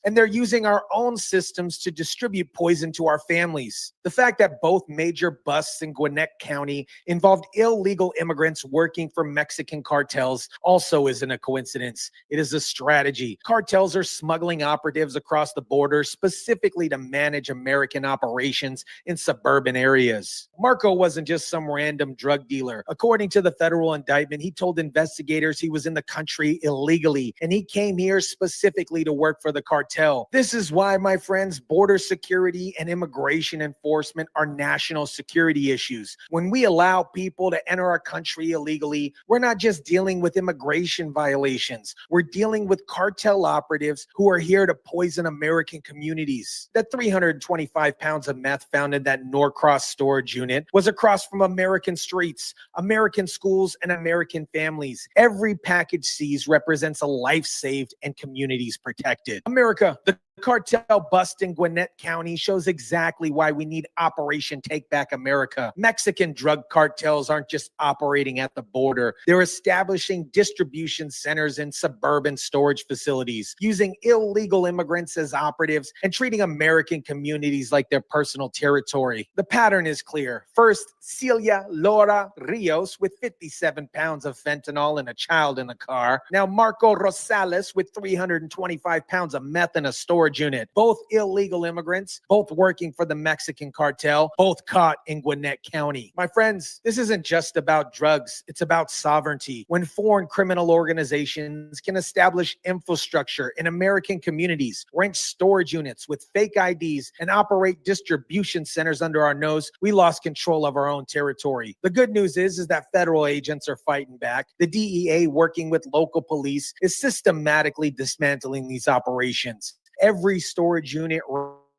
and they're using our own systems to distribute poison to our families. The fact that both major busts in Gwinnett County involved illegal immigrants working for Mexican cartels also isn't a coincidence. It is a strategy. Cartels are smuggling operatives across the border specifically to manage American operations in suburban areas. Marco wasn't just some random drug dealer. According to the federal indictment, he told investigators he was in the country illegally, and he came here specifically to work for the cartel. This is why, my friends, border security and immigration enforcement are national security issues. When we allow people to enter our country illegally, we're not just dealing with immigration violations. We're dealing with cartel operatives who are here to poison American communities. That 325 pounds of meth found in that Norcross storage unit was across from American streets, American schools, and American families. Every package seized represents a life saved and communities protected. America, the cartel bust in Gwinnett County shows exactly why we need Operation Take Back America. Mexican drug cartels aren't just operating at the border. They're establishing distribution centers in suburban storage facilities, using illegal immigrants as operatives and treating American communities like their personal territory. The pattern is clear. First, Celia Laura Rios with 57 pounds of fentanyl and a child in the car. Now Marco Rosales with 325 pounds of meth in a storage unit. Both illegal immigrants, both working for the Mexican cartel, both caught in Gwinnett County. My friends, this isn't just about drugs. It's about sovereignty. When foreign criminal organizations can establish infrastructure in American communities, rent storage units with fake IDs, and operate distribution centers under our nose, we lost control of our own territory. The good news is that federal agents are fighting back. The DEA, working with local police, is systematically dismantling these operations. Every storage unit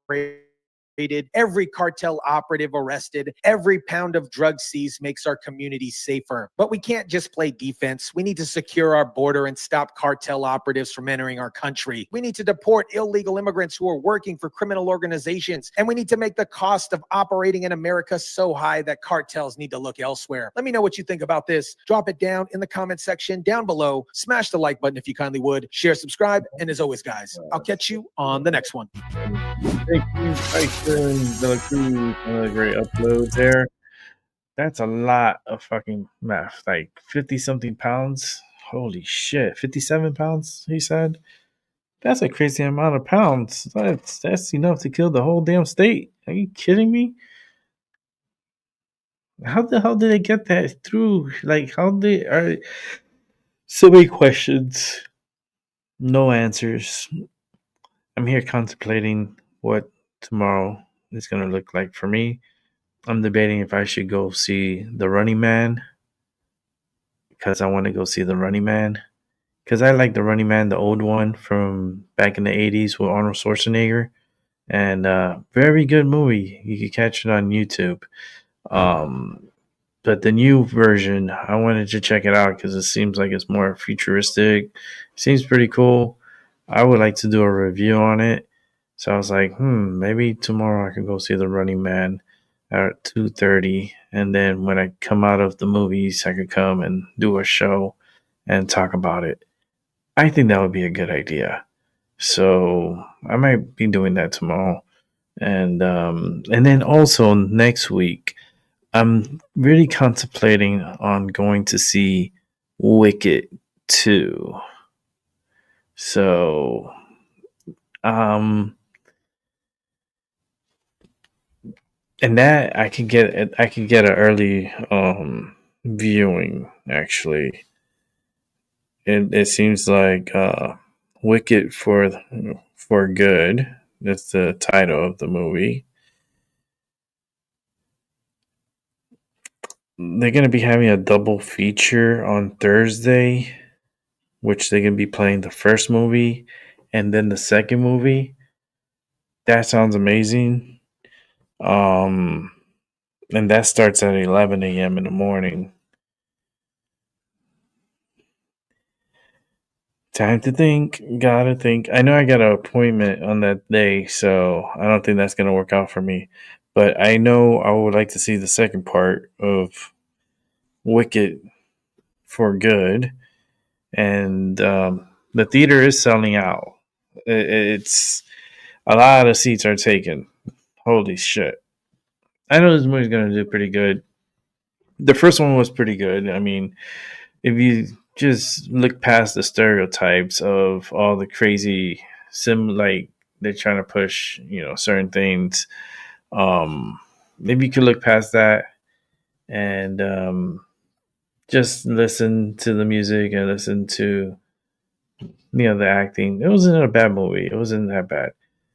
raided, every cartel operative arrested, every pound of drugs seized makes our communities safer. But we can't just play defense. We need to secure our border and stop cartel operatives from entering our country. We need to deport illegal immigrants who are working for criminal organizations. And we need to make the cost of operating in America so high that cartels need to look elsewhere. Let me know what you think about this. Drop it down in the comment section down below. Smash the like button if you kindly would. Share, subscribe, and as always, guys, I'll catch you on the next one. Thank you, Tyson De La Cruz. Another great upload there. That's a lot of fucking meth. Like 50 something pounds. Holy shit. 57 pounds, he said. That's a crazy amount of pounds. That's enough to kill the whole damn state. Are you kidding me? How the hell did they get that through? Like, are so many questions, no answers. I'm here contemplating what tomorrow is going to look like for me. I'm debating if I should go see The Running Man, because I want to go see The Running Man. Because I like The Running Man, the old one from back in the 80s with Arnold Schwarzenegger. And very good movie. You can catch it on YouTube. But the new version, I wanted to check it out because it seems like it's more futuristic. It seems pretty cool. I would like to do a review on it. So I was like, maybe tomorrow I can go see The Running Man at 2:30. And then when I come out of the movies, I could come and do a show and talk about it. I think that would be a good idea. So I might be doing that tomorrow. And then also next week, I'm really contemplating on going to see Wicked 2. So, and that I could get an early viewing. Actually, it seems like Wicked for Good. That's the title of the movie. They're going to be having a double feature on Thursday, which they're going to be playing the first movie and then the second movie. That sounds amazing. And that starts at 11 a.m. in the morning. Time to think. Gotta think. I know I got an appointment on that day, so I don't think that's going to work out for me. But I know I would like to see the second part of Wicked for Good. And the theater is selling out. It's a lot of seats are taken. Holy shit. I know this movie's going to do pretty good. The first one was pretty good. I mean, if you just look past the stereotypes of all the crazy like they're trying to push, certain things. Maybe you could look past that and just listen to the music and listen to the acting. It wasn't a bad movie. It wasn't that bad.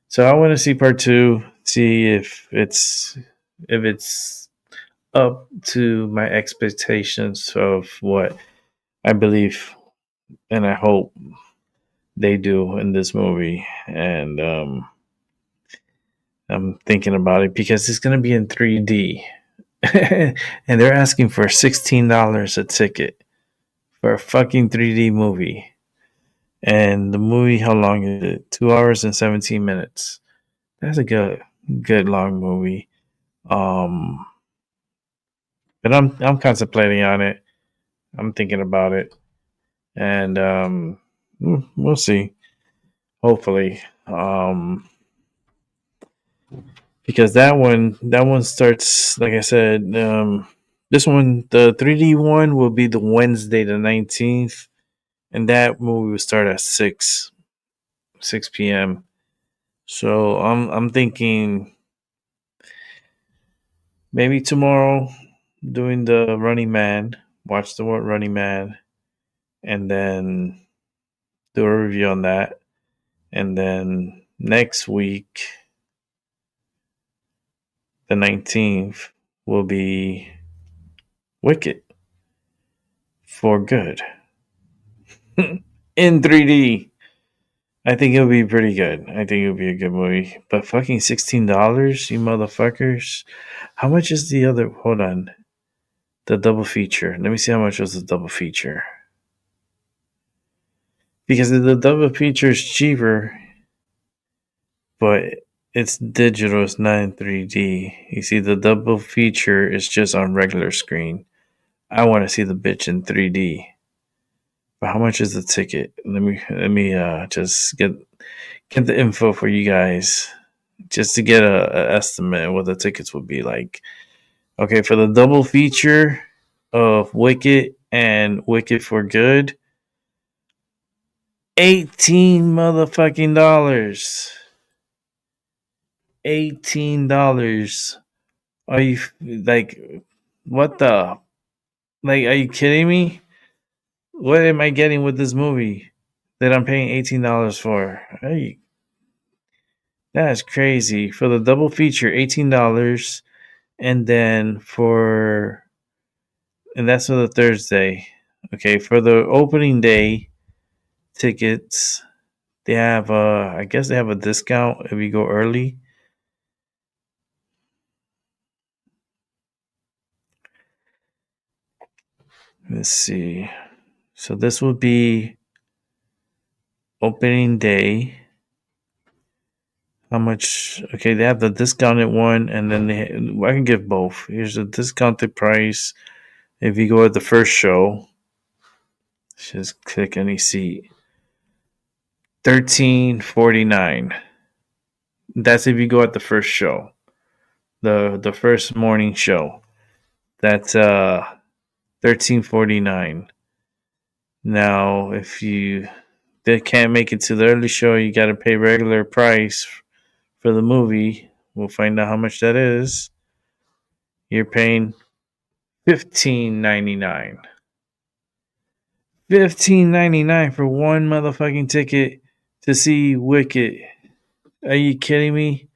So I want to see part 2, see if it's up to my expectations of what I believe and I hope they do in this movie. And I'm thinking about it because it's going to be in 3D. And they're asking for $16 a ticket for a fucking 3D movie. And the movie, how long is it? 2 hours and 17 minutes. That's a good long movie. But I'm contemplating on it. I'm thinking about it, and we'll see. Hopefully, because that one starts, like I said. This one, the 3D one, will be the Wednesday the 19th, and that movie will start at 6 p.m. So I'm thinking maybe tomorrow doing the Running Man, watch the Running Man, and then do a review on that. And then next week, the 19th, will be Wicked for Good in 3D. I think it'll be pretty good. I think it'll be a good movie. But fucking $16, you motherfuckers. How much is the other? Hold on. The double feature. Let me see how much was the double feature. Because the double feature is cheaper, but it's digital, it's not in 3D. You see, the double feature is just on regular screen. I want to see the bitch in 3D. But how much is the ticket? Let me just get the info for you guys, just to get a estimate of what the tickets would be like. Okay, for the double feature of Wicked and Wicked for Good, $18 motherfucking dollars. $18. Are you like, what the? Like, are you kidding me? What am I getting with this movie that I'm paying $18 for? That's crazy. For the double feature, $18, and then and that's for the Thursday. Okay, for the opening day tickets, they have I guess they have a discount if you go early. Let's see. So this would be opening day. How much? Okay, they have the discounted one, and then I can give both. Here's the discounted price. If you go at the first show, just click any seat. $13.49. That's if you go at the first show, the first morning show. That's $13.49. Now, if they can't make it to the early show, you got to pay regular price for the movie. We'll find out how much that is. You're paying $15.99. $15.99 for one motherfucking ticket to see Wicked. Are you kidding me?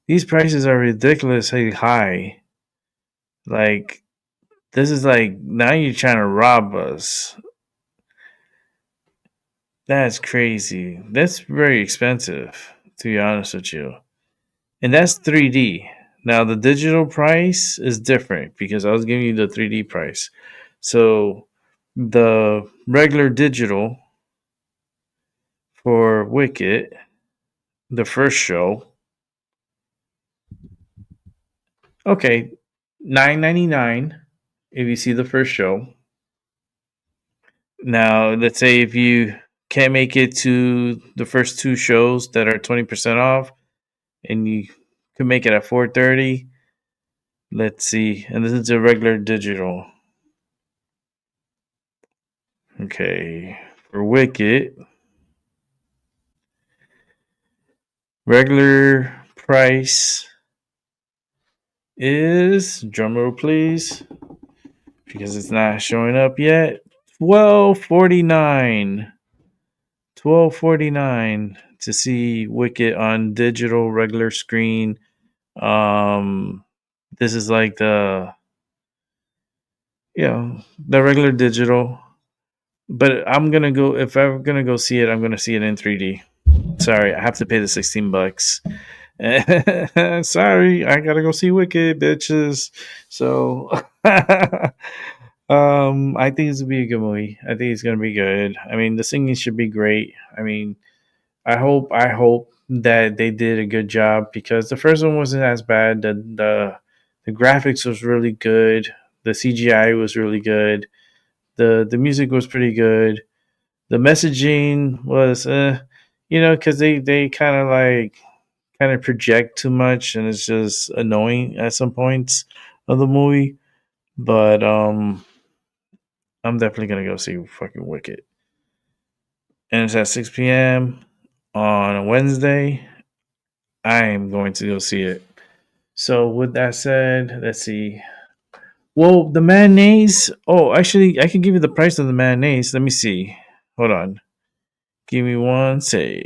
These prices are ridiculously high. Like, this is like, now you're trying to rob us. That's crazy. That's very expensive, to be honest with you. And that's 3D. Now, the digital price is different because I was giving you the 3D price. So, the regular digital for Wicked, the first show, okay, $9.99 if you see the first show. Now, let's say if you can't make it to the first two shows that are 20% off, and you can make it at 4:30. Let's see, and this is a regular digital. Okay, for Wicked, regular price is, drumroll please, because it's not showing up yet. $12.49 to see Wicked on digital regular screen. This is like the regular digital. But I'm gonna go, if I'm gonna go see it, I'm gonna see it in 3D. Sorry, I have to pay the $16. Sorry, I gotta go see Wicked, bitches. So I think this will be a good movie. I think it's gonna be good. I mean, the singing should be great. I mean, I hope that they did a good job because the first one wasn't as bad. The graphics was really good. The CGI was really good. The music was pretty good. The messaging was, because they kind of project too much and it's just annoying at some points of the movie. But I'm definitely gonna go see fucking Wicked, and it's at 6 p.m. on a Wednesday. I am going to go see it. So with that said, let's see. Well, the mayonnaise. Oh, actually, I can give you the price of the mayonnaise. Let me see. Hold on. Give me one sec.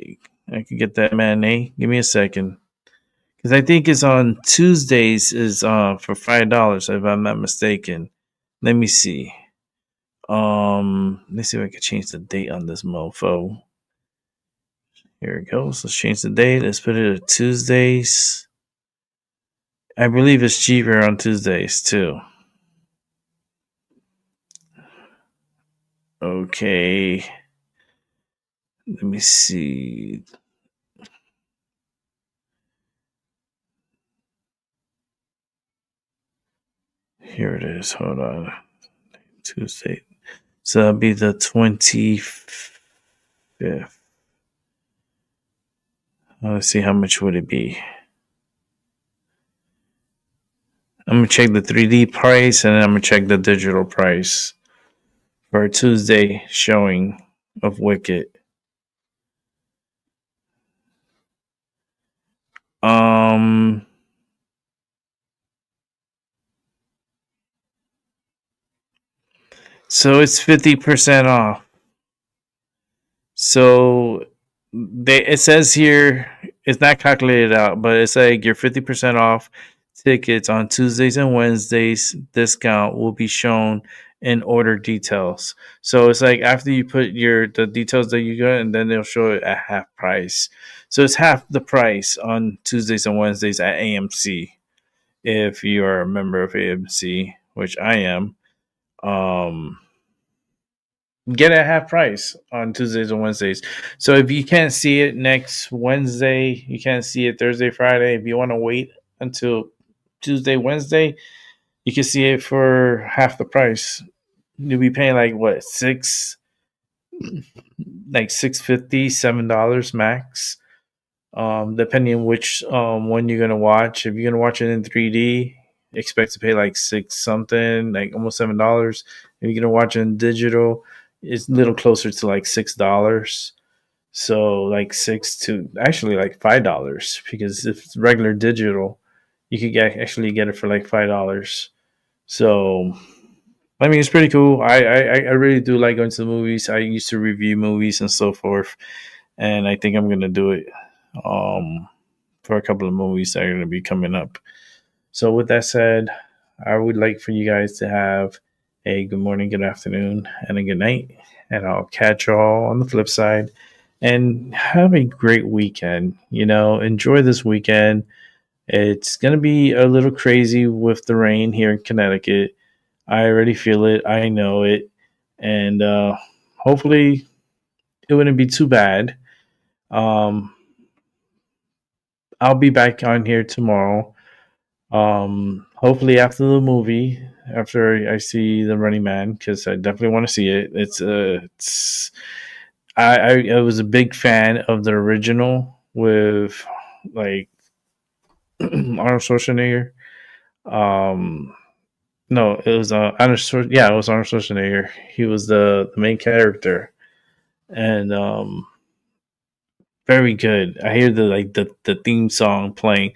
I can get that mayonnaise. Give me a second. Because I think it's on Tuesdays is for $5 if I'm not mistaken. Let me see. Let's see if I can change the date on this mofo. Here it goes. Let's change the date. Let's put it at Tuesdays. I believe it's cheaper on Tuesdays too. Okay. Let me see. Here it is. Hold on. Tuesday. So that'll be the 25th. Let's see, how much would it be? I'm gonna check the 3D price and then I'm gonna check the digital price for a Tuesday showing of Wicked. So it's 50% off. So it says here it's not calculated out, but it's like you're 50% off tickets on Tuesdays and Wednesdays. Discount will be shown in order details. So it's like after you put the details that you got, and then they'll show it at half price. So it's half the price on Tuesdays and Wednesdays at AMC. If you are a member of AMC, which I am, get it at half price on Tuesdays and Wednesdays. So if you can't see it next Wednesday, you can't see it Thursday, Friday. If you want to wait until Tuesday, Wednesday, you can see it for half the price. You'll be paying like what, $6.50, $7 max. Depending on which one you're gonna watch. If you're gonna watch it in 3D, expect to pay like $6 something, like almost $7. If you're gonna watch it in digital, it's a little closer to like $6. So like $6 to actually like $5, because if it's regular digital, you could actually get it for like $5. So I mean, it's pretty cool. I really do like going to the movies. I used to review movies and so forth, and I think I'm gonna do it for a couple of movies that are gonna be coming up. So with that said, I would like for you guys to have a good morning, good afternoon, and a good night. And I'll catch y'all on the flip side. And have a great weekend. Enjoy this weekend. It's going to be a little crazy with the rain here in Connecticut. I already feel it. I know it. And hopefully it wouldn't be too bad. I'll be back on here tomorrow. Hopefully after the movie, after I see The Running Man, because I definitely want to see it. I was a big fan of the original with like Arnold Schwarzenegger. No, it was Arnold Schwarzenegger. Yeah, it was Arnold Schwarzenegger. He was the main character, and very good. I hear the theme song playing.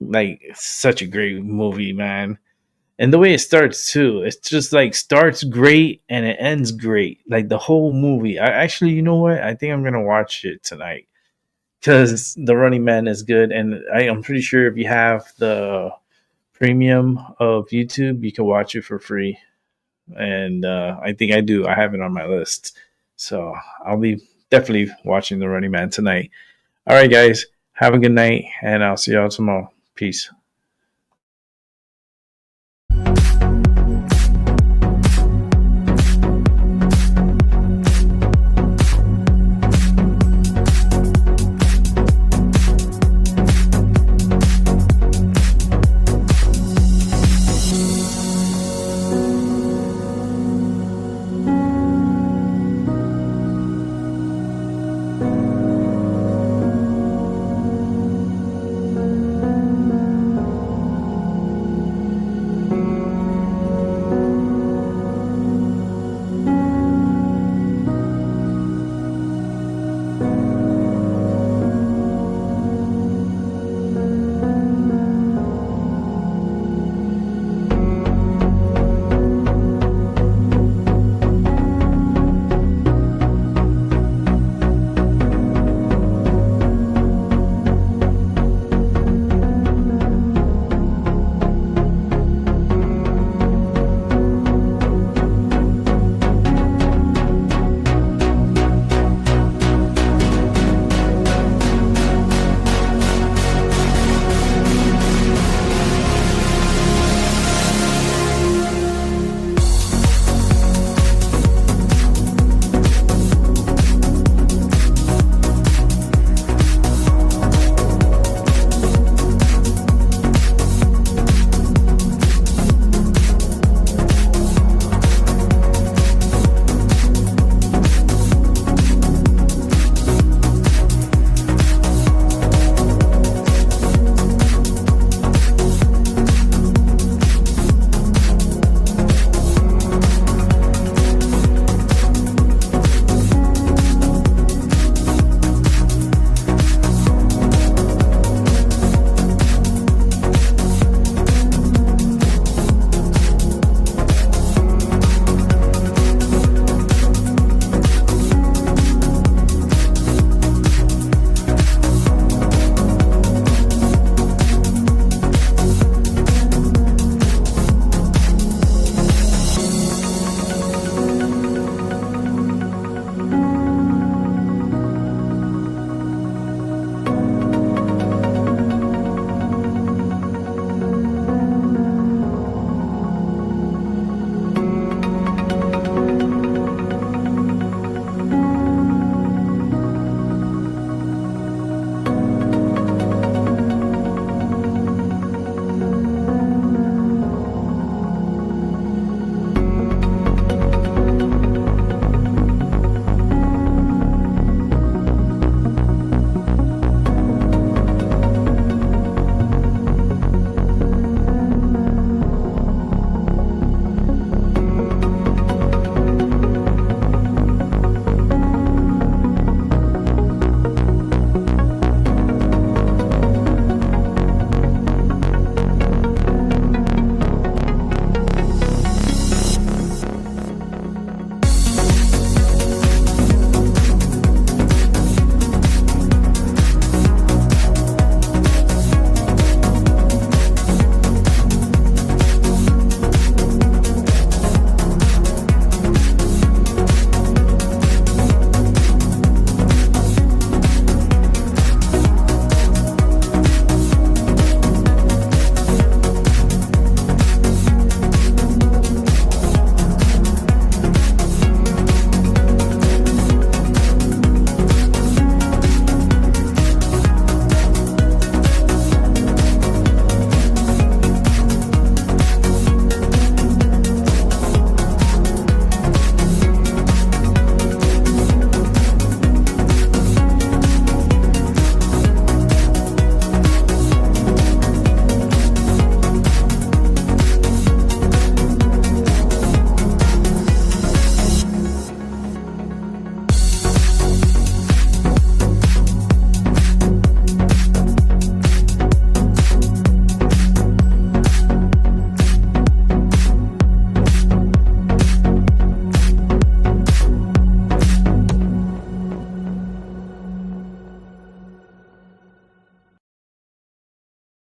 Like, such a great movie, man. And the way it starts too, it's just like starts great and it ends great. Like the whole movie. I actually, you know what? I think I'm gonna watch it tonight because The Running Man is good, and I'm pretty sure if you have the premium of YouTube, you can watch it for free. And I think I do. I have it on my list, so I'll be definitely watching The Running Man tonight. All right, guys, have a good night, and I'll see y'all tomorrow. Peace.